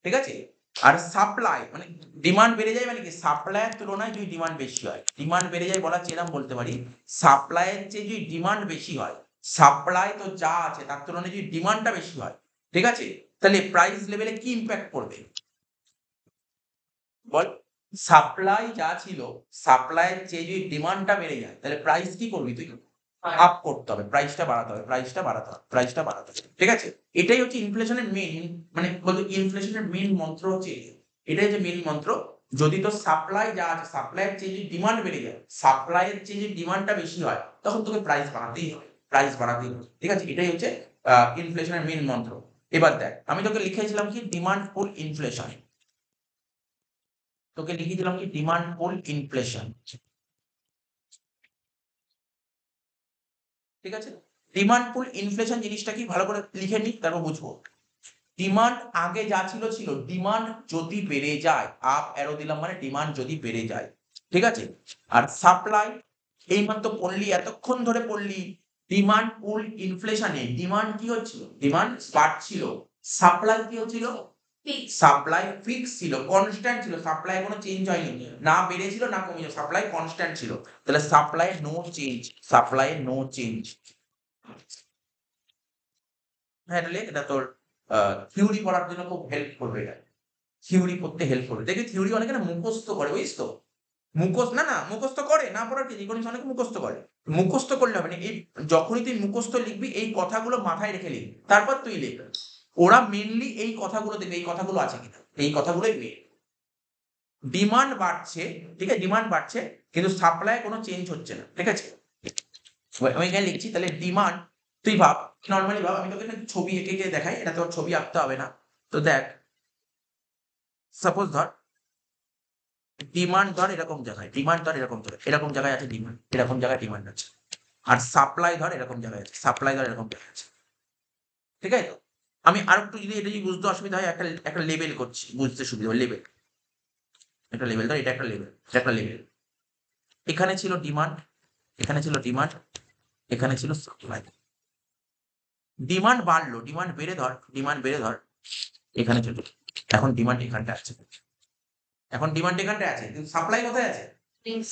ঠিক আছে, আর সাপ্লাই মানে ডিমান্ড বেড়ে যায় মানে কি, সাপ্লাইয়ের তুলনায় যদি ডিমান্ড বেশি হয়, ডিমান্ড বেড়ে যায় বলা চেয়ে বলতে পারি, সাপ্লাইয়ের চেয়ে যদি ডিমান্ড বেশি হয়, সাপ্লাই তো যা আছে তার তুলনায় যদি ডিমান্ডটা বেশি হয়, ঠিক আছে, তাহলে প্রাইস লেভেলে কি ইম্প্যাক্ট পড়বে বল, সাপ্লাই যা ছিল, সাপ্লাইয়ের চেয়ে যদি ডিমান্ডটা বেড়ে যায় তাহলে প্রাইস কি করবি তুই, আপ করতে হবে, প্রাইসটা বাড়াতে হবে, প্রাইসটা বাড়াতে হবে, প্রাইসটা বাড়াতে হবে, ঠিক আছে, এটাই হচ্ছে ইনফ্লেশনের মেইন, মানে বলতে ইনফ্লেশনের মেইন মন্ত্র হচ্ছে এটাই হচ্ছে মেইন মন্ত্র, যদি তো সাপ্লাই যা আছে সাপ্লাইয়ের চেয়ে যদি ডিমান্ড বেড়ে যায়, সাপ্লাইয়ের চেয়ে যদি ডিমান্ডটা বেশি হয় তখন তোকে প্রাইস বাড়াতেই হবে, প্রাইস বাড়াতেই হবে, ঠিক আছে, এটাই হচ্ছে ইনফ্লেশনের মেইন মন্ত্র। এবার দেখ আমি তোকে লিখেছিলাম কি ডিমান্ড পুল ইনফ্লেশন, তোকে লিখেছিলাম কি ডিমান্ড পুল ইনফ্লেশন, ঠিক আছে, ডিমান্ড পুল ইনফ্লেশন জিনিসটা কি ভালো করে লিখে নি তারপর বুঝবো, ডিমান্ড আগে যা ছিল ছিল, ডিমান্ড যদি বেড়ে যায়, আপ অ্যারো দিলাম মানে ডিমান্ড যদি বেড়ে যায়, ঠিক আছে, আর সাপ্লাই, এই মাত্র পড়লি এতক্ষণ ধরে পড়লি, ডিমান্ড পুল ইনফ্লেশনে ডিমান্ড কি হচ্ছিল, ডিমান্ড বাড়ছিল, সাপ্লাই কি হচ্ছিল, সাপ্লাই ফিক্স ছিল, কনস্ট্যান্ট ছিল, সাপ্লাই কোনো চেঞ্জ হয়নি, না বেড়েছিল না কমেছিল, সাপ্লাই কনস্ট্যান্ট ছিল, তাহলে supply no change, supply no change, হ্যাঁ এটা লেখ, এটা তোর থিওরি পড়ার জন্য খুব হেল্প করবে, এটা থিওরি পড়তে হেল্প করবে, দেখবি থিওরি অনেকে না মুখস্থ করে, বুঝিস তো, মুখস্থ না মুখস্থ করে না পড়ার কি, ইকোনমিক্স অনেকে মুখস্থ করে, মুখস্থ করলে হবে না, এই যখনই তুই মুখস্থ লিখবি এই কথাগুলো মাথায় রেখে লিখবি, তারপর তুই লিখ, ওরা মেনলি এই কথাগুলো দেখবে, এই কথাগুলো আছে কিনা, এই কথাগুলোই মেন, ডিমান্ড বাড়ছে, ঠিক আছে, ডিমান্ড বাড়ছে কিন্তু সাপ্লাই কোনো চেঞ্জ হচ্ছে না, ঠিক আছে, আমি এখানে লিখছি তাহলে ডিমান্ড, তুই ভাব নর্মালি ভাব, আমি তোকে একটা ছবি এঁকে এঁকে দেখাই, এটা তোর ছবি আঁকতে হবে না, তো দেখ সাপোজ ধর ডিমান্ড ধর এরকম জায়গায়, ডিমান্ড ধর এরকম জায়গায় আছে, ডিমান্ড এরকম জায়গায় ডিমান্ড আছে, আর সাপ্লাই ধর এরকম জায়গায় আছে, সাপ্লাই ধর এরকম জায়গায় আছে, ঠিক আছে, তো আমি আর একটু যদি এটা যদি বুঝতে অসুবিধা হয়, একটা একটা লেবেল করছি বুঝতে সুবিধা হয়, লেবেল, একটা লেবেল ধর, এটা একটা লেবেল, এটা একটা লেবেল, এখানে ছিল ডিমান্ড, এখানে ছিল ডিমান্ড, এখানে ছিল সাপ্লাই, ডিমান্ড বাড়লো, ডিমান্ড বেড়ে ধর, ডিমান্ড বেড়ে ধর, এখানে চলে, এখন ডিমান্ড এখানটা আছে, এখন ডিমান্ড এখানটায় আছে কিন্তু সাপ্লাই কোথায় আছে,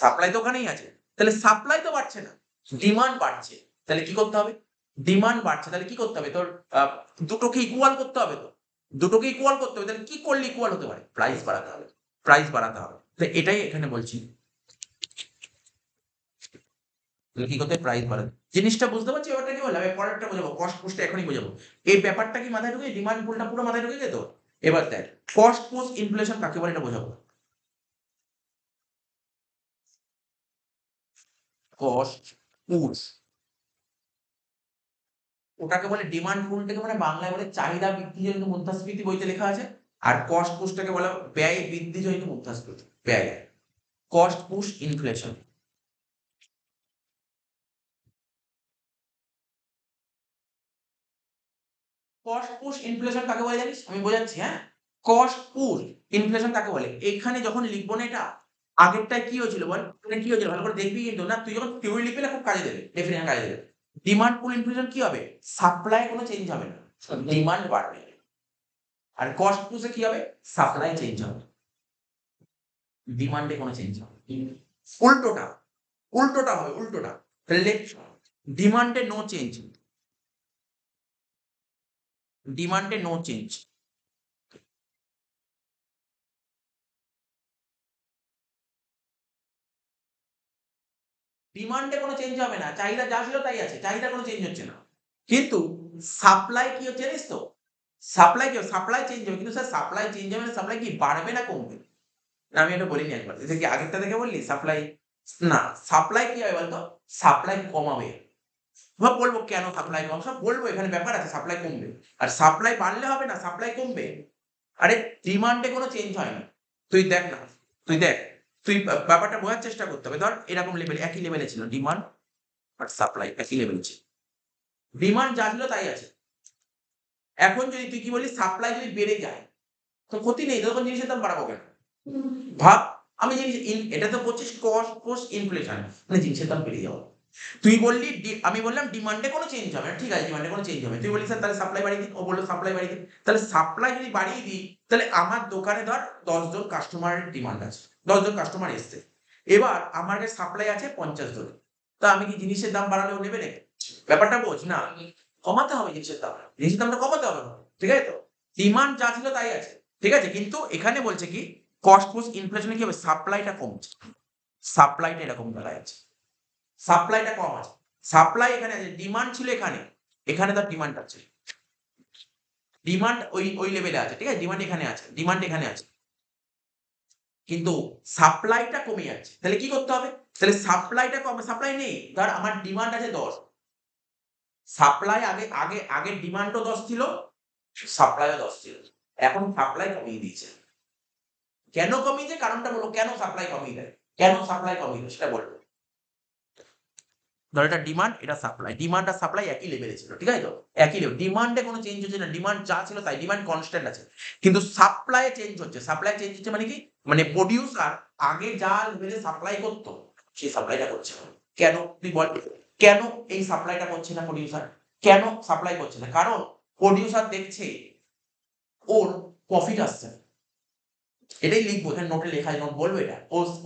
সাপ্লাই তো ওখানেই আছে, তাহলে সাপ্লাই তো বাড়ছে না, ডিমান্ড বাড়ছে, তাহলে কি করতে হবে, ডিমান্ড বাড়ছে তাহলে কি করতে হবে তোর, দুটোকে ইকুয়াল করতে হবে, তো দুটোকে ইকুয়াল করতে হবে, তাহলে কি করলে ইকুয়াল হতে পারে, প্রাইস বাড়াতে হবে, প্রাইস বাড়াতে হবে, তো এটাই এখানে বলছি, তাহলে কি করতে হবে, প্রাইস বাড়াতে, জিনিসটা বুঝতে পারছি, ব্যাপারটা কি বললাম, পরেরটা বোঝাবো, কস্ট পুশটা এখনই বোঝাবো, এই ব্যাপারটা কি মাথায় ঢুকে, ডিমান্ড পুলটা পুরো মাথায় ঢুকে যেত, এবার দেখ কস্ট পুশ ইনফ্লেশন কাকে বলে এটা বোঝাবো, কস্ট পুশ, ওটাকে বলে ডিমান্ড পুলটাকে মানে বাংলায় বলে চাহিদা বৃদ্ধিজনিত মুদ্রাস্ফীতি, বইতে লেখা আছে, আর কস্ট পুশটাকে বলে ব্যয় বৃদ্ধিজনিত মুদ্রাস্ফীতি, ব্যয়, cost push inflation, cost push inflation কাকে বলে জানিস, আমি বোঝাচ্ছি, হ্যাঁ, কস্ট পুশ ইনফ্লেশন কাকে বলে, এখানে যখন লিখবো না এটা, আগেরটায় কি হয়েছিল বল, মানে কি হয়েছিল ভালো করে দেখবি কিন্তু, না তুই যখন থিওরি লিখবি না খুব কাজে দেবে, ডেফিনেটলি কাজে দেবে, ডিমান্ড পুল ইনফ্লেশন কি হবে, সাপ্লাই কোনো চেঞ্জ হবে না, ডিমান্ড বাড়বে, আর কস্ট পুশে কি হবে, সাপ্লাই চেঞ্জ হবে, ডিমান্ডে কোনো চেঞ্জ হবে, উল্টোটা, উল্টোটা হবে, উল্টোটা, তাহলে ডিমান্ডে নো চেঞ্জ, ডিমান্ডে নো চেঞ্জ, ডিমান্ডে কোনো চেঞ্জ হবে না, চাহিদা যা ছিল তাই আছে, চাহিদা কোনো চেঞ্জ হচ্ছে না, কিন্তু সাপ্লাই কি হচ্ছে জানিস তো, সাপ্লাই কি, সাপ্লাই চেঞ্জ হবে, কিন্তু স্যার সাপ্লাই চেঞ্জ হবে না, সাপ্লাই কি বাড়বে না কমবে, না আমি এটা বলিনি একবার, এটা কি আগেরটা দেখে বললি, সাপ্লাই না, সাপ্লাই কি হয় বলতো, সাপ্লাই কমাবে। এবার বলবো কেন সাপ্লাই কম, সব বলবো, এখানে ব্যাপার আছে, সাপ্লাই কমবে। আর সাপ্লাই বাড়লে হবে না, সাপ্লাই কমবে। আরে ডিমান্ডে কোনো চেঞ্জ হয় না। তুই দেখ না, তুই দেখ, তুই ব্যাপারটা বোঝার চেষ্টা করতে হবে। ধর এরকম লেভেল, একই লেভেলে ছিল ডিমান্ড আর সাপ্লাই, একই লেভেলে ছিল, ডিমান্ড যা ছিল তাই আছে। এখন যদি তুই কি বলি, সাপ্লাই যদি বেড়ে যায় তো ক্ষতি নেই, তখন জিনিসের দাম বাড়াবো কেন? ভাব, আমি জিনিস এটা তো বলছিস কস্ট পোস্ট ইনফ্লেশন, মানে জিনিসের দাম বেড়ে যাওয়া। তুই বললি আমি বললাম ডিমান্ডে কোনো চেঞ্জ হবে না, ঠিক আছে ডিমান্ডে কোনো চেঞ্জ হবে, তুই বলি স্যার তাহলে সাপ্লাই বাড়িয়ে দিন, ও বললো সাপ্লাই বাড়িয়ে দিন। তাহলে সাপ্লাই যদি বাড়িয়ে দিই, তাহলে আমার দোকানে ধর 10 জন কাস্টমারের ডিমান্ড আছে, 10 জন কাস্টমার এসছে, এবার আমার কাছে সাপ্লাই আছে 50 জন, তা আমি কি জিনিসের দাম বাড়ালেও নেবে নাকি? ব্যাপারটা বোঝ না, কমাতে হবে জিনিসের দাম, জিনিসের দামটা কমাতে হবে না, ঠিক আছে তো? ডিমান্ড যা ছিল তাই আছে, ঠিক আছে, কিন্তু এখানে বলছে কি কস্ট পোস্ট ইনফ্লেশনে কি হবে, সাপ্লাইটা কমছে, সাপ্লাইটা এরকম দেখা যাচ্ছে, সাপ্লাইটা কম আছে, সাপ্লাই এখানে আছে, ডিমান্ড ছিল এখানে, এখানে তার ডিমান্ড আছে, ডিমান্ড ওই লেভেলে আছে, ঠিক আছে, ডিমান্ড এখানে আছে, ডিমান্ড এখানে আছে, কিন্তু সাপ্লাইটা কমে যাচ্ছে। তাহলে কি করতে হবে, তাহলে সাপ্লাইটা কমে, সাপ্লাই নেই, ধর আমার ডিমান্ড আছে 10, সাপ্লাই আগের ডিমান্ডও 10 ছিল, সাপ্লাইও 10 ছিল, এখন সাপ্লাই কমিয়ে দিয়েছে। কেন কমিয়েছে, কারণটা বলো, কেন সাপ্লাই কমিয়ে দেয়, কেন সাপ্লাই কমিয়ে দেয় সেটা বলবো। ধর এটা ডিমান্ড, এটা সাপ্লাই, ডিমান্ড আর সাপ্লাই একই লেভেলে ছিল, ঠিক আছে তো, একই লেভেল, ডিমান্ডে কোনো চেঞ্জ হচ্ছে না, ডিমান্ড যা ছিল তাই, ডিমান্ড কনস্ট্যান্ট আছে, কিন্তু সাপ্লাই চেঞ্জ হচ্ছে, সাপ্লাই চেঞ্জ হচ্ছে মানে কি, মানে প্রোডিউসার আগে যা লেভেলে সাপ্লাই করতো সেই সাপ্লাইটা করছে না। কেন তুই বল, কেন এই সাপ্লাইটা করছে না প্রোডিউসার, কেন সাপ্লাই করছে না? কারণ প্রোডিউসার দেখছে ওর প্রফিট আসছে না। এটাই লিখবো, এখানে নোটে লেখা, নোট বলবো এটা,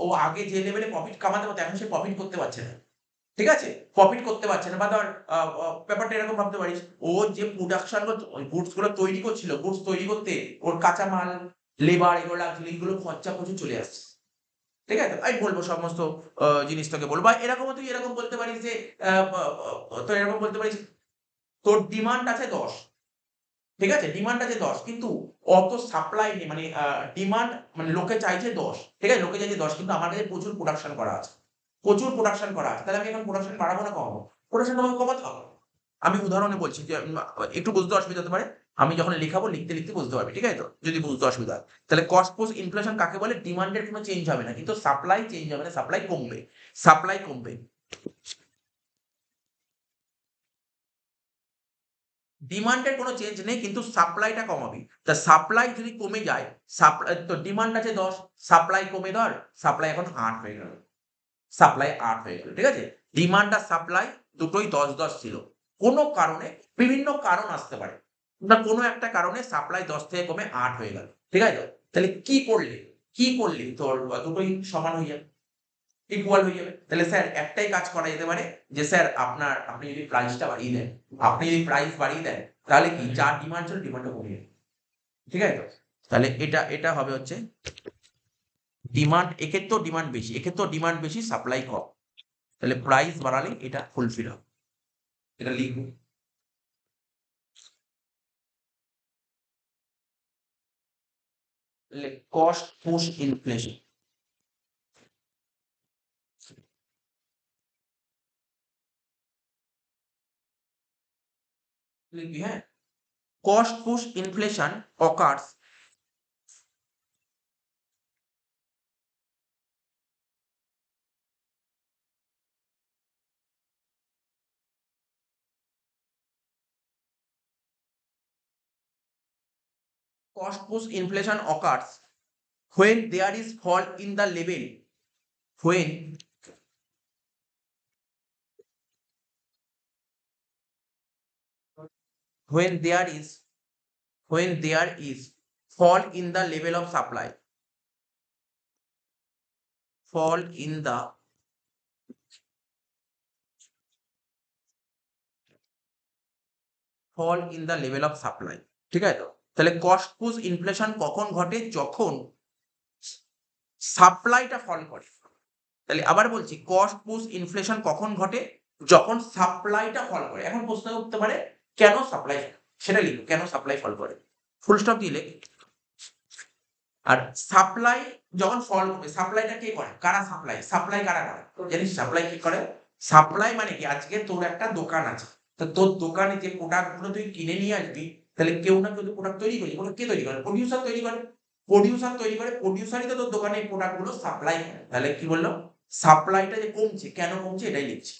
ও আগে যে লেভেলে প্রফিট কামাতে পারতো এখন সে প্রফিট করতে পারছে না, ঠিক আছে, প্রফিট করতে পারছে না। বা ধর ব্যাপারটা এরকম ভাবতে পারিস, ও যে প্রোডাকশন গুডস গুলো তৈরি করছিল, গুডস তৈরি করতে ওর কাঁচামাল, লেবার এগুলো লাগছিল, এইগুলো খরচা প্রচুর চলে আসছে, ঠিক আছে, আমি বলবো সমস্ত জিনিস তোকে বলবো। বা এরকম তুই এরকম বলতে পারিস যে তোর এরকম বলতে পারিস, তোর ডিমান্ড আছে 10, ঠিক আছে, ডিমান্ড আছে 10, কিন্তু অত সাপ্লাই নেই, মানে ডিমান্ড মানে লোকে চাইছে 10, ঠিক আছে, লোকে চাইছে 10, কিন্তু আমার কাছে প্রচুর প্রোডাকশন করা আছে, প্রচুর প্রোডাকশন করা আছে, তাহলে আমি এখন প্রোডাকশন বাড়াবো না কমাবো? প্রোডাকশন আমাকে কমাতে হবে। আমি উদাহরণে বলছি যে একটু বুঝতে অসুবিধা হতে পারে, আমি যখন লেখাবো লিখতে লিখতে বুঝতে পারবি, ঠিক আছে তো, যদি বুঝতে অসুবিধা হয়। তাহলে কস্ট পোস্ট ইনফ্লেশন কাকে বলে, ডিমান্ডের কোনো চেঞ্জ হবে না কিন্তু সাপ্লাই চেঞ্জ হবে না, সাপ্লাই কমবে, সাপ্লাই কমবে, ডিমান্ডের কোনো চেঞ্জ নেই কিন্তু সাপ্লাইটা কমাবি। তা সাপ্লাই যদি কমে যায়, সাপ্লাই তো ডিমান্ড আছে 10, সাপ্লাই কমে ধর, সাপ্লাই এখন 8 হয়ে গেল, সাপ্লাই 8 হয়ে গেল, ঠিক আছে, ডিমান্ড আর সাপ্লাই দুটোই 10 ছিল, কোনো কারণে, বিভিন্ন কারণ আসতে পারে, না কোনো একটা কারণে সাপ্লাই 10 থেকে কমে 8 হয়ে গেল, ঠিক আছে তো? তাহলে কি করলি তোর দুটোই সমান হয়ে যাবে, ইকুয়াল হয়ে যাবে। তাহলে স্যার একটাই কাজ করা যেতে পারে যে স্যার আপনি যদি প্রাইসটা বাড়িয়ে দেন, আপনি যদি প্রাইস বাড়িয়ে দেন তাহলে কি যা ডিমান্ড ছিল ডিমান্ডটা কমিয়ে যাবে, ঠিক আছে তো? তাহলে এটা হবে হচ্ছে ডিমান্ড, এক্ষেত্রেও ডিমান্ড বেশি, এক্ষেত্রেও ডিমান্ড বেশি, সাপ্লাই কম, তাহলে প্রাইস বাড়ালে এটা ফুলফিল হবে, এটা লিখবো। কস্ট পুশ ইনফ্লেশন লিখবি, হ্যাঁ, cost push inflation occurs, cost push inflation occurs when there is fall in the level, when when there is when there is fall in the level of supply, fall in the fall in the level of supply, ঠিক আছে তো? তাহলে কস্ট পুশ ইনফ্লেশন কখন ঘটে, যখন সাপ্লাইটা ফল করে। তাহলে আবার বলছি, কস্ট পুশ ইনফ্লেশন কখন ঘটে, যখন সাপ্লাইটা ফল করে। এখন প্রশ্ন উঠতে পারে কেন সাপ্লাই, সেটা লিখো, কেন সাপ্লাই ফল করে, ফুল স্টপ দিলে। আর সাপ্লাই যখন ফল কমবে সাপ্লাইটা কে করে? কারা সাপ্লাই? সাপ্লাই কারা করে? জানিস সাপ্লাই কি করে? সাপ্লাই মানে কি আজকে তোর একটা দোকান আছে। তো তোর দোকানে যে প্রোডাক্ট গুলো তুই কিনে নিয়ে আসবি তাহলে কেউ না কেউ তো প্রোডাক্ট তৈরি করে। এগুলো কে তৈরি করে? প্রোডিউসার তৈরি করে। প্রোডিউসার তৈরি করে প্রোডিউসারই তো তোর দোকানে এই প্রোডাক্ট গুলো সাপ্লাই করে। তাহলে কি বললো? সাপ্লাইটা যে কমছে কেন কমছে এটাই লিখছি।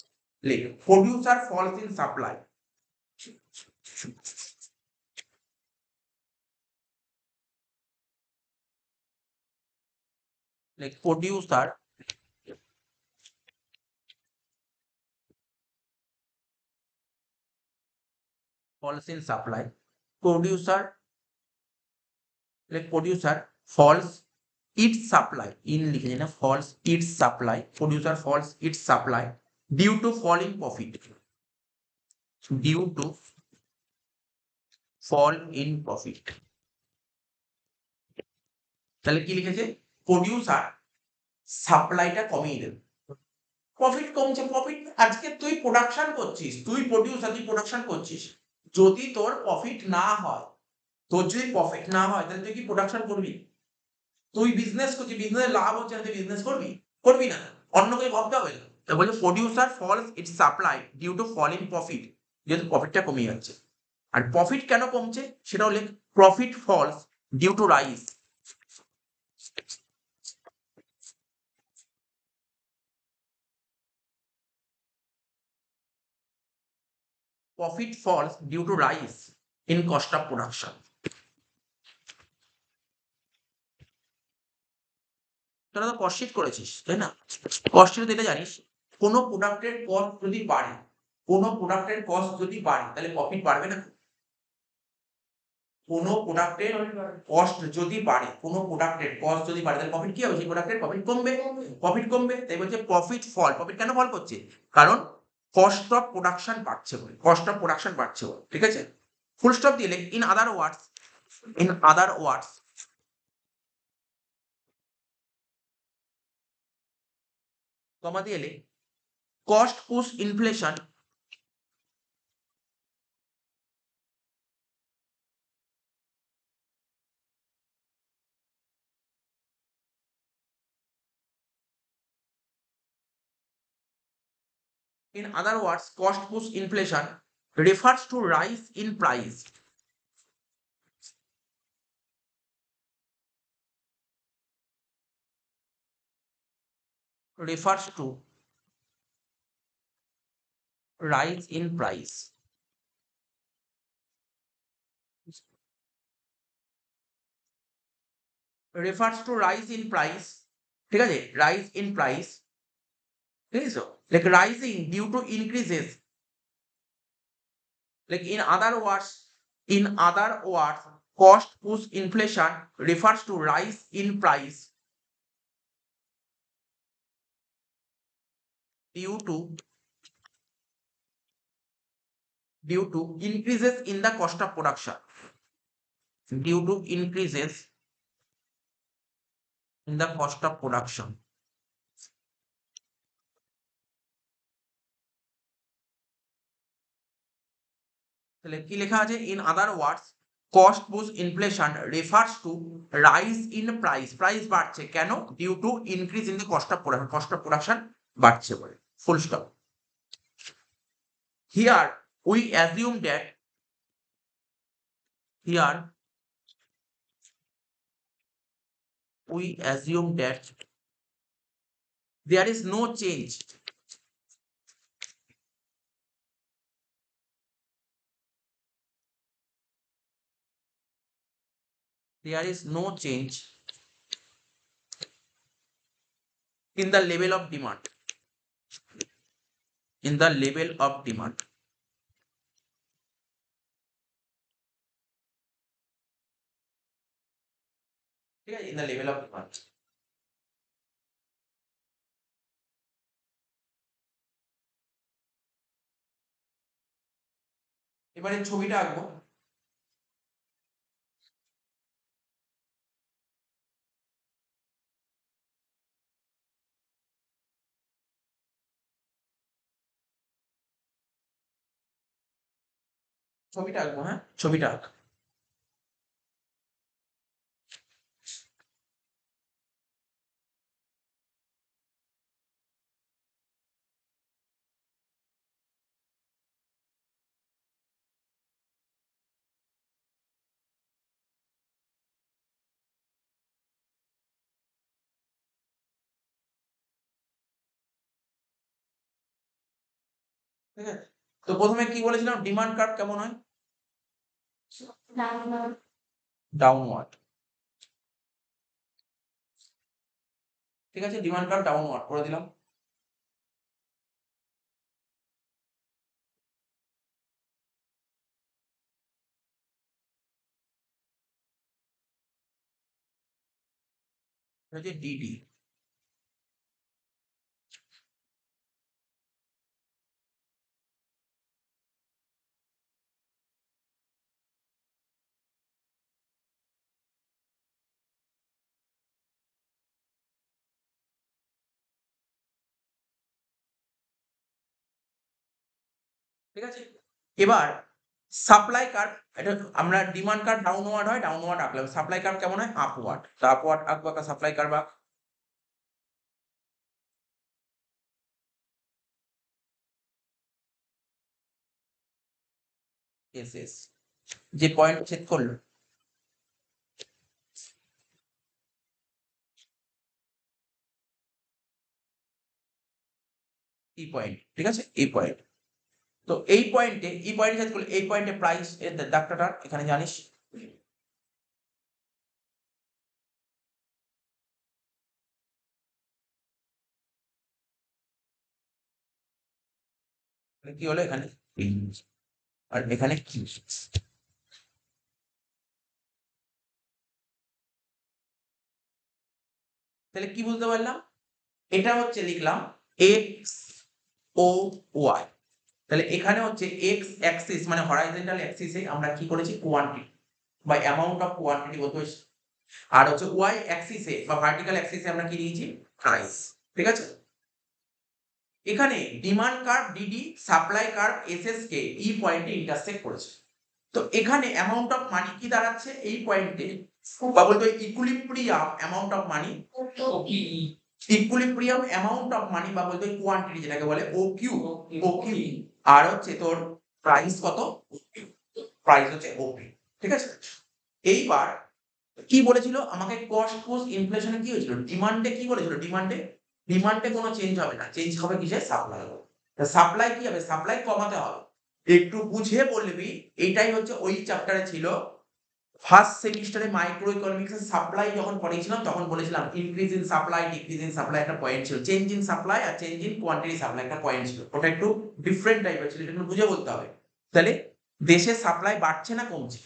লিখ producer falls in supply. Like producer falls in supply. Producer like producer falls its supply in লিখে না falls its supply. Producer falls its supply due to fall in profit. Due to fall in profit. তাহলে কি লিখেছে? প্রোডিউসার সাপ্লাইটা কমিয়ে দেবে। প্রফিট কমছে। প্রফিট আজকে তুই প্রোডাকশন করছিস, তুই প্রোডিউসার, তুই প্রোডাকশন করছিস, যদি তোর প্রফিট না হয়, তোর যদি প্রফিট না হয় তাহলে তুই কি প্রোডাকশন করবি? তুই বিজনেস করছিস, বিজনেসে লাভ হচ্ছে না, তুই বিজনেস করবি? করবি না। অন্য কেউ ভাবতে হবে না। তো বলছে producer falls its supply due to fall in profit, যেহেতু প্রফিটটা কমে যাচ্ছে। আর প্রফিট কেন কমছে সেটাও লেখ, profit falls due to rise. Profit falls due to rise in cost of production. তোরা তো কস্ট শিট করেছিস তাই না? কস্ট শিটে এটা জানিস, কোনো প্রোডাক্টের কস্ট যদি বাড়ে, কোনো প্রোডাক্টের কস্ট যদি বাড়ে তাহলে প্রফিট বাড়বে না? কোনো প্রোডাক্টের কস্ট যদি বাড়ে, কোনো প্রোডাক্টের কস্ট যদি বাড়ে তাহলে প্রফিট কি হবে? সেই প্রোডাক্টের প্রফিট কমবে। প্রফিট কমবে তাই বলছে প্রফিট ফল। প্রফিট কেন ফল করছে? কারণ কস্ট অফ প্রোডাকশন বাড়ছে বলে, কস্ট অফ প্রোডাকশন বাড়ছে বলে। ঠিক আছে, ফুল স্টপ দিয়ে in other words, in other words comma দিয়ে cost push inflation, in other words cost push inflation refers to rise in price, refers to rise in price, refers to rise in price। ঠিক আছে, rise in price, ঠিক আছে, like rising due to increases, like in other words cost push inflation refers to rise in price due to increases in the cost of production, due to increases in the cost of production। তাহলে কি লেখা আছে? In other words cost push inflation refers to rise in price. Price বাড়ছে কেন? Due to increase in the cost of production, cost of production বাড়ছে বলে। Full stop. Here we assume that, here we assume that there is no change, there is no change in the level of demand, in the level of demand। ঠিক আছে, in the level of demand। এবারে ছবিটা আঁকবো। ছবিটা আঁকবো, হ্যাঁ ছবিটা আঁক। ঠিক আছে? তো প্রথমে কি বলেছিলাম ডিমান্ড কার্ভ কেমন হয়? ডাউনওয়ার্ড। ঠিক আছে, ডিমান্ড কার্ভ ডাউনওয়ার্ড করে দিলাম। এটা হচ্ছে ডিডি। ঠিক আছে, এবার সাপ্লাই কার্ভ, এটা আমরা ডিমান্ড কার্ভ ডাউনওয়ার্ড হয়, ডাউনওয়ার্ড আঁকলাম। সাপ্লাই কার্ভ কেমন হয়? আপওয়ার্ড। তো আপওয়ার্ড আঁকবো, একটা সাপ্লাই কার্ভ আঁক। এস এস, যে পয়েন্ট ছেদ করলো এই পয়েন্ট, ঠিক আছে, এই পয়েন্ট। তো এই পয়েন্টে, এই পয়েন্টে ছেদ করলে এই পয়েন্টে প্রাইস এর দাগটা এখানে জানিস। কি হলো এখানে? আর এখানে কি? তাহলে কি বুঝতে পারলাম? এটা হচ্ছে লিখলাম এক্স ও ওয়াই। তাহলে এখানে হচ্ছে এক্স অ্যাক্সিস মানে হরাইজন্টাল অ্যাক্সিসে আমরা কি করেছি? কোয়ান্টিটি বা অ্যামাউন্ট অফ কোয়ান্টিটি বলতে পারি। আর হচ্ছে ওয়াই অ্যাক্সিসে বা ভার্টিক্যাল অ্যাক্সিসে আমরা কি নিয়েছি? প্রাইস। ঠিক আছে, এখানে demand curve DD supply curve SS কে এই পয়েন্টে ইন্টারসেক্ট করেছে। তো এখানে অ্যামাউন্ট অফ মানি কি দাঁড়াচ্ছে এই পয়েন্টে, বা বলতে equilibrium amount of money, equilibrium amount of money বা বলতে কোয়ান্টিটি যেটাকে বলে ও কিউ, ও কিউ। আর হচ্ছে তোর প্রাইস কত? প্রাইস হচ্ছে ওপি। ঠিক আছে, এইবার কি বলেছিল আমাকে? কস্ট পুশ ইনফ্লেশনে কি হয়েছিল? ডিমান্ডে কি বলেছিল? ডিমান্ডে কোনো চেঞ্জ হবে না, চেঞ্জ হবে কিসে? সাপ্লাই। সাপ্লাই কি হবে? সাপ্লাই কমাতে হবে। একটু বুঝে বলবি, এইটাই হচ্ছে ওই চ্যাপ্টারে ছিল। ফার্স্ট সেমিস্টারে মাইক্রো ইকোনমিক্সের সাপ্লাই যখন পড়েছিলাম তখন বলেছিলাম increase in supply, decrease in supply একটা পয়েন্ট ছিল, চেঞ্জ ইন সাপ্লাই আর চেঞ্জ ইন কোয়ান্টিটি সাপ্লাই একটা পয়েন্ট ছিল। ওটা একটু ডিফারেন্ট টাইপের ছিল, এটা একটু বুঝে বলতে হবে। তাহলে দেশে সাপ্লাই বাড়ছে না কমছে?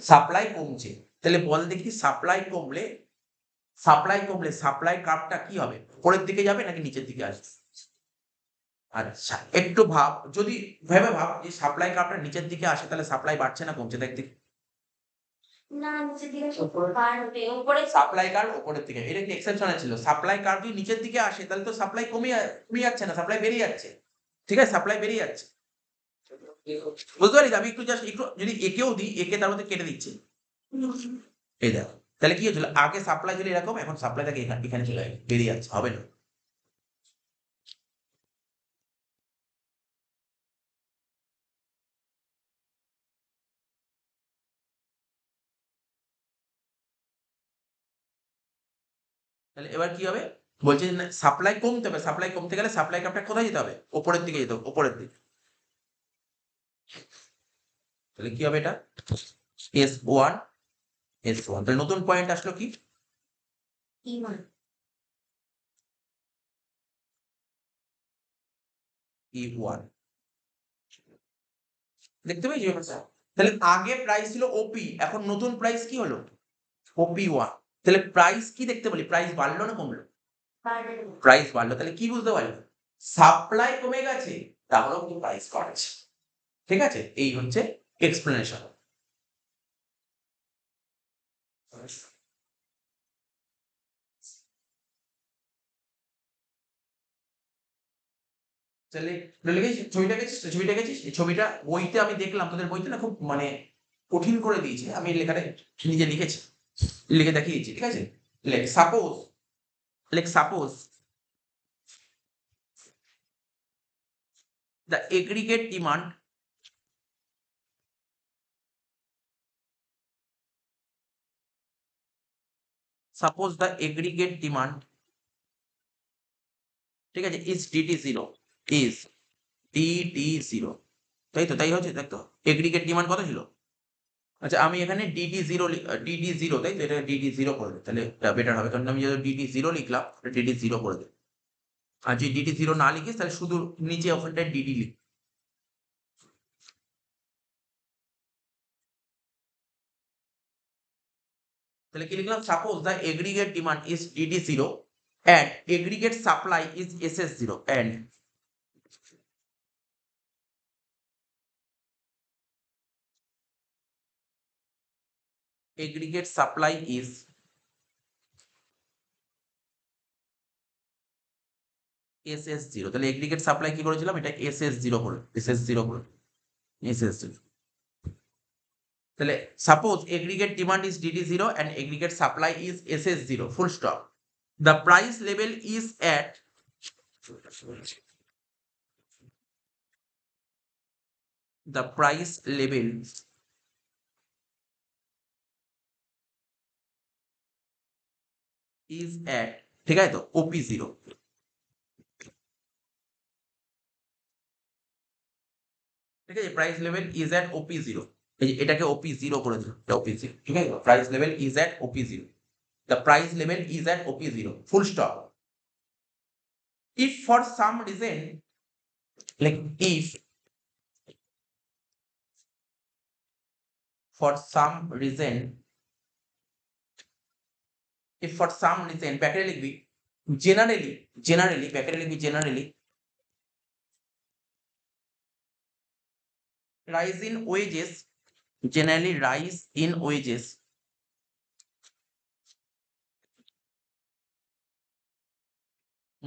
সাপ্লাই কমছে। তাহলে বল দেখি সাপ্লাই কমলে, সাপ্লাই কার্ভটা কি হবে? উপরের দিকে যাবে নাকি নিচের দিকে আসবে? আচ্ছা, একটু ভাব, যদি ভেবে ভাব যে সাপ্লাই কার্ভটা নিচের দিকে আসে তাহলে সাপ্লাই বাড়ছে না কমছে? দেখ দেখি। না নিচের দিকে বাড়বে, উপরে সাপ্লাই কার্ভ উপরের দিকে, এটা কি এক্সেপশন ছিল? সাপ্লাই কার্ভ যদি নিচের দিকে আসে তাহলে তো সাপ্লাই কমে যাচ্ছে না, সাপ্লাই বেরিয়ে যাচ্ছে। ঠিক আছে, সাপ্লাই বেরিয়ে যাচ্ছে। বুঝতে পারি? আমি একটু জাস্ট একটু যদি একেও দিই, একে তার মধ্যে কেটে দিচ্ছি। এই দেখো, তাহলে কি হয়েছিল? আগে সাপ্লাই ছিল এরকম, এখন সাপ্লাই থেকে এখানে চলে আসবে, বেরিয়ে যাচ্ছে, হবে না। তাহলে এবার কি হবে? বলছে সাপ্লাই কমতে হবে, সাপ্লাই কমতে গেলে সাপ্লাই কাপটা কোথায় যেতে হবে? উপরের দিকে যেতে হবে, উপরের দিকে। তাহলে কি হবে? এটা S1 S1। তাহলে নতুন পয়েন্ট আসলো কি? E1। দেখতে পেয়েছি ব্যাপারটা? তাহলে আগে প্রাইস ছিল ওপি, এখন নতুন প্রাইস কি হলো? OP1। তাহলে প্রাইস কি দেখতে পেলি? প্রাইস বাড়লো না কমলো? প্রাইস বাড়লো। তাহলে কি বুঝতে পারলি? সাপ্লাই কমে গেছে, তাহলেও কিন্তু প্রাইস বাড়ছে। ঠিক আছে, এই হচ্ছে এক্সপ্লেনেশন। তাহলে ছবিটা গেছিস তো? ছবিটা গেছিস? এই ছবিটা বইতে আমি দেখলাম, তোদের বইতে না খুব মানে কঠিন করে দিয়েছে। আমি লেখাটা নিজে লিখেছি, লিখে দেখিয়ে দিচ্ছি। ঠিক আছে, লেখ সাপোজ, লেখ suppose the aggregate demand suppose the aggregate demand, ঠিক আছে, is DD0 is DT0, তাই তো, তাই হচ্ছে, দেখ তো এগ্রিগেট ডিমান্ড কত ছিল? আচ্ছা আমি এখানে DT0, তাই তো, এটা DT0 করে দে, তাহলে এটা বেটার হবে, কারণ আমি যদি DT0 লিখলাম, DT0 করে দে। আর যদি DT0 না লিখিস তাহলে শুধু নিচে ওখানটায় DD লিখ। তাহলে কি লিখলাম? Suppose the aggregate demand is DD0 and aggregate supply is SS0 and aggregate supply is SS0। তাহলে এগ্রিগেট সাপ্লাই কি করেছিলাম? এটা SS0 করে, SS0 করে, SS0। তাহলে suppose aggregate demand is DD0 and aggregate supply is SS0, full stop. The price level is at the price level is at, ঠিক আছে তো, OP0, ঠিক আছে, price level is at OP0, এই যে এটাকে OP0 করে দিল, এটা OP0, ঠিক আছে, price level is at OP0, the price level is at OP0, full stop. If for some reason, like if for some reason, if for some reason ব্যাকেটে লিখবি generally ব্যাকেটে লিখবি generally rise in wages, generally rise in wages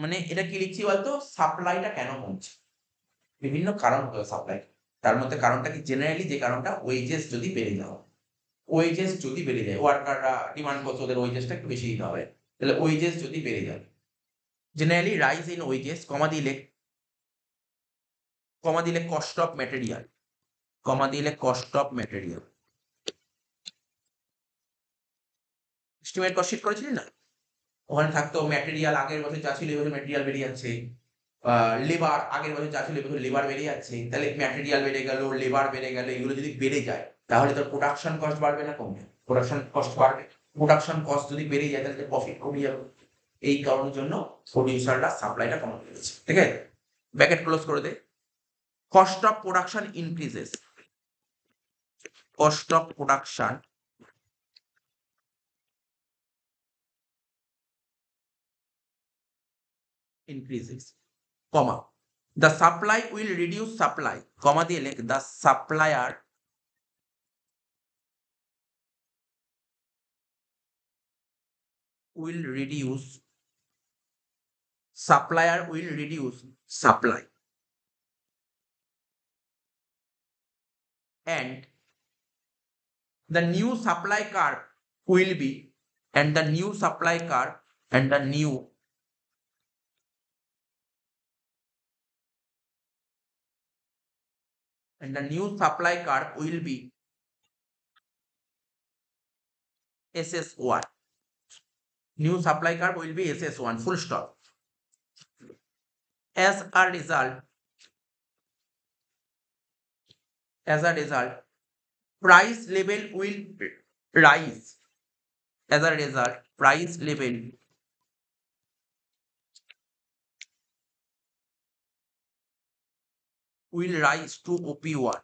মানে এটা কি লিখছি বলতো? সাপ্লাইটা কেন কমছে, বিভিন্ন কারণ হলো সাপ্লাই, তার মধ্যে কারণটা কি? জেনারেলি যে কারণটা, ওয়েজেস যদি বেড়ে যাওয়া, ওয়েজেস যদি বেড়ে যায়, ওয়ার্কাররা ডিমান্ড করছে ওদের ওয়েজেসটা একটু বেশি দিতে হবে, তাহলে ওয়েজেস যদি বেড়ে যায়, generally rise in wages, comma দিলে কস্ট অফ ম্যাটেরিয়াল, কমা দিলে cost of material, estimate cost sheet করেছিলি না? ওখানে থাকতো ম্যাটেরিয়াল আগের বছর যা ছিল এবছর ম্যাটেরিয়াল বেড়ে যাচ্ছে, লেবার আগের বছর যা ছিল এবছর লেবার বেড়ে যাচ্ছে, তাহলে ম্যাটেরিয়াল বেড়ে গেল, লেবার বেড়ে গেল, এগুলো যদি বেড়ে যায় তাহলে তোর প্রোডাকশন কস্ট বাড়বে না কমবে? প্রোডাকশন কস্ট বাড়বে, প্রোডাকশন কস্ট যদি বেড়ে যায় তাহলে প্রফিট কমে যাবে, এই কারণের জন্য প্রডিউসাররা সাপ্লাইটা কমাতে পেরেছে, ঠিক আছে, ব্র্যাকেট ক্লোজ করে দে। Cost of production increases, cost of production increases, comma, the supply will reduce supply, comma দিয়ে লেখ, the supplier will reduce, supplier will reduce supply and the new supply curve will be, and the new supply curve and the new supply curve will be SS1, new supply curve will be SS1, full stop. As a result, price level will rise, as a result price level will rise to OP1,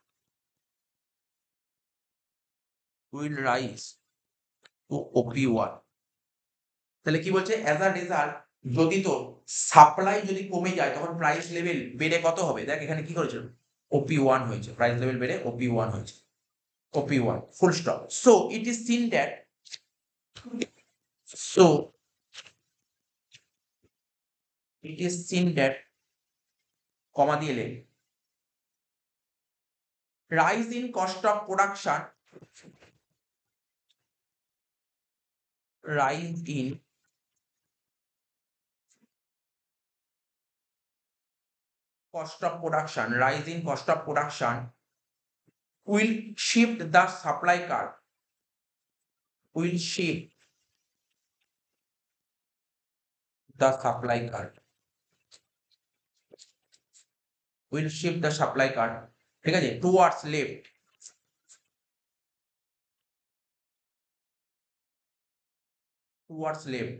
will rise to OP1। তাহলে কি বলছে? অ্যাজ আ রেজাল্ট, যদি তো সাপ্লাই যদি কমে যায় তখন প্রাইস লেভেল বেড়ে কত হবে? দেখ এখানে কি করেছিল, OP1 হয়েছে, প্রাইস লেভেল বেড়ে OP1 হয়েছে, OP1, full stop. So it is seen that, so it is seen that, কমা দিয়ে লেখ, rise in cost of production, rise in cost of production, rise in cost of production will shift the supply curve, will shift the supply curve, will shift the supply curve, ঠিক আছে, টুয়ার্ডস লেফট, টুয়ার্ডস লেফট,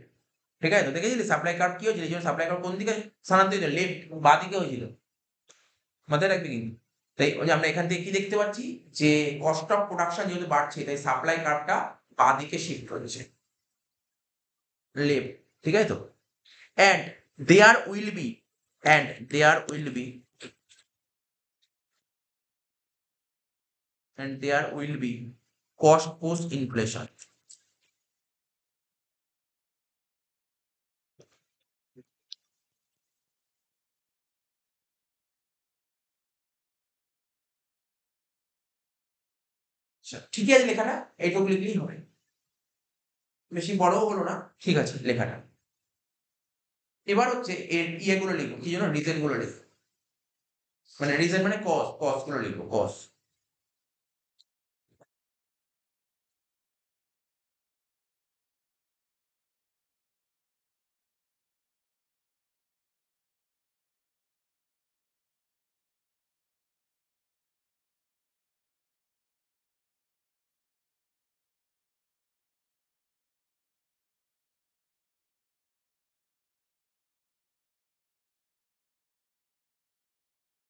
ঠিক আছে। তো দেখেছিলি সাপ্লাই কার্ভ কি হয়েছিল, এই জন্য সাপ্লাই কার্ভ কোন দিকে স্থানান্তরিত, লেফট, বাঁ দিকে হয়েছিল, মাথায় রাখবি কিন্তু। তাই ওই যে আমরা এখান থেকে কি দেখতে পাচ্ছি যে কস্ট অফ প্রোডাকশন যেহেতু বাড়ছে, তাই সাপ্লাই কার্ভটা বাঁ দিকে শিফট হচ্ছে, লেফট, ঠিক আছে তো। and there will be and there will be and there will be cost push inflation, আচ্ছা ঠিক আছে, লেখাটা এইটুকু লিখলেই হবে, বেশি বড়ও হলো না, ঠিক আছে লেখাটা। এবার হচ্ছে এর ইয়েগুলো লিখবো, কি জন্য, রিজন গুলো লিখবো, মানে রিজন মানে কজ, কজ গুলো লিখবো, কজ।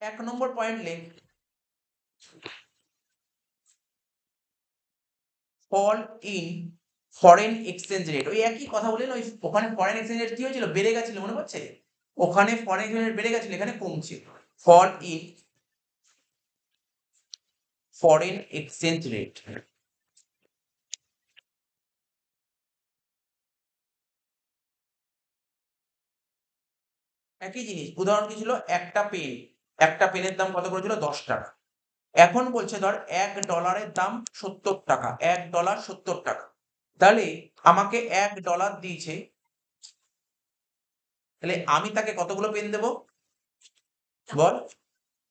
এক নম্বর পয়েন্ট লেখ, fall in foreign exchange rate. ওই একই কথা বললেন, ওই ওখানে ফরেন এক্সচেঞ্জ রেট কি হয়েছিল, বেড়ে গেছিল, মনে পড়ছে, ওখানে ফরেন এক্সচেঞ্জ রেট বেড়ে গেছিল, এখানে কমছে। Fall in foreign exchange rate, একই জিনিস। উদাহরণ কি ছিল, একটা পেন, একটা পেনের দাম কত করেছিল, 10 টাকা। এখন বলছে ধর $1 দাম 70 টাকা, $1 70 টাকা, তাহলে আমাকে $1 দিয়েছে, তাহলে আমি তাকে কতগুলো পেন দেবো বল,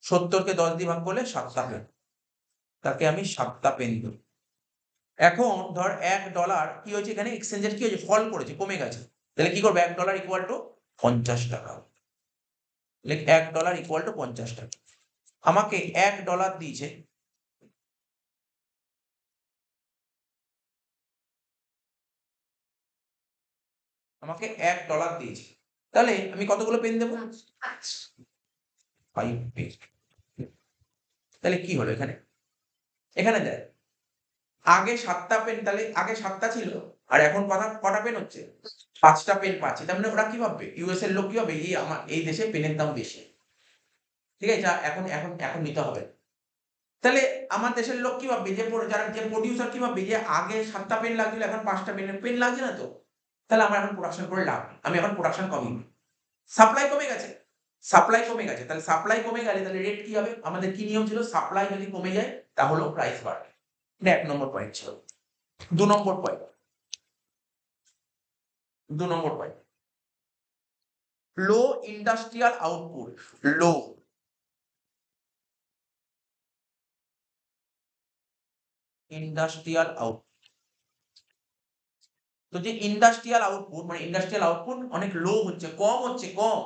70 কে 10 দিয়ে ভাগ করলে 7টা পেন, তাকে আমি 7টা পেন দেবো। এখন ধর $1 কি হয়েছে, এখানে এক্সচেঞ্জের কি হয়েছে, ফল করেছে, কমে গেছে, তাহলে কি করবে, $1 ইকুয়াল টু 50 টাকা, $1 ইকুয়াল টু 50 টাকা। আমাকে $1 দিয়েছে, আমাকে $1 দিয়েছে, তাহলে আমি কতগুলো পেন দেবো, 5 পেন। তাহলে কি হলো এখানে, এখানে দেখ আগে 7টা পেন, তাহলে আগে 7টা ছিল, আর এখন কটা পেন হচ্ছে, 5টা পেন পাচ্ছে। তার মানে ওরা কি ভাববে, ইউএস এর লোক কি ভাববে, এই আমার এই দেশে পেনের দাম বেশি, ঠিক আছে, যা এখন এখন এখন নিতে হবে। তাহলে আমার দেশের লোক কি ভাববে, যারা যে প্রডিউসার কি ভাববে, যে আগে 7টা পেন লাগছিল, এখন 5টা পেন লাগছে না তো, তাহলে আমার এখন প্রোডাকশন করে লাভ নেই, আমি এখন প্রোডাকশন কমিয়ে, সাপ্লাই কমে গেছে, সাপ্লাই কমে গেছে, তাহলে সাপ্লাই কমে গেলে তাহলে রেট কি হবে, আমাদের কি নিয়ম ছিল, সাপ্লাই যদি কমে যায় তাহলেও প্রাইস বাড়বে। এটা 1 নম্বর পয়েন্ট ছিল। 2 নম্বর পয়েন্ট, 2 নম্বর পয়েন্ট, লো ইন্ডাস্ট্রিয়াল আউটপুট, লো ইন্ডাস্ট্রিয়াল আউটপুট। তো যে ইন্ডাস্ট্রিয়াল আউটপুট, মানে ইন্ডাস্ট্রিয়াল আউটপুট অনেক লো হচ্ছে, কম হচ্ছে, কম।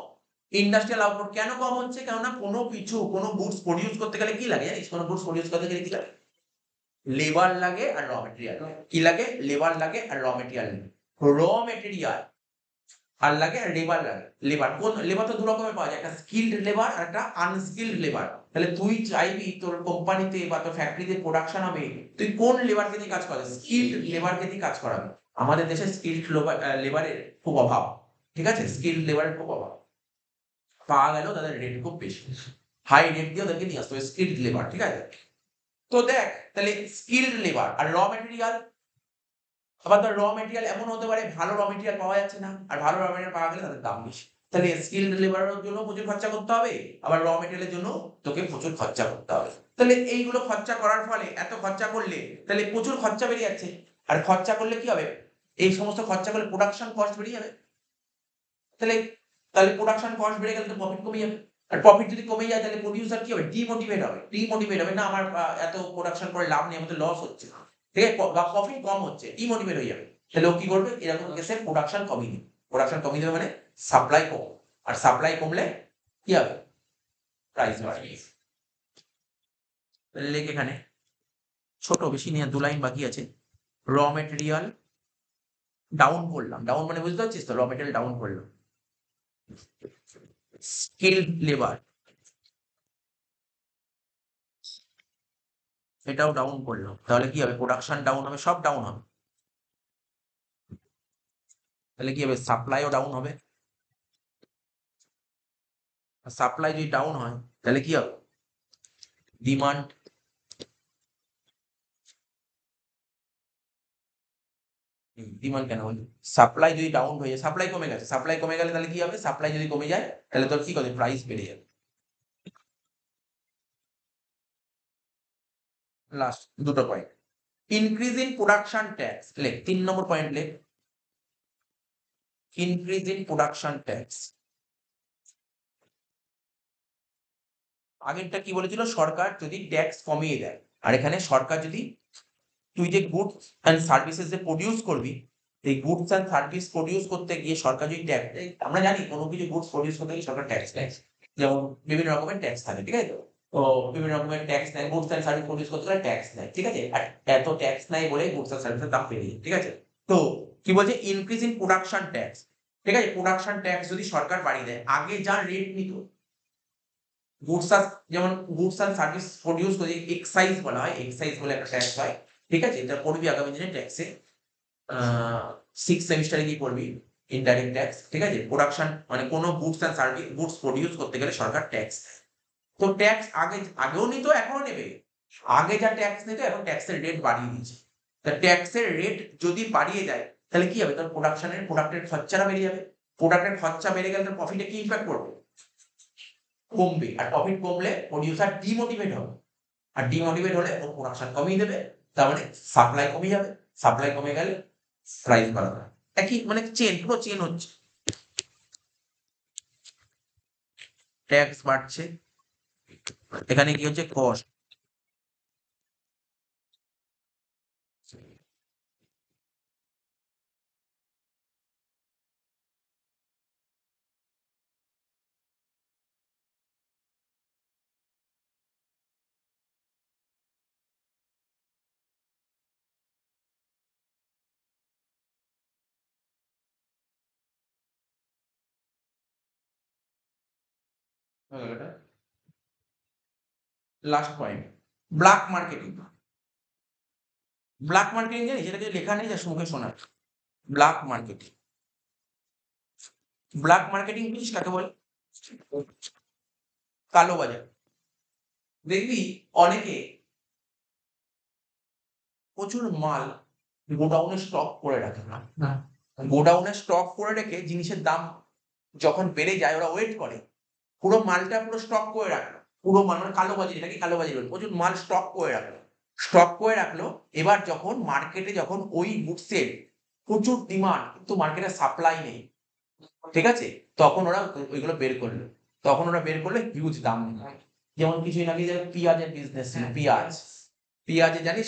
ইন্ডাস্ট্রিয়াল আউটপুট কেন কম হচ্ছে, কেননা কোনো গুডস প্রডিউস করতে গেলে কি লাগে জানিস, কোনো গুডস প্রডিউস করতে গেলে কি লাগে, লেবার লাগে আর র মেটেরিয়াল। কি লাগে, লেবার লাগে আর র মেটেরিয়াল, র মেটেরিয়াল আর লাগে আর লেবার লাগে। লেবার কোন লেবার, তো দু রকমের পাওয়া যায়, একটা স্কিলড লেবার আর একটা আনস্কিলড লেবার। তাহলে তুই চাইবি তোর কোম্পানিতে বা তোর ফ্যাক্টরিতে প্রোডাকশন হবে, তুই কোন লেবারকে দিয়ে কাজ করাবি, স্কিলড লেবারকে দিয়ে কাজ করাবি। আমাদের দেশে স্কিলড লেবারের খুব অভাব, ঠিক আছে, স্কিলড লেবারের খুব অভাব, পাওয়া গেলেও তাদের রেট খুব বেশি, হাই রেট দিয়ে ওদেরকে নিয়ে আসতে হবে স্কিলড লেবার, ঠিক আছে। তো দেখ তাহলে স্কিলড লেবার আর র মেটেরিয়াল, আবার ধর র মেটেরিয়াল এমন হতে পারে ভালো র মেটেরিয়াল পাওয়া যাচ্ছে না, আর ভালো র মেটেরিয়াল পাওয়া গেলে তাদের দাম বেশি, তাহলে স্কিলড লেবারের জন্য প্রচুর খরচা করতে হবে, আবার র মেটেরিয়ালের জন্য তোকে প্রচুর খরচা করতে হবে। তাহলে এইগুলো খরচা করার ফলে, এত খরচা করলে তাহলে প্রচুর খরচা বেড়ে যাচ্ছে, আর খরচা করলে কি হবে, এই সমস্ত খরচা করলে প্রোডাকশন কস্ট বেড়ে যাবে, তাহলে তাহলে প্রোডাকশন কস্ট বেড়ে গেলে তো প্রফিট কমে যাবে, আর প্রফিট যদি কমে যায় তাহলে প্রোডিউসার কি হবে, ডিমোটিভেট হবে, না আমার এত প্রোডাকশন করে লাভ নেই, আমাদের লস হচ্ছে, ঠিক আছে, বা প্রফিট কম হচ্ছে, ডিমোটিভেট হয়ে যাবে। তাহলে ও কি করবে, এরকম কেসে প্রোডাকশন কমিয়ে দেবে মানে সাপ্লাই কম, আর সাপ্লাই কমলে কি হবে, প্রাইস বাড়বে। লেখ এখানে ছোট, বেশি নিয়ে 2 লাইন বাকি আছে। র মেটেরিয়াল ডাউন করলাম, ডাউন মানে বুঝতে পারছিস তো, র মেটেরিয়াল ডাউন করলাম। স্কিলড লেবার এটাও ডাউন করলাম, তাহলে কি হবে? প্রোডাকশন ডাউন হবে, সব ডাউন হবে। তাহলে কি হবে? সাপ্লাইও ডাউন হবে। সাপ্লাই যদি ডাউন হয় তাহলে কি হবে? ডিমান্ড, ডিমান্ড কেন হলো? সাপ্লাই যদি ডাউন হয়ে যায়, সাপ্লাই কমে গেছে, সাপ্লাই কমে গেলে তাহলে কি হবে? সাপ্লাই যদি কমে যায় তাহলে তোর কি করে? প্রাইস বেড়ে যাবে। লাস্ট দুটো point, increase in production tax. লেখ 3 নম্বর পয়েন্ট লেখ, ইনক্রিজ ইন প্রোডাকশন ট্যাক্স। আগেরটা কি বলেছিল? সরকার যদি ট্যাক্স কমিয়ে দেয়, আর এখানে সরকার যদি, তুই যে গুডস অ্যান্ড সার্ভিসেস যে প্রডিউস করবি, এই গুডস অ্যান্ড সার্ভিস প্রডিউস করতে গিয়ে সরকার যদি ট্যাক্স, আমরা জানি কোনো কিছু গুডস প্রডিউস করতে গিয়ে সরকার ট্যাক্স নেয়, যেমন বিভিন্ন রকমের ট্যাক্স থাকে, ঠিক আছে তো? তো বিভিন্ন রকমের ট্যাক্স নেয়, গুডস অ্যান্ড সার্ভিস প্রডিউস করতে গেলে ট্যাক্স নেয়, ঠিক আছে? আর এত ট্যাক্স নেয় বলে গুডস অ্যান্ড সার্ভিসের দাম বেড়ে যায়, ঠিক আছে? তো কি বলছে? ইনক্রিজ ইন প্রোডাকশন ট্যাক্স, ঠিক আছে? প্রোডাকশন ট্যাক্স যদি সরকার বাড়িয়ে দেয়, আগে যা রেট নিত গুডস, যেমন গুডস অ্যান্ড সার্ভিস প্রডিউস করে এক্সাইজ বলা হয়, এক্সাইজ বলে একটা ট্যাক্স হয়, ঠিক আছে? এটা পড়বি আগামী দিনে ট্যাক্সে, 6 সেমিস্টারে কি পড়বি? ইনডাইরেক্ট ট্যাক্স, ঠিক আছে? প্রোডাকশন মানে কোনো goods and service, goods produce করতে গেলে সরকার ট্যাক্স, তো ট্যাক্স আগেও নিত, এখনো নেবে। আগে যা ট্যাক্স নিত এখন ট্যাক্সের রেট বাড়িয়ে দিয়েছে। তা ট্যাক্সের রেট যদি বাড়িয়ে দেয় তাহলে কি হবে? তোর প্রোডাক্টের খরচাটা বেড়ে যাবে। প্রোডাক্টের খরচা বেড়ে গেলে তোর প্রফিটে কি ইম্প্যাক্ট পড়বে? কমবে। আর প্রফিট কমলে প্রডিউসার ডিমোটিভেট হবে, আর ডিমোটিভেট হলে ও প্রোডাকশন কমিয়ে দেবে, তার মানে সাপ্লাই কমে যাবে, সাপ্লাই কমে গেলে প্রাইস বাড়াবে। একই মানে চেন, পুরো চেন হচ্ছে, ট্যাক্স বাড়ছে, এখানে কি হচ্ছে? Cost. Last point, black marketing. Black marketing জানিস? যেটা কিছু লেখা নেই, যা মুখে শোনা। ব্ল্যাক মার্কেটিং, ব্ল্যাক মার্কেটিং বুঝিস কাকে বলে? কালো বাজার। দেখবি অনেকে প্রচুর মাল গোডাউনে স্টক করে রাখে, গোডাউনে স্টক করে রেখে জিনিসের দাম যখন বেড়ে যায় ওরা ওয়েট করে, পুরো মালটা পুরো স্টক করে রাখলো, পুরো মাল মানে কালো বাজার, এটাকে কালো বাজার বলে, প্রচুর মাল স্টক করে রাখলো, স্টক করে রাখলো। এবার যখন মার্কেটে যখন ওই গুডসের প্রচুর ডিমান্ড কিন্তু মার্কেটে সাপ্লাই নেই, ঠিক আছে, তখন ওরা ওইগুলো বের করলো, তখন ওরা বের করলে হিউজ দাম নেয়। যেমন কিছুদিন আগে যে পেঁয়াজের বিজনেস ছিল, পেঁয়াজ, পেঁয়াজে জানিস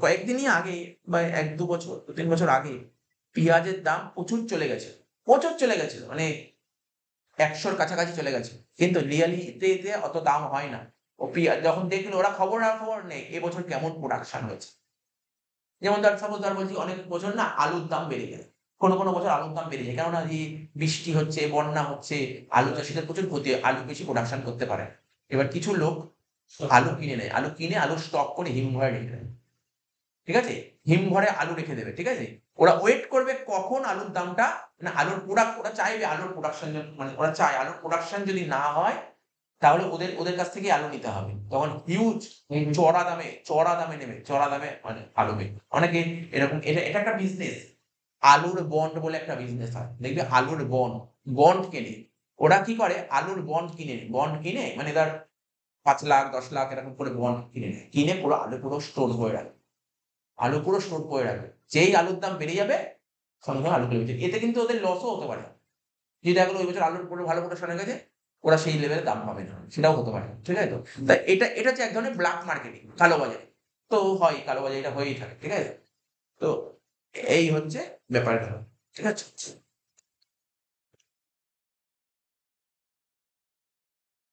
কয়েকদিনই আগে বা 1-2 বছর 2-3 বছর আগে পেঁয়াজের দাম প্রচুর চলে গেছে, প্রচুর চলে গেছে, মানে 100-র কাছাকাছি চলে গেছে, কিন্তু রিয়ালিটিতে অত দাম হয় না। ও পেঁয়াজ যখন দেখলো, ওরা খবর নেই এবছর কেমন প্রোডাকশন হয়েছে। যেমন ধর বলছি, অনেক বছর না আলুর দাম বেড়ে যায়, কোনো বছর আলুর দাম বেড়ে যায়, কেননা এই বৃষ্টি হচ্ছে, বন্যা হচ্ছে, আলু চাষিদের প্রচুর ক্ষতি হয়, আলু বেশি প্রোডাকশন করতে পারে না। এবার কিছু লোক আলু কিনে নেয়, আলু স্টক করে হিমঘরে রেখে দেয়, ঠিক আছে? হিমঘরে আলু রেখে দেবে, ঠিক আছে? ওরা ওয়েট করবে কখন আলুর দামটা, মানে আলুর প্রোডাক্ট, ওরা চাইবে আলুর প্রোডাকশন, মানে ওরা চায় আলুর প্রোডাকশন যদি না হয় তাহলে ওদের কাছ থেকে আলু নিতে হবে, তখন হিউজ চড়া দামে নেবে, চড়া দামে মানে আলু নেবে। অনেকে এরকম, এটা একটা বিজনেস, আলুর বন্ড বলে একটা বিজনেস হয়, দেখবে আলুর বন্ড কিনে, ওরা কি করে? আলুর বন্ড কিনে মানে ধর 5 লাখ 10 লাখ এরকম করে বন্ড কিনে পুরো আলু পুরো স্টোর করে রাখে, আলু পুরো স্টোর করে রাখবে, যেই আলুর দাম বেড়ে যাবে সঙ্গে সঙ্গে আলু কিনে ফেলবে। এতে কিন্তু ওদের লসও হতে পারে, যদি দেখা গেলো ওই বছর আলুর পুরো ভালো প্রোডাকশন হয়ে গেছে, ওরা সেই লেভেলে দাম পাবে না, সেটাও হতে পারে, ঠিক আছে তো? তাই এটা হচ্ছে এক ধরনের ব্ল্যাক মার্কেটিং, কালো বাজারে। তো হয় কালো বাজার, এটা হয়েই থাকে, ঠিক আছে? তো এই হচ্ছে ব্যাপারটা, ঠিক আছে?